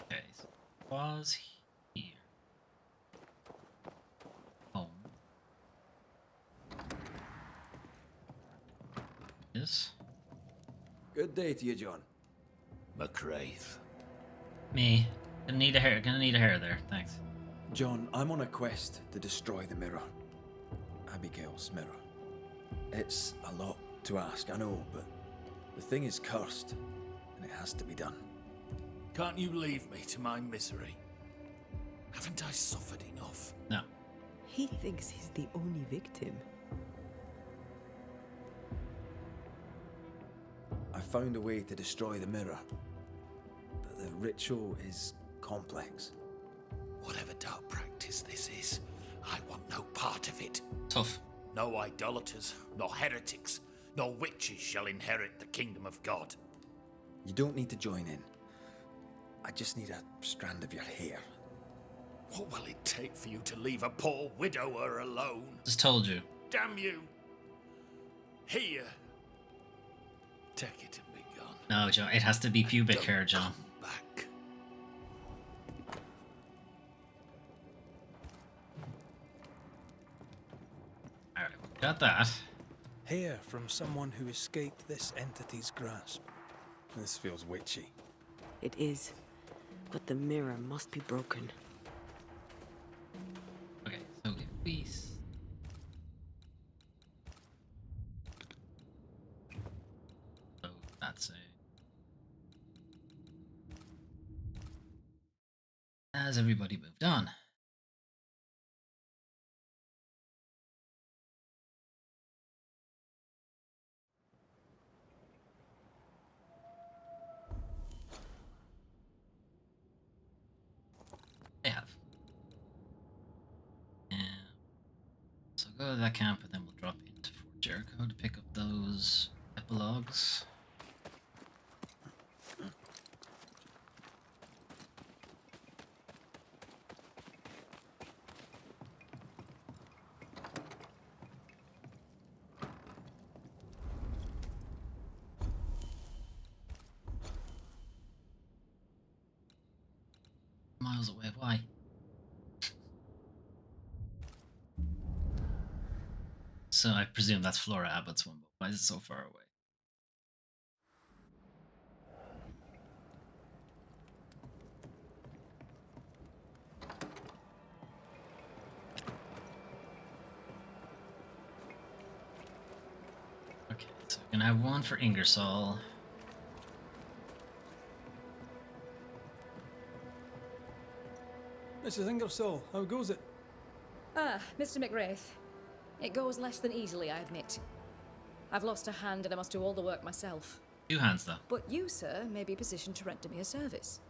[SPEAKER 1] Okay, so it was here. Home. This.
[SPEAKER 12] Good day to you, John.
[SPEAKER 11] McCraith.
[SPEAKER 1] Me. Gonna need a hair there, thanks.
[SPEAKER 12] John, I'm on a quest to destroy the mirror. Abigail's mirror. It's a lot to ask, I know, but the thing is cursed, and it has to be done.
[SPEAKER 7] Can't you leave me to my misery? Haven't I suffered enough?
[SPEAKER 1] No.
[SPEAKER 3] He thinks he's the only victim.
[SPEAKER 12] I found a way to destroy the mirror, but the ritual is complex.
[SPEAKER 7] Whatever dark practice this is, I want no part of it.
[SPEAKER 1] Tough.
[SPEAKER 7] No idolaters, nor heretics, nor witches shall inherit the kingdom of God.
[SPEAKER 12] You don't need to join in. I just need a strand of your hair.
[SPEAKER 7] What will it take for you to leave a poor widower alone?
[SPEAKER 1] Just told you.
[SPEAKER 7] Damn you! Here. Take it and be gone.
[SPEAKER 1] No, John. It has to be pubic hair, John.
[SPEAKER 7] Back.
[SPEAKER 1] Alright, got that.
[SPEAKER 2] Hair from someone who escaped this entity's grasp.
[SPEAKER 12] This feels witchy.
[SPEAKER 3] It is, but the mirror must be broken.
[SPEAKER 1] Okay, so if we... So that's a... Has everybody moved on? They have. And so go to that camp and then we'll drop into Fort Jericho to pick up those epilogues. Miles away, why? So I presume that's Flora Abbott's one, but why is it so far away? Okay, so we're gonna have one for Ingersoll.
[SPEAKER 2] Mrs. Ingersoll, how goes it?
[SPEAKER 6] Ah, Mr. McWraith. It goes less than easily, I admit. I've lost a hand and I must do all the work myself.
[SPEAKER 1] 2 hands, though.
[SPEAKER 6] But you, sir, may be positioned to render me a service.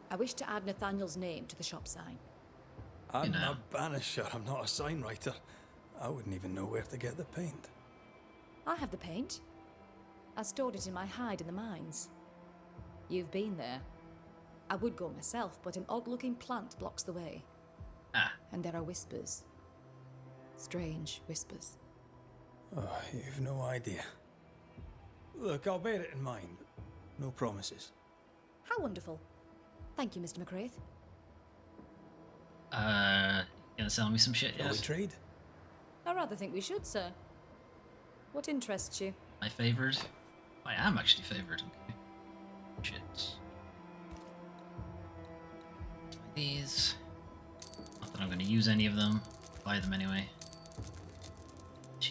[SPEAKER 6] I wish to add Nathaniel's name to the shop sign.
[SPEAKER 2] I'm a banisher, I'm not a sign writer. I wouldn't even know where to get the paint.
[SPEAKER 6] I have the paint. I stored it in my hide in the mines. You've been there. I would go myself, but an odd-looking plant blocks the way.
[SPEAKER 1] Ah.
[SPEAKER 6] And there are whispers. Strange whispers.
[SPEAKER 2] Oh, you've no idea. Look, I'll bear it in mind, but no promises.
[SPEAKER 6] How wonderful. Thank you, Mr. McWraith.
[SPEAKER 1] Gonna sell me some shit,
[SPEAKER 2] Shall we
[SPEAKER 1] yes?
[SPEAKER 2] trade?
[SPEAKER 6] I rather think we should, sir. What interests you?
[SPEAKER 1] My favored? I am actually favored, okay. Shit. These. Not that I'm gonna use any of them. Buy them anyway.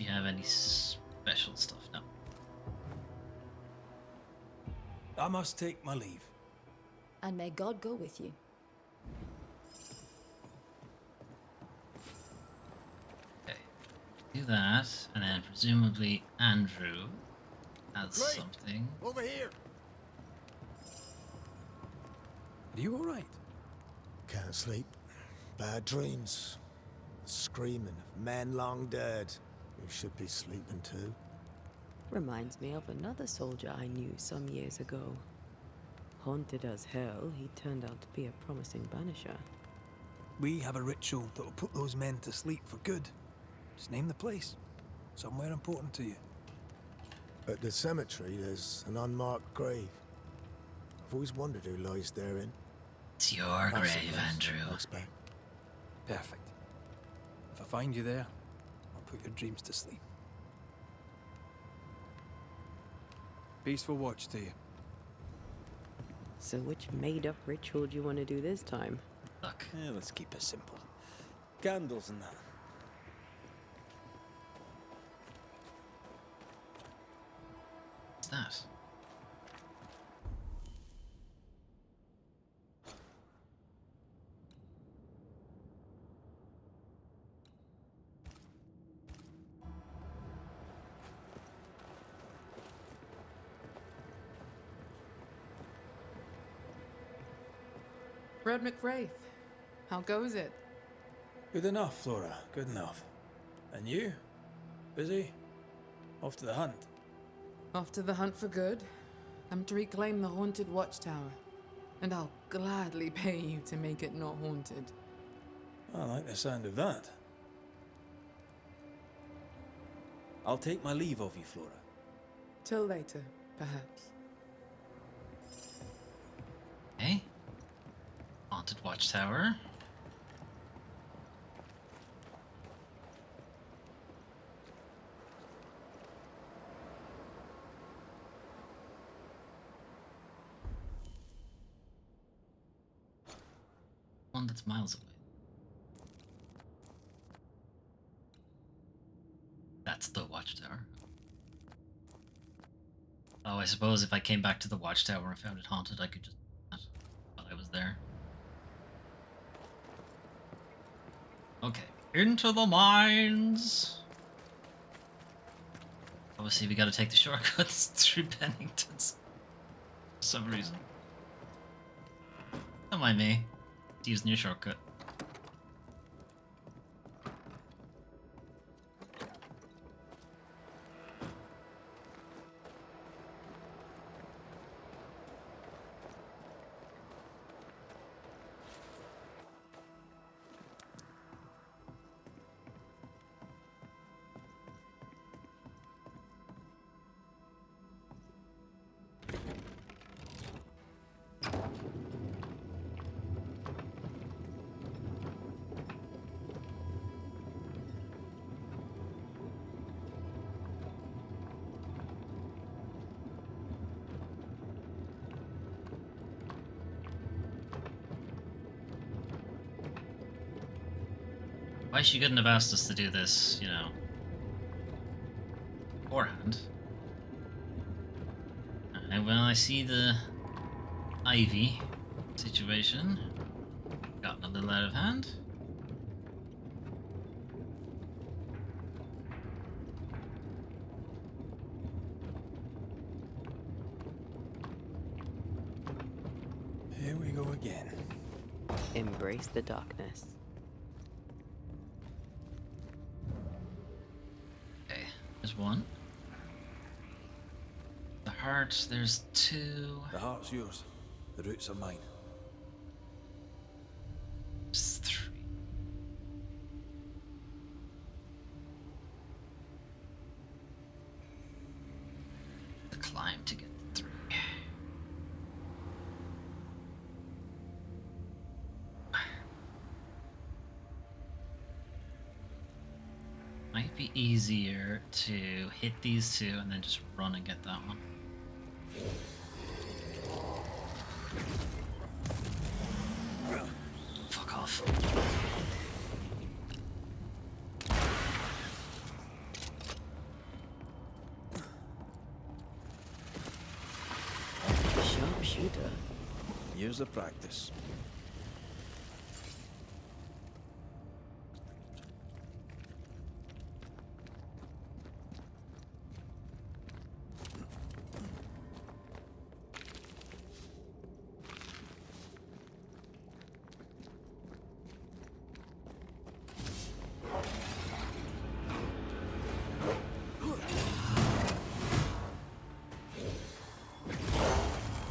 [SPEAKER 1] you have any special stuff. No.
[SPEAKER 2] I must take my leave.
[SPEAKER 6] And may God go with you.
[SPEAKER 1] Okay. Do that, and then presumably Andrew has
[SPEAKER 8] Great.
[SPEAKER 1] something.
[SPEAKER 8] Over here!
[SPEAKER 2] Are you alright?
[SPEAKER 8] Can't sleep. Bad dreams. Screaming of men long dead. You should be sleeping too.
[SPEAKER 3] Reminds me of another soldier I knew some years ago. Haunted as hell, he turned out to be a promising banisher.
[SPEAKER 2] We have a ritual that will put those men to sleep for good. Just name the place. Somewhere important to you.
[SPEAKER 8] At the cemetery, there's an unmarked grave. I've always wondered who lies therein.
[SPEAKER 1] It's your grave, Andrew.
[SPEAKER 8] I expect.
[SPEAKER 2] Perfect. If I find you there, I'll put your dreams to sleep. Peaceful watch to you.
[SPEAKER 3] So which made-up ritual do you want to do this time?
[SPEAKER 1] Look.
[SPEAKER 2] Let's keep it simple. Candles and that.
[SPEAKER 1] What's that?
[SPEAKER 9] Red McWraith, how goes it?
[SPEAKER 2] Good enough, Flora. Good enough. And you? Busy? Off to the hunt?
[SPEAKER 9] Off to the hunt for good. I'm to reclaim the haunted watchtower. And I'll gladly pay you to make it not haunted.
[SPEAKER 2] I like the sound of that. I'll take my leave of you, Flora.
[SPEAKER 9] Till later, perhaps.
[SPEAKER 1] Okay. Haunted watchtower. One that's miles away. That's the watchtower. Oh, I suppose if I came back to the watchtower and found it haunted, I could just do that while I was there. Okay, into the mines. Obviously, we gotta take the shortcuts through Bennington's for some reason. Don't mind me. Using your shortcut. Why she couldn't have asked us to do this, you know, beforehand. Alright, well, I see the Ivy situation. Gotten a little out of hand.
[SPEAKER 2] Here we go again.
[SPEAKER 3] Embrace the darkness.
[SPEAKER 1] Okay, there's one. The heart, there's two.
[SPEAKER 2] The heart's yours. The roots are mine.
[SPEAKER 1] There's three. The climb to get the three. Might be easier to hit these two and then just run and get that one. Fuck off.
[SPEAKER 3] computer.
[SPEAKER 12] Years of practice.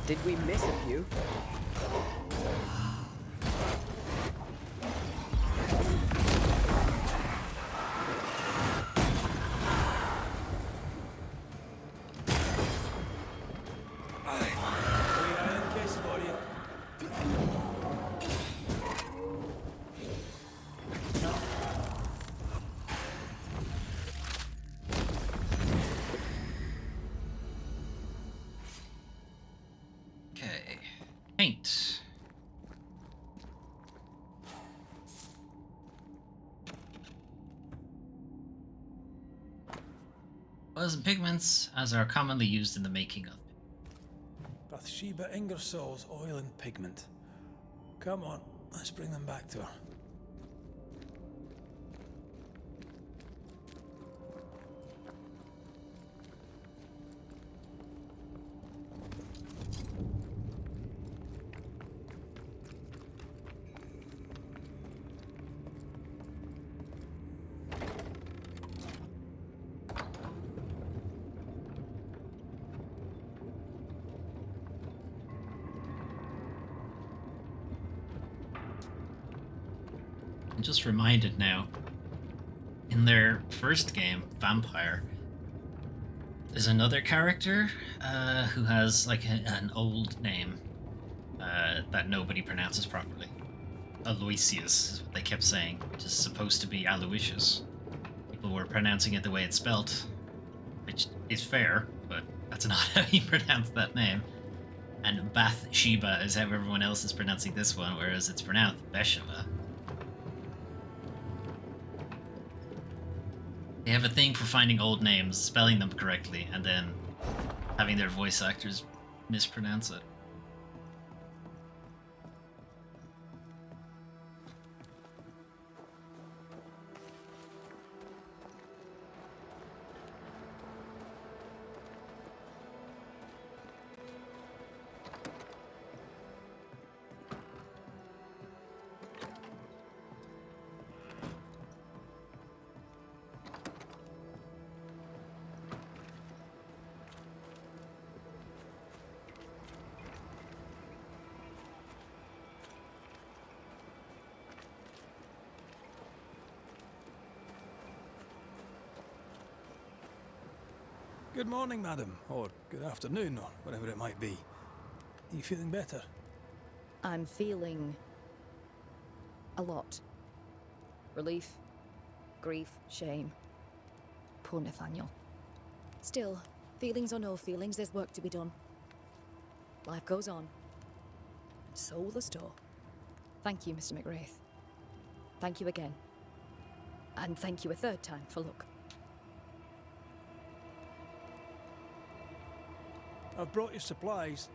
[SPEAKER 3] Did we miss a few?
[SPEAKER 1] Okay. Paint. Oils and pigments, as are commonly used in the making of.
[SPEAKER 2] Bathsheba Ingersoll's oil and pigment. Come on, let's bring them back to her.
[SPEAKER 1] I'm just reminded now, in their first game, Vampire, there's another character who has like an old name that nobody pronounces properly. Aloysius is what they kept saying, which is supposed to be Aloysius. People were pronouncing it the way it's spelt, which is fair, but that's not how you pronounce that name. And Bathsheba is how everyone else is pronouncing this one, whereas it's pronounced Bathsheba. They have a thing for finding old names, spelling them correctly, and then having their voice actors mispronounce it.
[SPEAKER 2] Good morning, madam, or good afternoon, or whatever it might be. Are you feeling better?
[SPEAKER 6] I'm feeling a lot. Relief, grief, shame. Poor Nathaniel. Still, feelings or no feelings, there's work to be done. Life goes on. And so will the store. Thank you, Mr. McGrath. Thank you again. And thank you a third time for luck.
[SPEAKER 2] I've brought you supplies.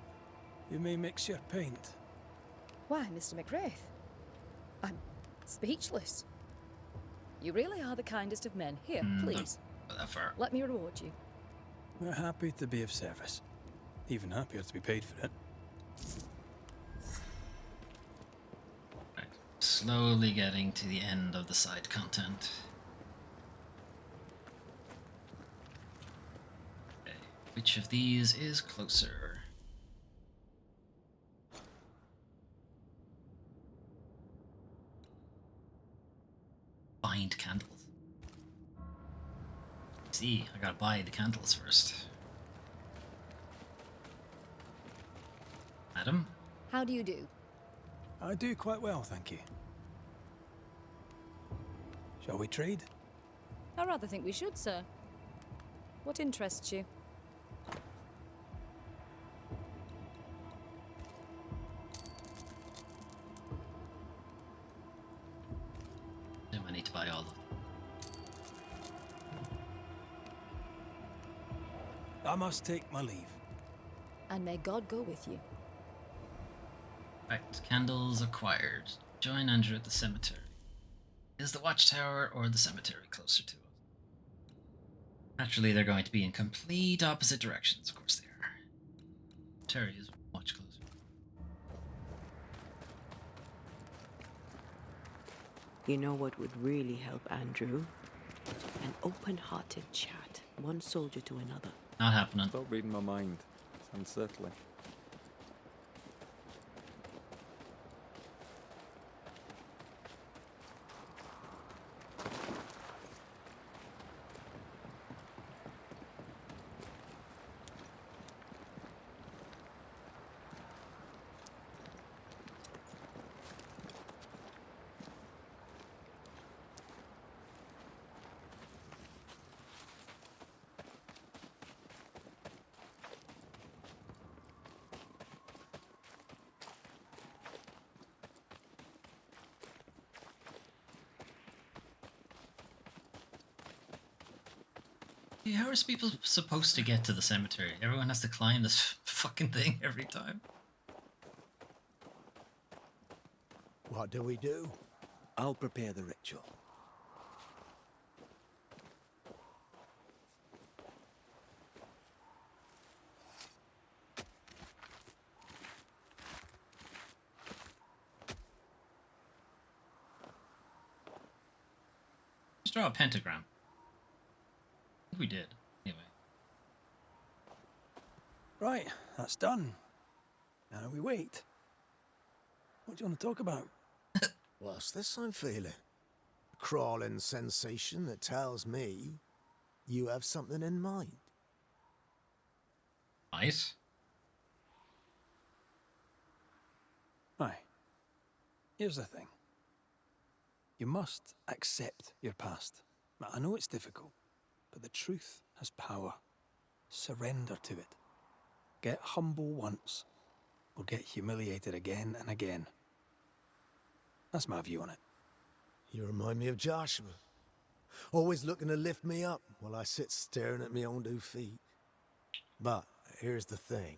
[SPEAKER 2] You may mix your paint.
[SPEAKER 6] Why, Mr. McGrath? I'm speechless. You really are the kindest of men. Here, please. Let me reward you.
[SPEAKER 2] We're happy to be of service. Even happier to be paid for it.
[SPEAKER 1] Right. Slowly getting to the end of the side content. Okay. Which of these is closer? Bind candles. See, I gotta buy the candles first. Madam?
[SPEAKER 6] How do you do?
[SPEAKER 2] I do quite well, thank you. Shall we trade?
[SPEAKER 6] I rather think we should, sir. What interests you?
[SPEAKER 1] Do I need to buy all of them?
[SPEAKER 2] I must take my leave.
[SPEAKER 6] And may God go with you.
[SPEAKER 1] Right, candles acquired. Join Andrew at the cemetery. Is the watchtower or the cemetery closer to us? Naturally, they're going to be in complete opposite directions. Of course they are. Terry is much closer.
[SPEAKER 3] You know what would really help Andrew? An open-hearted chat, one soldier to another.
[SPEAKER 1] Not happening.
[SPEAKER 15] Stop reading my mind. It's unsettling.
[SPEAKER 1] Hey, how are people supposed to get to the cemetery? Everyone has to climb this fucking thing every time.
[SPEAKER 8] What do we do?
[SPEAKER 12] I'll prepare the ritual.
[SPEAKER 1] Just draw a pentagram. I think we did. Anyway.
[SPEAKER 2] Right, that's done. Now we wait. What do you want to talk about?
[SPEAKER 8] What's this I'm feeling? A crawling sensation that tells me you have something in mind.
[SPEAKER 1] Right.
[SPEAKER 2] Aye. Here's the thing. You must accept your past. I know it's difficult, but the truth has power. Surrender to it. Get humble once, or get humiliated again and again. That's my view on it.
[SPEAKER 8] You remind me of Joshua. Always looking to lift me up while I sit staring at my own 2 feet. But here's the thing.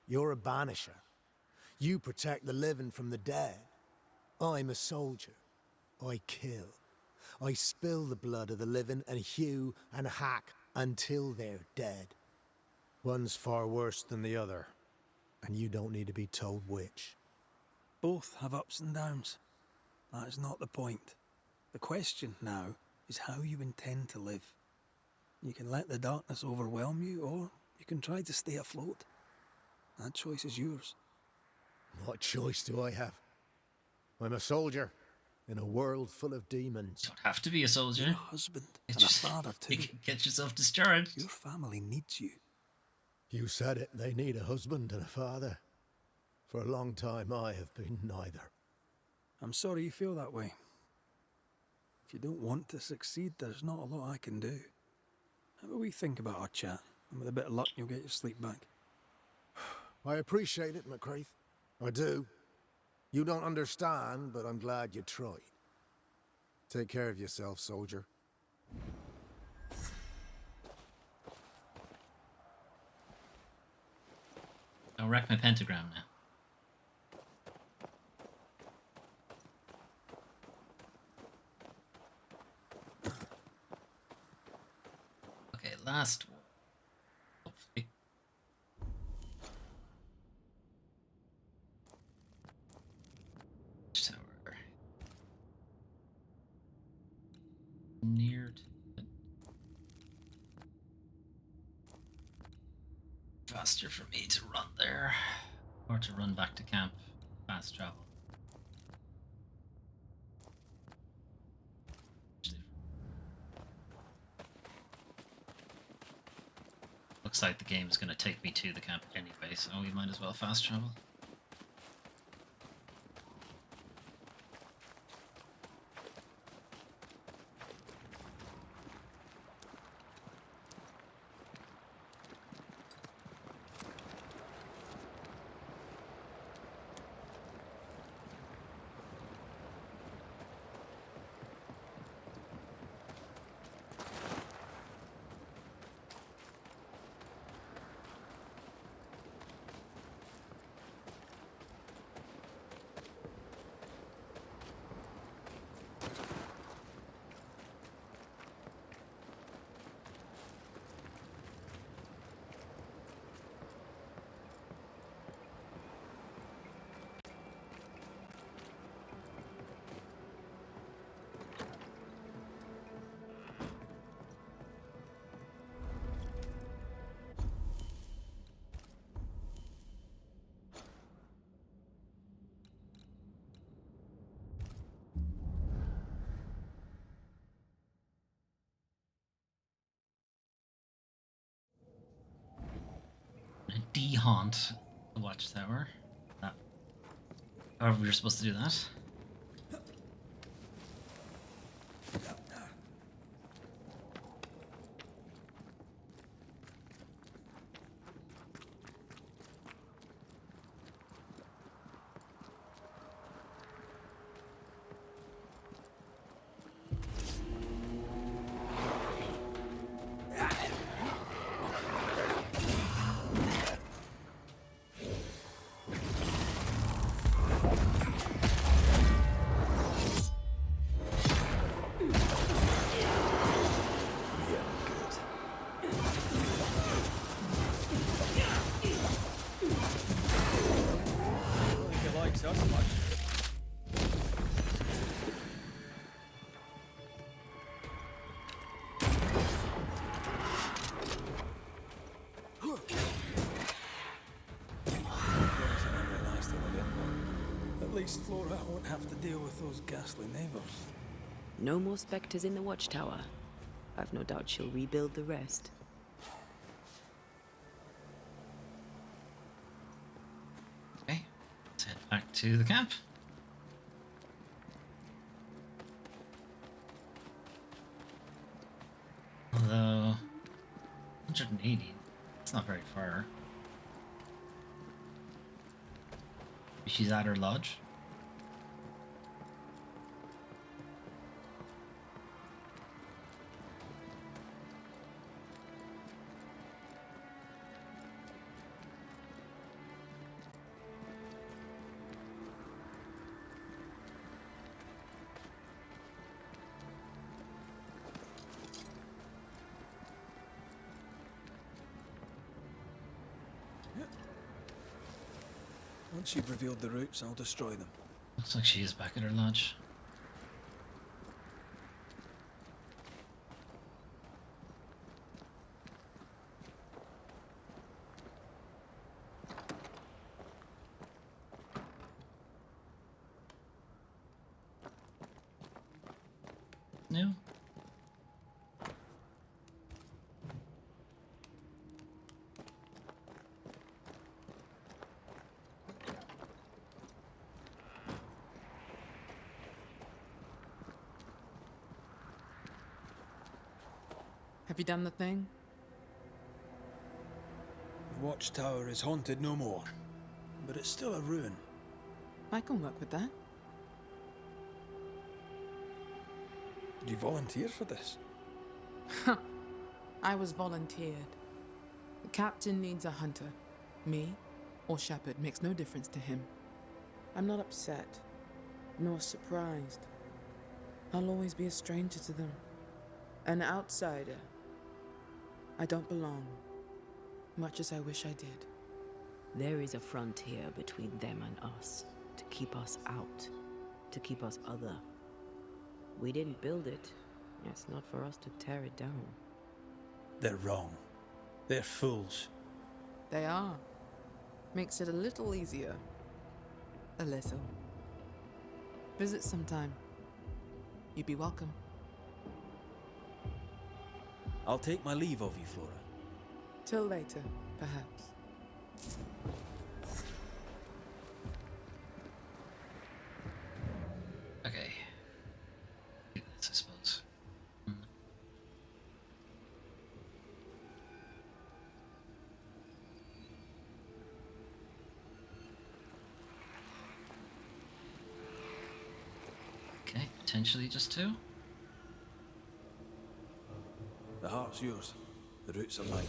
[SPEAKER 8] You're a banisher. You protect the living from the dead. I'm a soldier. I kill. I spill the blood of the living and hew and hack until they're dead. One's far worse than the other, and you don't need to be told which.
[SPEAKER 2] Both have ups and downs. That is not the point. The question now is how you intend to live. You can let the darkness overwhelm you, or you can try to stay afloat. That choice is yours.
[SPEAKER 8] What choice do I have? I'm a soldier in a world full of demons.
[SPEAKER 1] You don't have to be a soldier.
[SPEAKER 2] You're a husband and a father too.
[SPEAKER 1] You can get yourself discharged.
[SPEAKER 2] Your family needs you.
[SPEAKER 8] You said it. They need a husband and a father. For a long time, I have been neither.
[SPEAKER 2] I'm sorry you feel that way. If you don't want to succeed, there's not a lot I can do. How about we think about our chat, and with a bit of luck, you'll get your sleep back.
[SPEAKER 8] I appreciate it, McCraith. I do. You don't understand, but I'm glad you tried. Take care of yourself, soldier.
[SPEAKER 1] I'll wreck my pentagram now. Okay, last one. Hopefully. Tower. Near to it. Faster for me to run there. Or to run back to camp. Fast travel. Looks like the game is going to take me to the camp anyway, so we might as well fast travel. de-haunt the watchtower. That, however, you're supposed to do that.
[SPEAKER 2] At least Flora won't have to deal with those ghastly neighbours.
[SPEAKER 3] No more spectres in the watchtower. I've no doubt she'll rebuild the rest.
[SPEAKER 1] Okay, let's head back to the camp. Although, 180, it's not very far. She's at her lodge.
[SPEAKER 2] Once you've revealed the roots, I'll destroy them.
[SPEAKER 1] Looks like she is back at her lodge. No.
[SPEAKER 9] Have you done the thing?
[SPEAKER 2] The watchtower is haunted no more, but it's still a ruin.
[SPEAKER 9] I can work with that.
[SPEAKER 2] Did you volunteer for this?
[SPEAKER 9] I was volunteered. The captain needs a hunter. Me or Shepard makes no difference to him.
[SPEAKER 14] I'm not upset, nor surprised. I'll always be a stranger to them. An outsider. I don't belong, much as I wish I did.
[SPEAKER 3] There is a frontier between them and us, to keep us out, to keep us other. We didn't build it. It's not for us to tear it down.
[SPEAKER 2] They're wrong. They're fools.
[SPEAKER 9] They are. Makes it a little easier. A little. Visit sometime. You'd be welcome.
[SPEAKER 12] I'll take my leave of you, Flora.
[SPEAKER 9] Till later, perhaps.
[SPEAKER 1] Okay. I suppose. Okay, potentially just two.
[SPEAKER 2] The heart's yours. The roots are mine.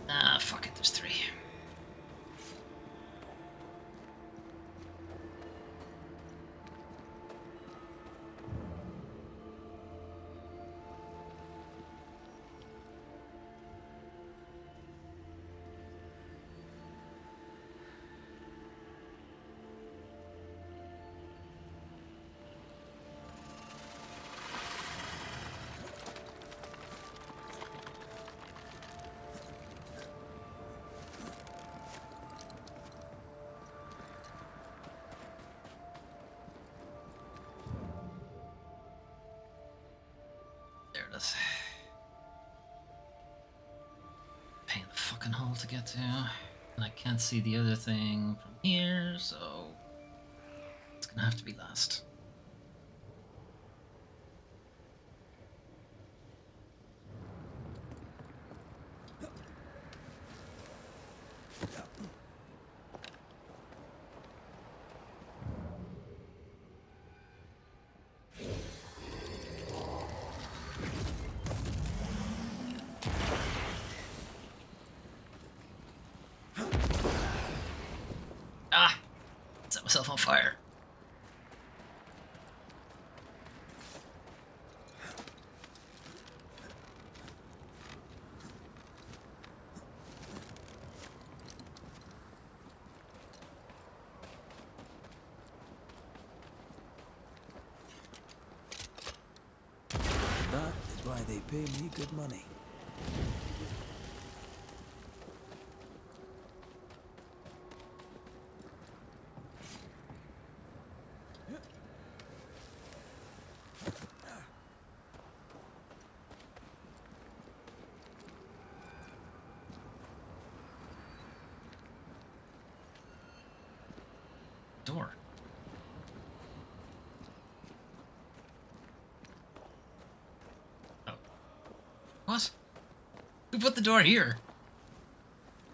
[SPEAKER 1] Ah, fuck it, there's three. it is. Pain in the fucking hole to get to. And I can't see the other thing from here, so it's gonna have to be last. Ah! Set myself on fire.
[SPEAKER 2] That is why they pay me good money.
[SPEAKER 1] Door. Oh. What? Who put the door here?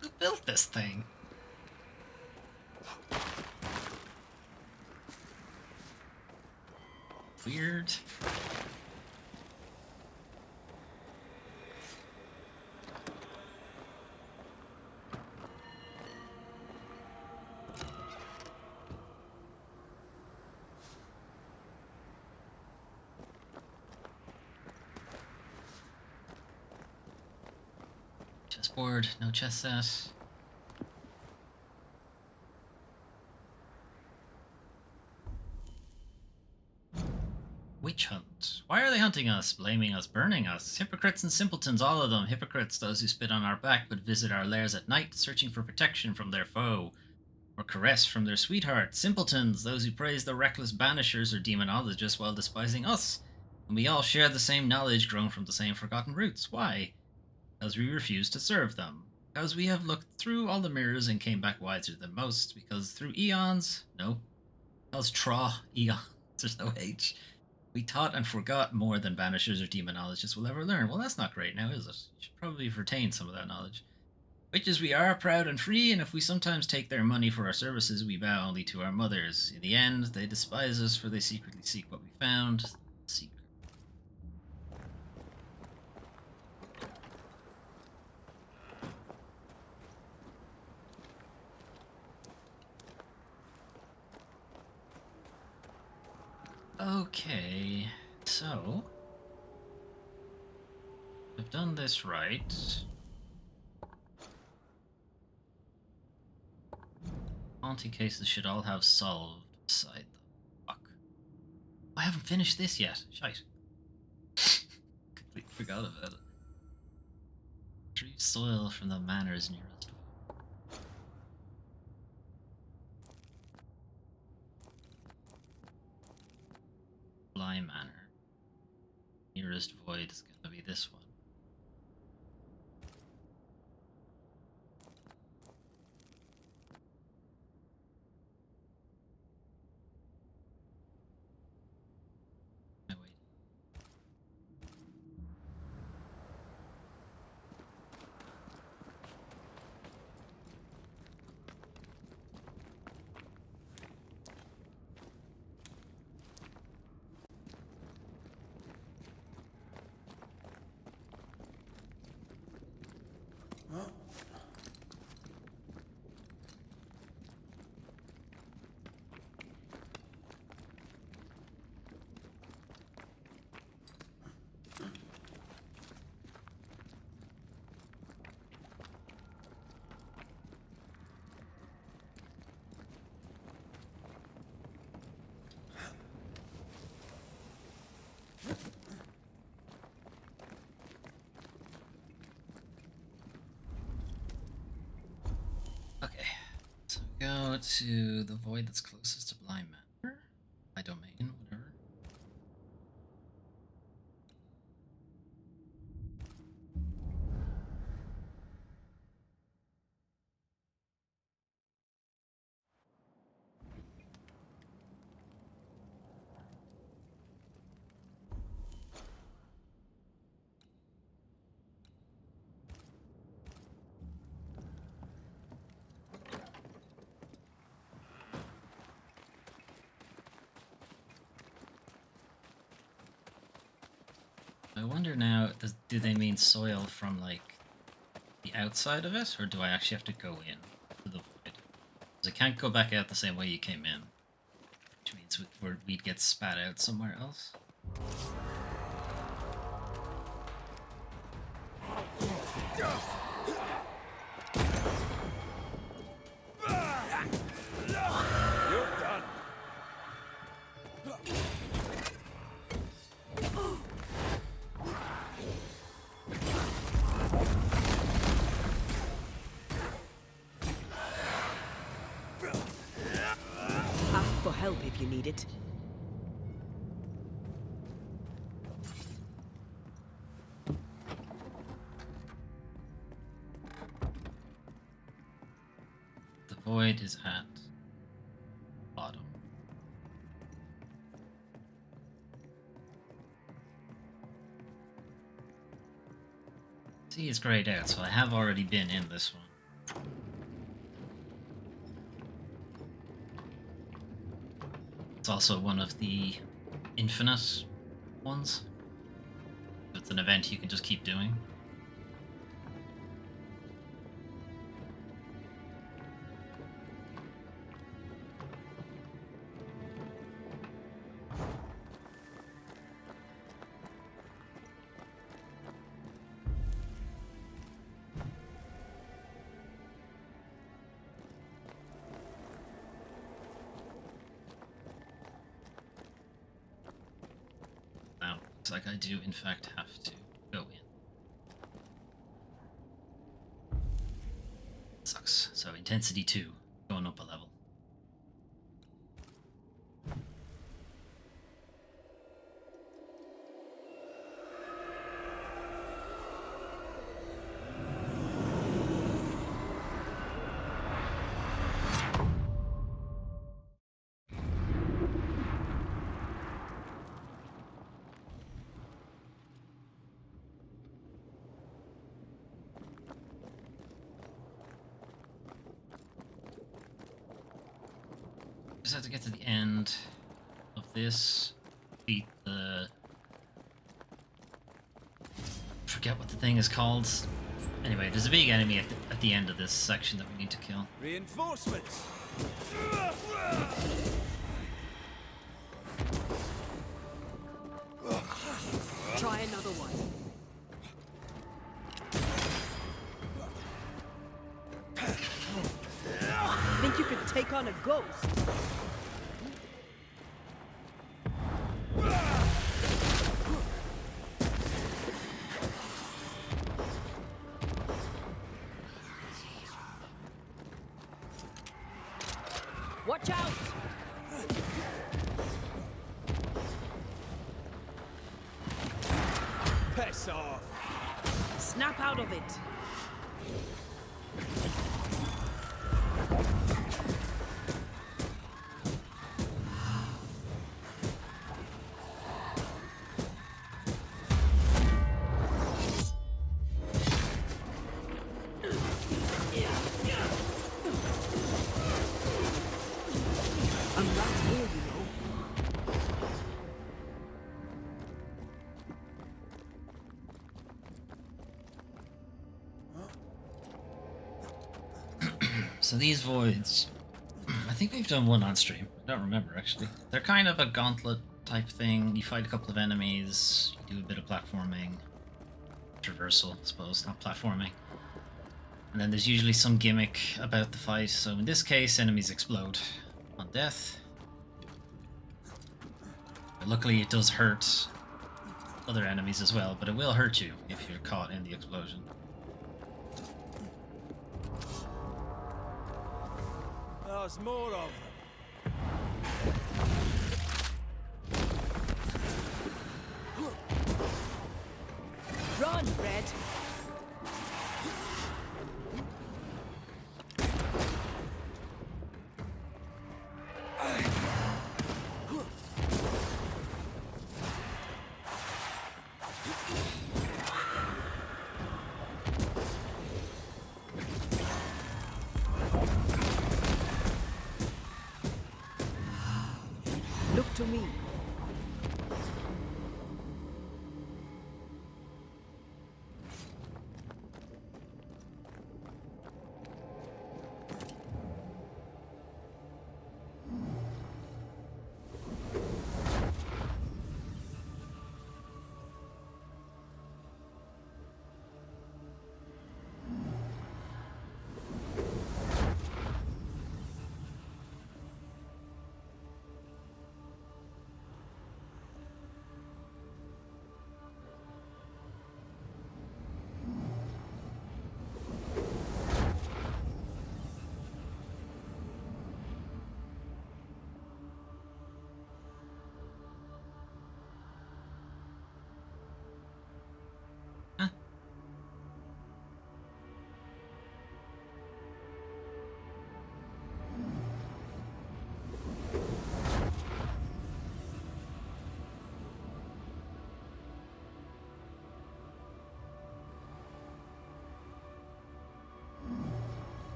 [SPEAKER 1] Who built this thing? Weird. Chessboard, no chess set. Witch hunt. Why are they hunting us, blaming us, burning us? Hypocrites and simpletons, all of them. Hypocrites, those who spit on our back but visit our lairs at night, searching for protection from their foe, or caress from their sweetheart. Simpletons, those who praise the reckless banishers or demonologists while despising us. And we all share the same knowledge grown from the same forgotten roots. Why? Because we refuse to serve them. Because we have looked through all the mirrors and came back wiser than most. Because through eons, no, because eons, there's no H. We taught and forgot more than banishers or demonologists will ever learn. Well, that's not great now, is it? You should probably retain some of that knowledge. Witches we are, proud and free, and if we sometimes take their money for our services, we bow only to our mothers. In the end, they despise us, for they secretly seek what we found. Secret. Okay, so I've done this right. Haunting cases should all have solved beside them. Fuck. I haven't finished this yet. Shite. Completely forgot about it. Retrieve soil from the manors nearest. Bly Manor. Nearest void is gonna be this one. No, wait. Okay, so go to the void that's closest to Bly Manor. My domain, whatever. wonder now, do they mean soil from, like, the outside of it, or do I actually have to go in to the void? Because I can't go back out the same way you came in, which means we'd get spat out somewhere else.
[SPEAKER 3] Ask for help if you need it.
[SPEAKER 1] The void is at bottom. See, it's grayed out, so I have already been in this one. It's also one of the infinite ones. It's an event you can just keep doing. Now, looks like I do in fact have to go in. Sucks. So intensity 2, going up a level. Just have to get to the end of this, beat the... forget what the thing is called. Anyway, there's a big enemy at the end of this section that we need to kill.
[SPEAKER 2] Reinforcements!
[SPEAKER 3] Try another one. Think you could take on a ghost? Watch out!
[SPEAKER 2] Piss off!
[SPEAKER 3] Snap out of it! I'm right here, you know.
[SPEAKER 1] So these voids, I think we've done one on stream. I don't remember actually. They're kind of a gauntlet type thing. You fight a couple of enemies, you do a bit of platforming, traversal, I suppose, not platforming. And then there's usually some gimmick about the fight. So in this case, enemies explode on death. But luckily it does hurt other enemies as well, but it will hurt you if you're caught in the explosion.
[SPEAKER 2] There's more of them.
[SPEAKER 3] Run, Red! Look to me.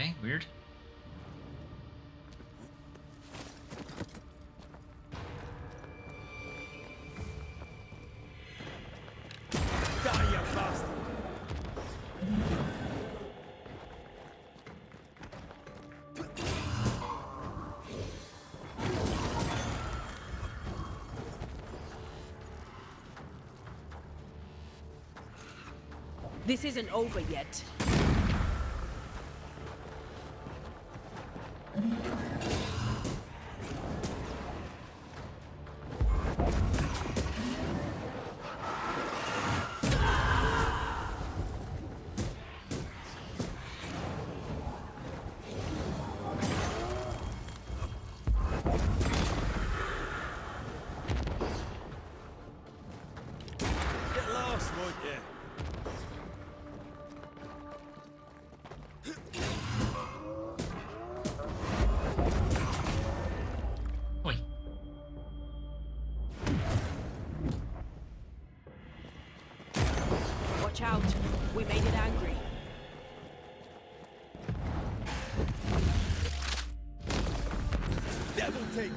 [SPEAKER 1] Okay, weird.
[SPEAKER 2] Die, you bastard!
[SPEAKER 3] This isn't over yet.
[SPEAKER 2] Get lost, won't you?
[SPEAKER 1] Oi.
[SPEAKER 3] Watch out. We made it angry.
[SPEAKER 2] Devil take you!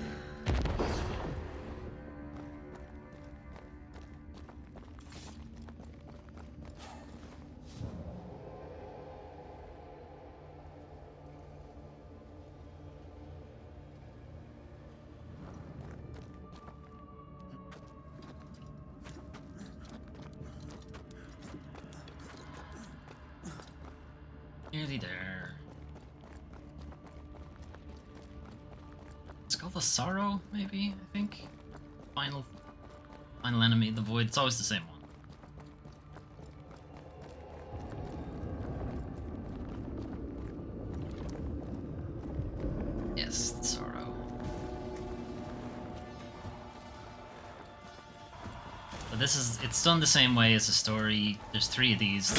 [SPEAKER 1] Nearly there. Skull of Sorrow, maybe, I think? Final enemy, the Void. It's always the same one. Yes, the Sorrow. But it's done the same way as the story. There's 3 of these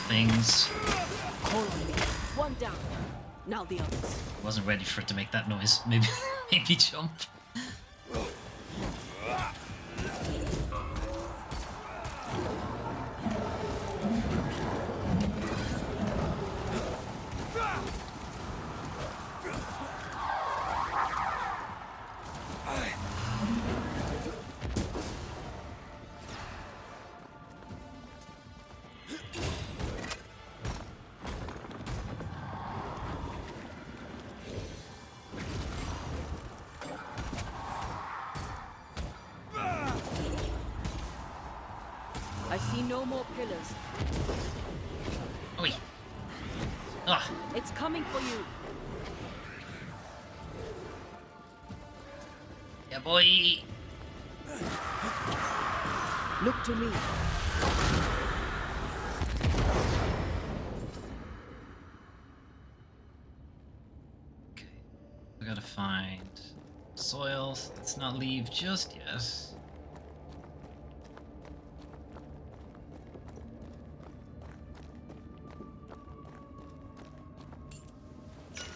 [SPEAKER 1] things.
[SPEAKER 3] Hold on me. One down. Now the others.
[SPEAKER 1] Wasn't ready for it to make that noise. Maybe jump.
[SPEAKER 3] I see no more pillars.
[SPEAKER 1] Oi. Ah.
[SPEAKER 3] It's coming for you.
[SPEAKER 1] Yeah, boy.
[SPEAKER 3] Look to me.
[SPEAKER 1] Okay. We gotta find soil. Let's not leave just yet.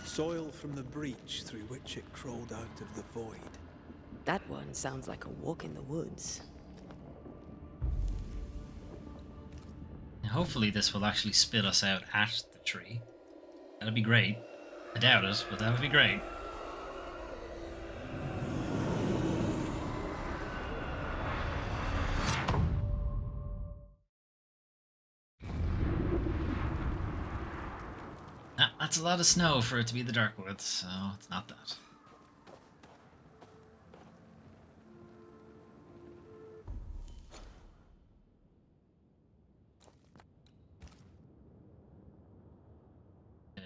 [SPEAKER 2] Soil from the breach through which it crawled out of the void.
[SPEAKER 3] That one sounds like a walk in the woods.
[SPEAKER 1] And hopefully this will actually spit us out at the tree. That'd be great. I doubt it, but that would be great. That's a lot of snow for it to be the Darkwoods, so it's not that. Oh.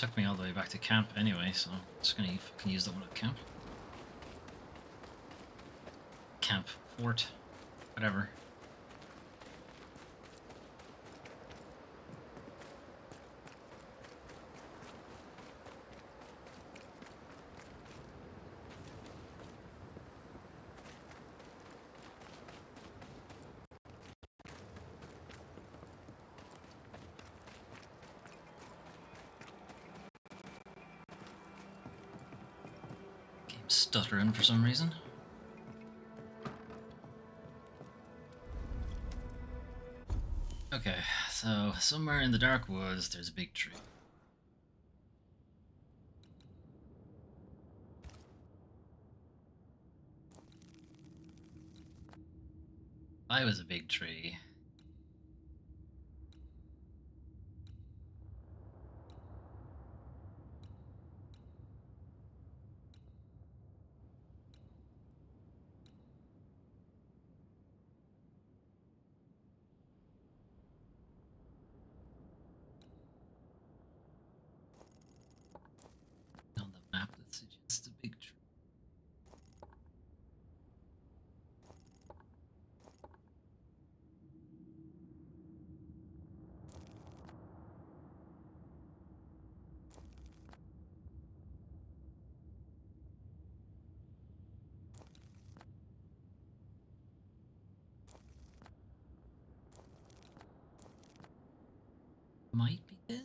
[SPEAKER 1] Took me all the way back to camp anyway, so I'm just gonna fucking use the one at camp. Camp, fort, whatever. Game's stuttering for some reason. Okay, so somewhere in the dark woods there's a big tree. I was a big tree. On the map that suggests a big tree. Might be this?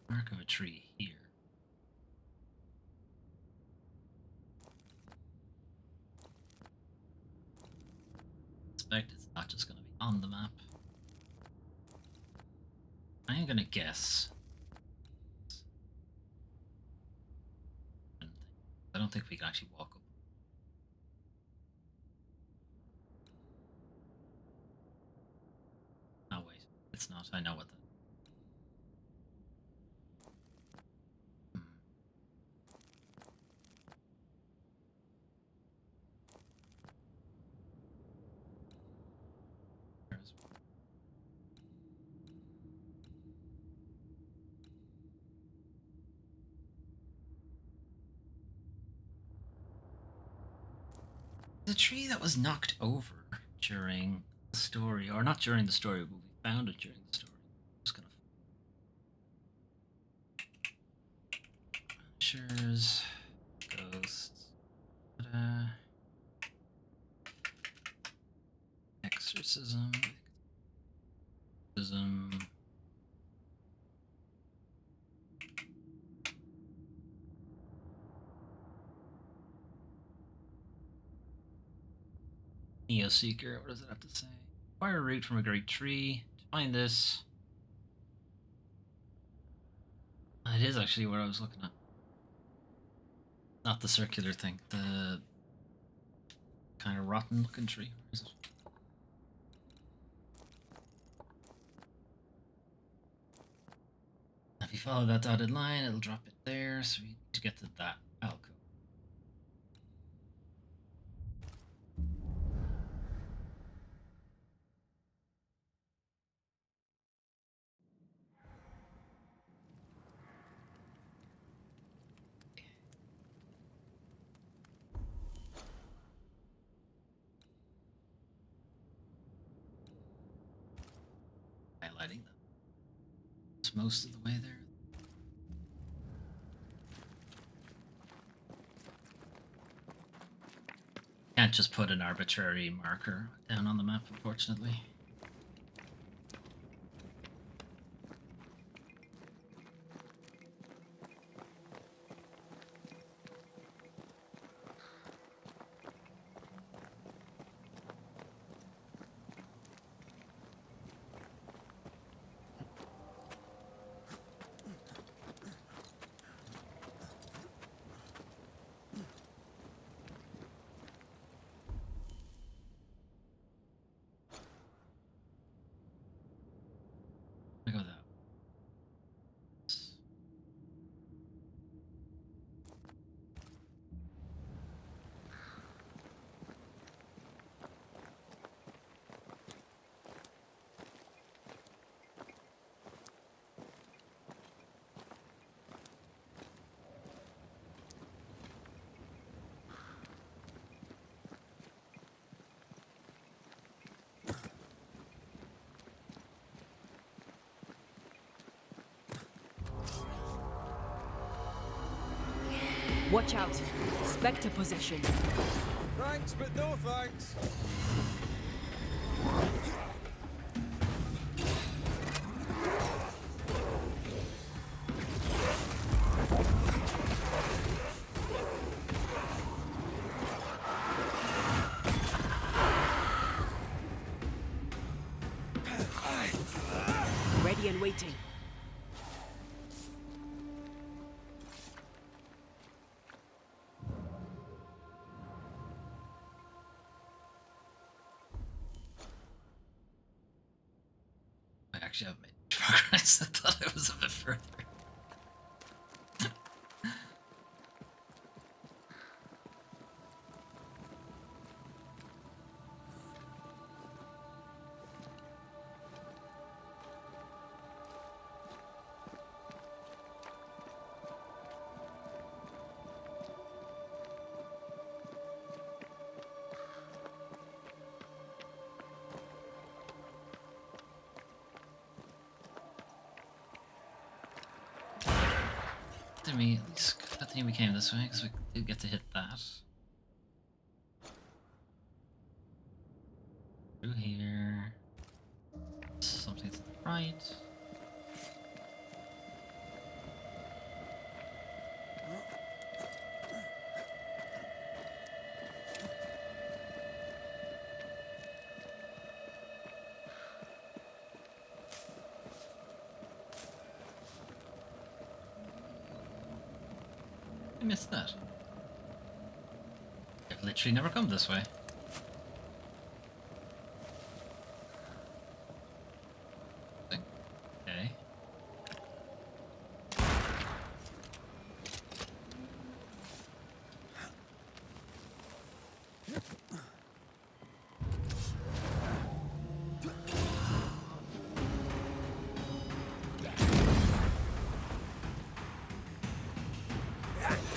[SPEAKER 1] Mark of a tree here. Expect it's not just gonna be on the map. I am gonna guess. I don't think we can actually walk up. Oh wait, it's not. I know what that. There's one. The tree that was knocked over during the story, or not during the story, but we found it during the story. I'm just gonna. Banishers, ghosts, exorcism, exorcism. Neo Seeker, what does it have to say? Acquire a root from a great tree. To find this. It is actually what I was looking at. Not the circular thing, the kind of rotten looking tree. Where is it? If you follow that dotted line, it'll drop it there, so we need to get to that alcove. Highlighting that. It's most of the way there. Can't just put an arbitrary marker down on the map, unfortunately. I go that way.
[SPEAKER 3] Watch out. Spectre possession.
[SPEAKER 4] Thanks, but no thanks.
[SPEAKER 3] Ready and waiting.
[SPEAKER 1] I actually haven't made progress. I thought it was a bit further. Good thing we came this way, because we did get to hit that. Through here. Something to the right. I missed that. I've literally never come this way. Okay.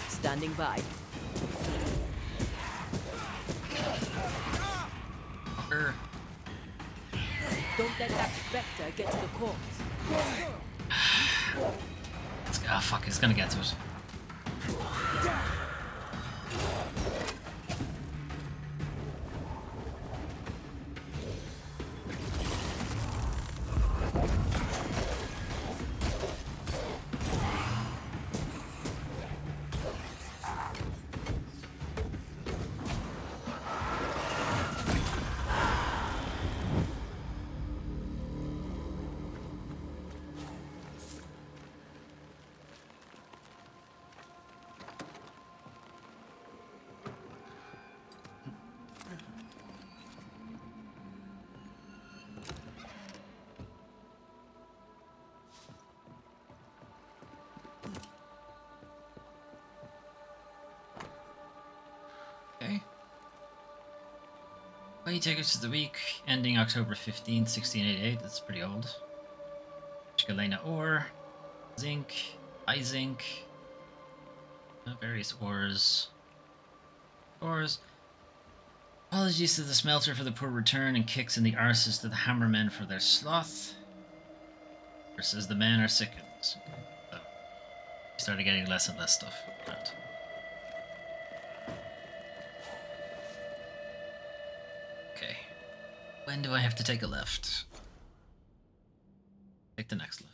[SPEAKER 3] Standing by. Don't let that spectre get to the corpse.
[SPEAKER 1] Ah, fuck, it's gonna get to it. Okay. Play tickets of the week, ending October 15th, 1688. That's pretty old. Galena ore, zinc, zinc, various ores. Apologies to the smelter for the poor return, and kicks in the arses to the hammermen for their sloth. Versus the men are sickened. So, we started getting less and less stuff. Right. Okay. When do I have to take a left? Take the next left.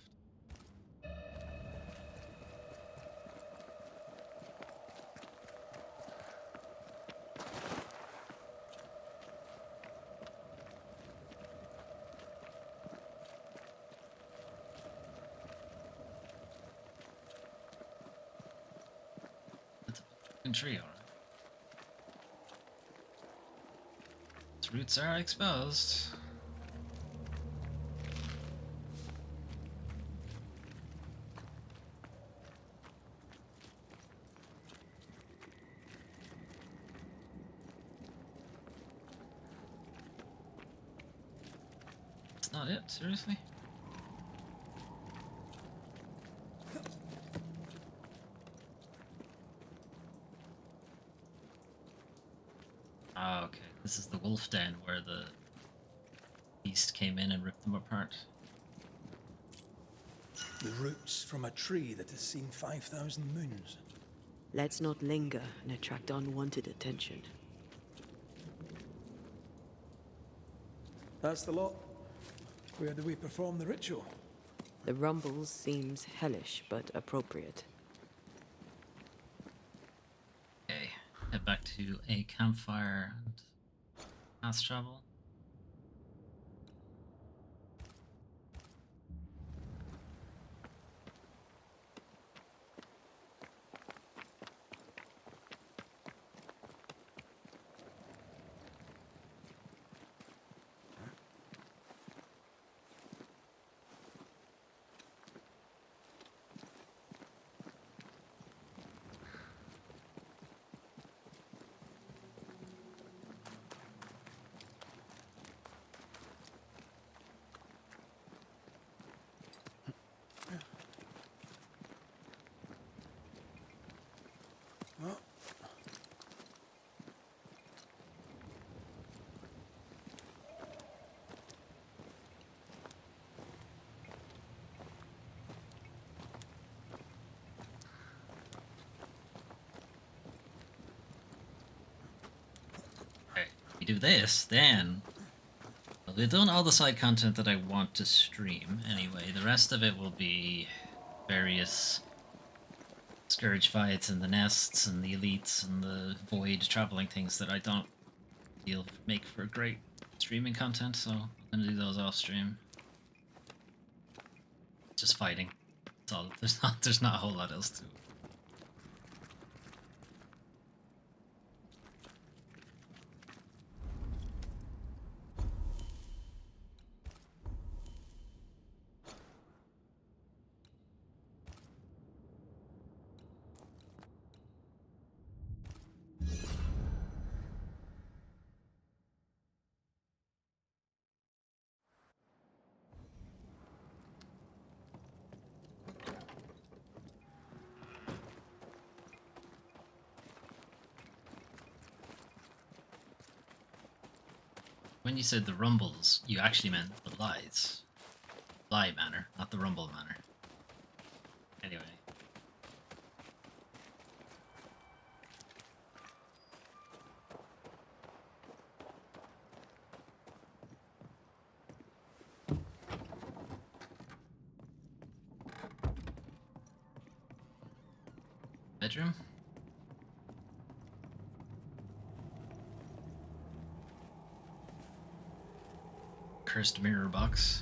[SPEAKER 1] That's a fucking tree, alright. Its roots are exposed. That's not it, seriously? Ah, okay. This is the wolf den where the beast came in and ripped them apart.
[SPEAKER 2] The roots from a tree that has seen 5,000 moons.
[SPEAKER 3] Let's not linger and attract unwanted attention.
[SPEAKER 2] That's the lot. Where do we perform the ritual?
[SPEAKER 3] The rumbles seems hellish, but appropriate.
[SPEAKER 1] Okay, head back to a campfire and fast travel.
[SPEAKER 2] Well,
[SPEAKER 1] Okay, we do this, then we've done all the side content that I want to stream anyway. The rest of it will be various scourge fights and the nests and the elites and the void traveling things that I don't feel make for great streaming content, so I'm gonna do those off stream. Just fighting. That's all. There's not a whole lot else to it. When you said the rumbles, you actually meant the lies. Lie manor, not the rumble manor. Anyway. Bedroom? Cursed mirror box.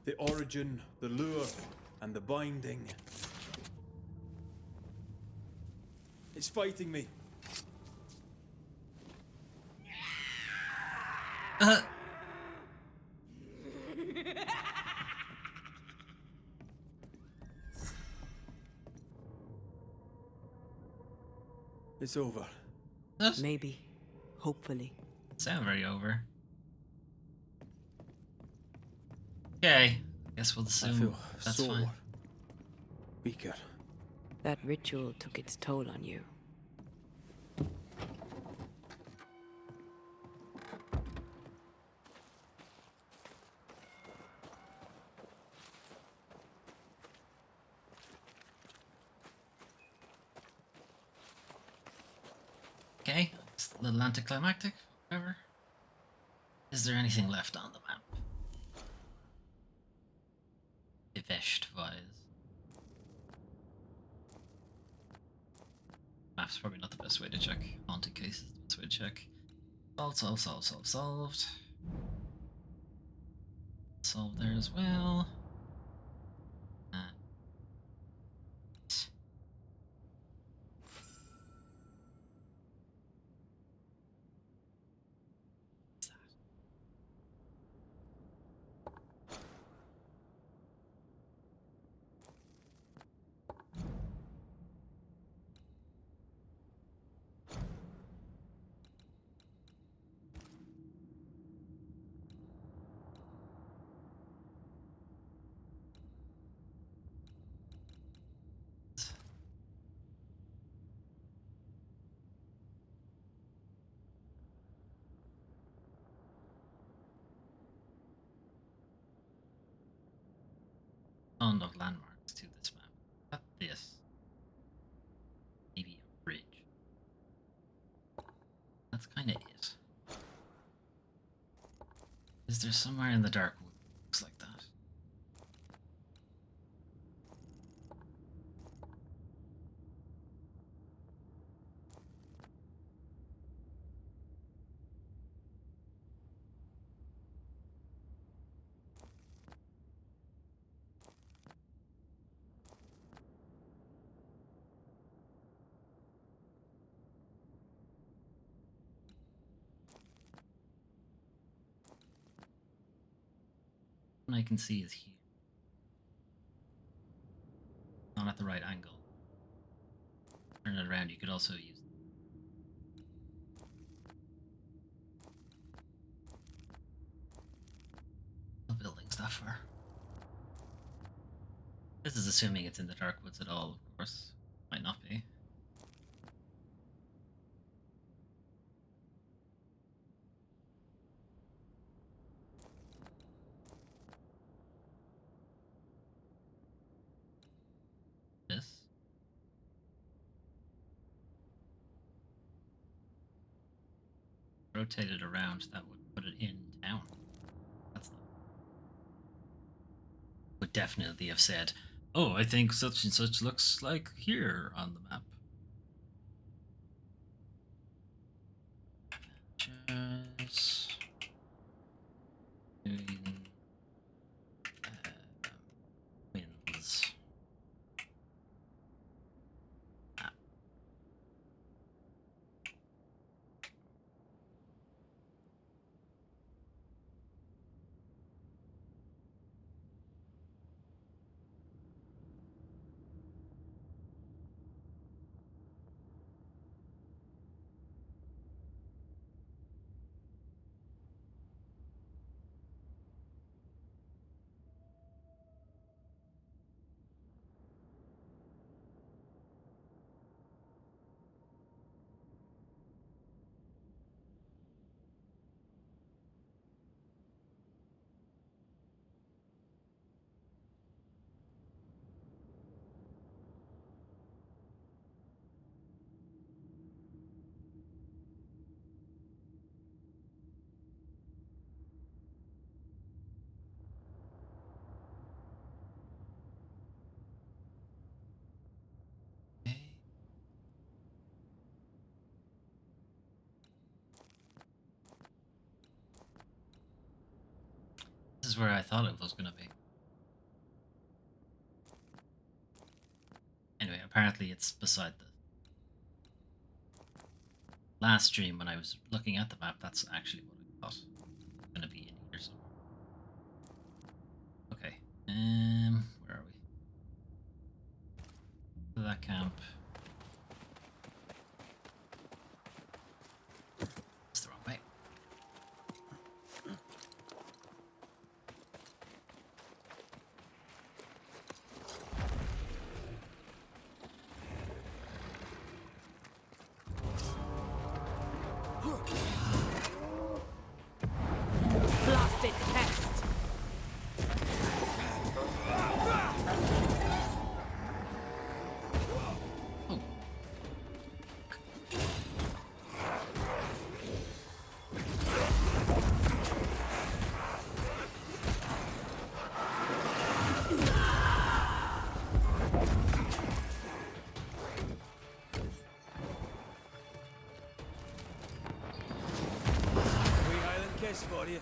[SPEAKER 2] the origin, the lure, and the binding. It's fighting me. It's over.
[SPEAKER 3] Maybe. Hopefully.
[SPEAKER 1] Sound very over. Okay. Guess we'll assume
[SPEAKER 2] I feel
[SPEAKER 1] that's
[SPEAKER 2] sore,
[SPEAKER 1] fine.
[SPEAKER 2] weaker.
[SPEAKER 3] That ritual took its toll on you.
[SPEAKER 1] Okay, it's a little anticlimactic, whatever. Is there anything left on the map? Divest wise. Map's probably not the best way to check. Haunted cases, the best way to check. Solved. Solved there as well. ton of landmarks to this map. Not this. Maybe a bridge. That's kind of it. Is there somewhere in the dark wood that looks like that? One I can see is here. Not at the right angle. Turn it around, you could also use no buildings that far. This is assuming it's in the dark woods at all, of course. Might not be. This. Rotate it around, that would put it in town. That's not. Would definitely have said, oh, I think such and such looks like here on the map. Just doing wins. This is where I thought it was going to be. Anyway, apparently it's beside the last stream when I was looking at the map. That's actually what I thought was going to be in here somewhere. Okay, where are we? To that camp. It's the wrong way.
[SPEAKER 3] Blasted pest!
[SPEAKER 2] For you.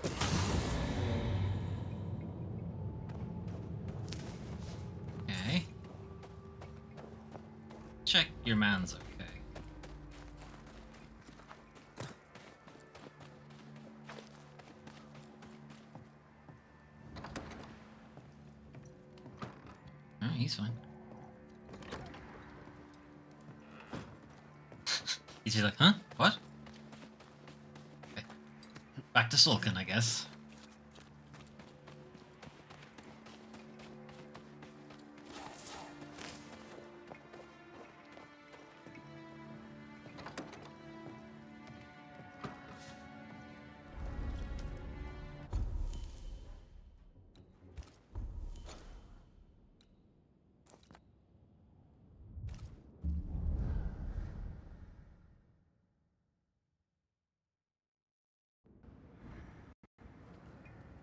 [SPEAKER 1] Okay. Check your man's okay. Oh, he's fine. He's just like, huh? What? Okay. Back to sulking, I guess.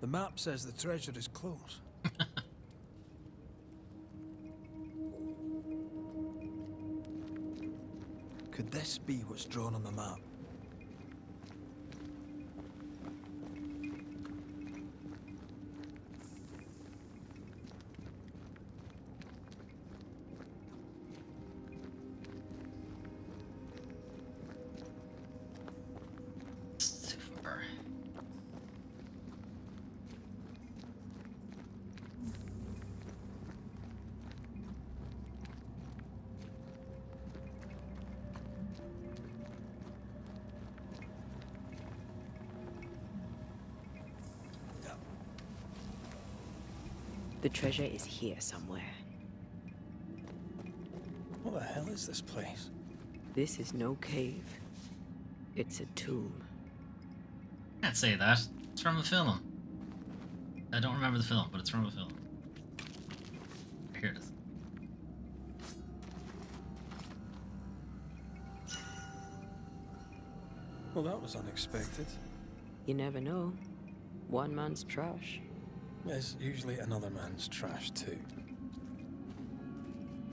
[SPEAKER 2] The map says the treasure is close. Could this be what's drawn on the map?
[SPEAKER 1] Super.
[SPEAKER 3] The treasure is here somewhere.
[SPEAKER 2] What the hell is this place?
[SPEAKER 3] This is no cave. It's a tomb.
[SPEAKER 1] Can't say that. It's from a film. I don't remember the film, but it's from a film. Here it is.
[SPEAKER 2] Well, that was unexpected.
[SPEAKER 3] You never know. One man's trash.
[SPEAKER 2] There's usually another man's trash too.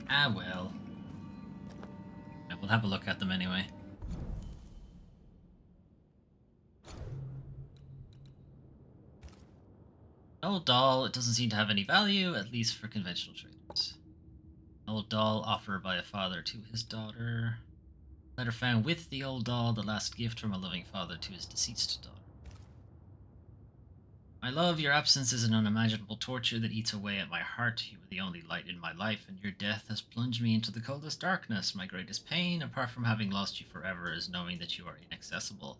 [SPEAKER 1] Ah, well. Yeah, we'll have a look at them anyway. Old doll, it doesn't seem to have any value, at least for conventional traders. Old doll offered by a father to his daughter. Letter found with the old doll, the last gift from a loving father to his deceased daughter. My love, your absence is an unimaginable torture that eats away at my heart. You were the only light in my life, and your death has plunged me into the coldest darkness. My greatest pain, apart from having lost you forever, is knowing that you are inaccessible.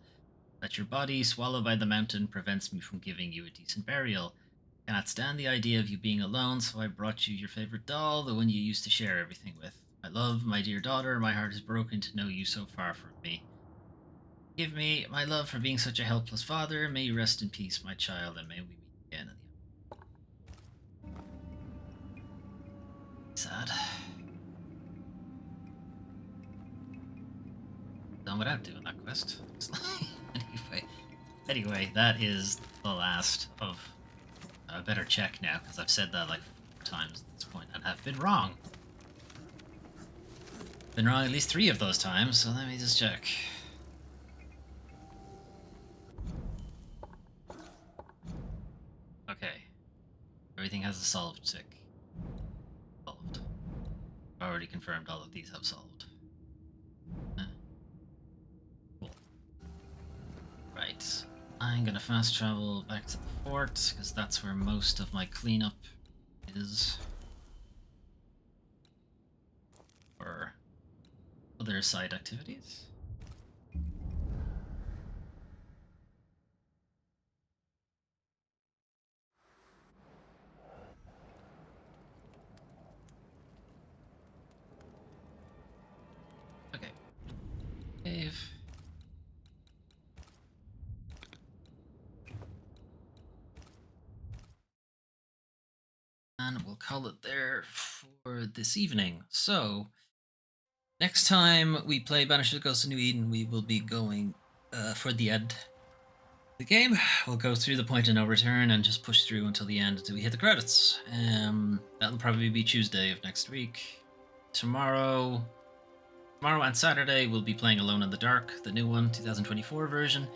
[SPEAKER 1] That your body, swallowed by the mountain, prevents me from giving you a decent burial. I cannot stand the idea of you being alone, so I brought you your favorite doll, the one you used to share everything with. My love, my dear daughter, my heart is broken to know you so far from me. Give me my love for being such a helpless father. May you rest in peace, my child, and may we meet again. Sad. Done without doing that quest. Anyway, that is the last of. I better check now because I've said that like 4 times at this point and have been wrong. Been wrong at least 3 of those times, so let me just check. Okay. Everything has a solved tick. Solved. Already confirmed all of these have solved. Cool. Right. I'm gonna fast travel back to the fort, because that's where most of my cleanup is. Or other side activities. Okay. Save. And we'll call it there for this evening. So, next time we play Banishers Ghosts of New Eden, we will be going for the end of the game. We'll go through the point of no return and just push through until the end until we hit the credits. That'll probably be Tuesday of next week. Tomorrow and Saturday we'll be playing Alone in the Dark, the new one, 2024 version.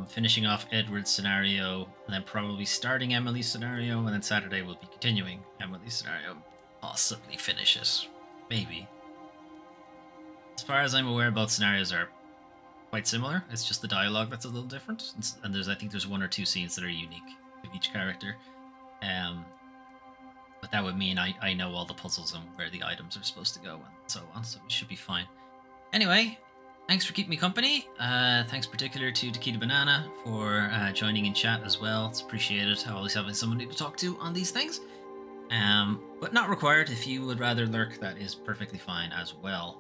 [SPEAKER 1] Finishing off Edward's scenario, and then probably starting Emily's scenario, and then Saturday we'll be continuing Emily's scenario. Possibly finish it. Maybe. As far as I'm aware, both scenarios are quite similar. It's just the dialogue that's a little different. And I think there's 1 or 2 scenes that are unique to each character. But that would mean I know all the puzzles and where the items are supposed to go and so on, so we should be fine. Anyway, thanks for keeping me company. Thanks particular to Takita Banana for joining in chat as well. It's appreciated. I always having somebody to talk to on these things. But not required. If you would rather lurk, that is perfectly fine as well.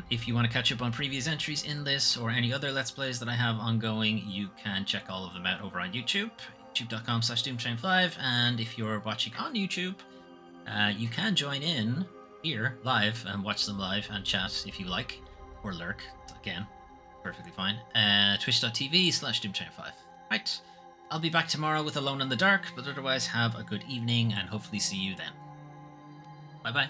[SPEAKER 1] If you want to catch up on previous entries in this or any other Let's Plays that I have ongoing, you can check all of them out over on YouTube, youtube.com/doomtrain5, and if you're watching on YouTube, you can join in here live and watch them live and chat if you like, or lurk, again. perfectly fine. Twitch.tv/Doom25. Right. I'll be back tomorrow with Alone in the Dark, but otherwise have a good evening and hopefully see you then. Bye bye.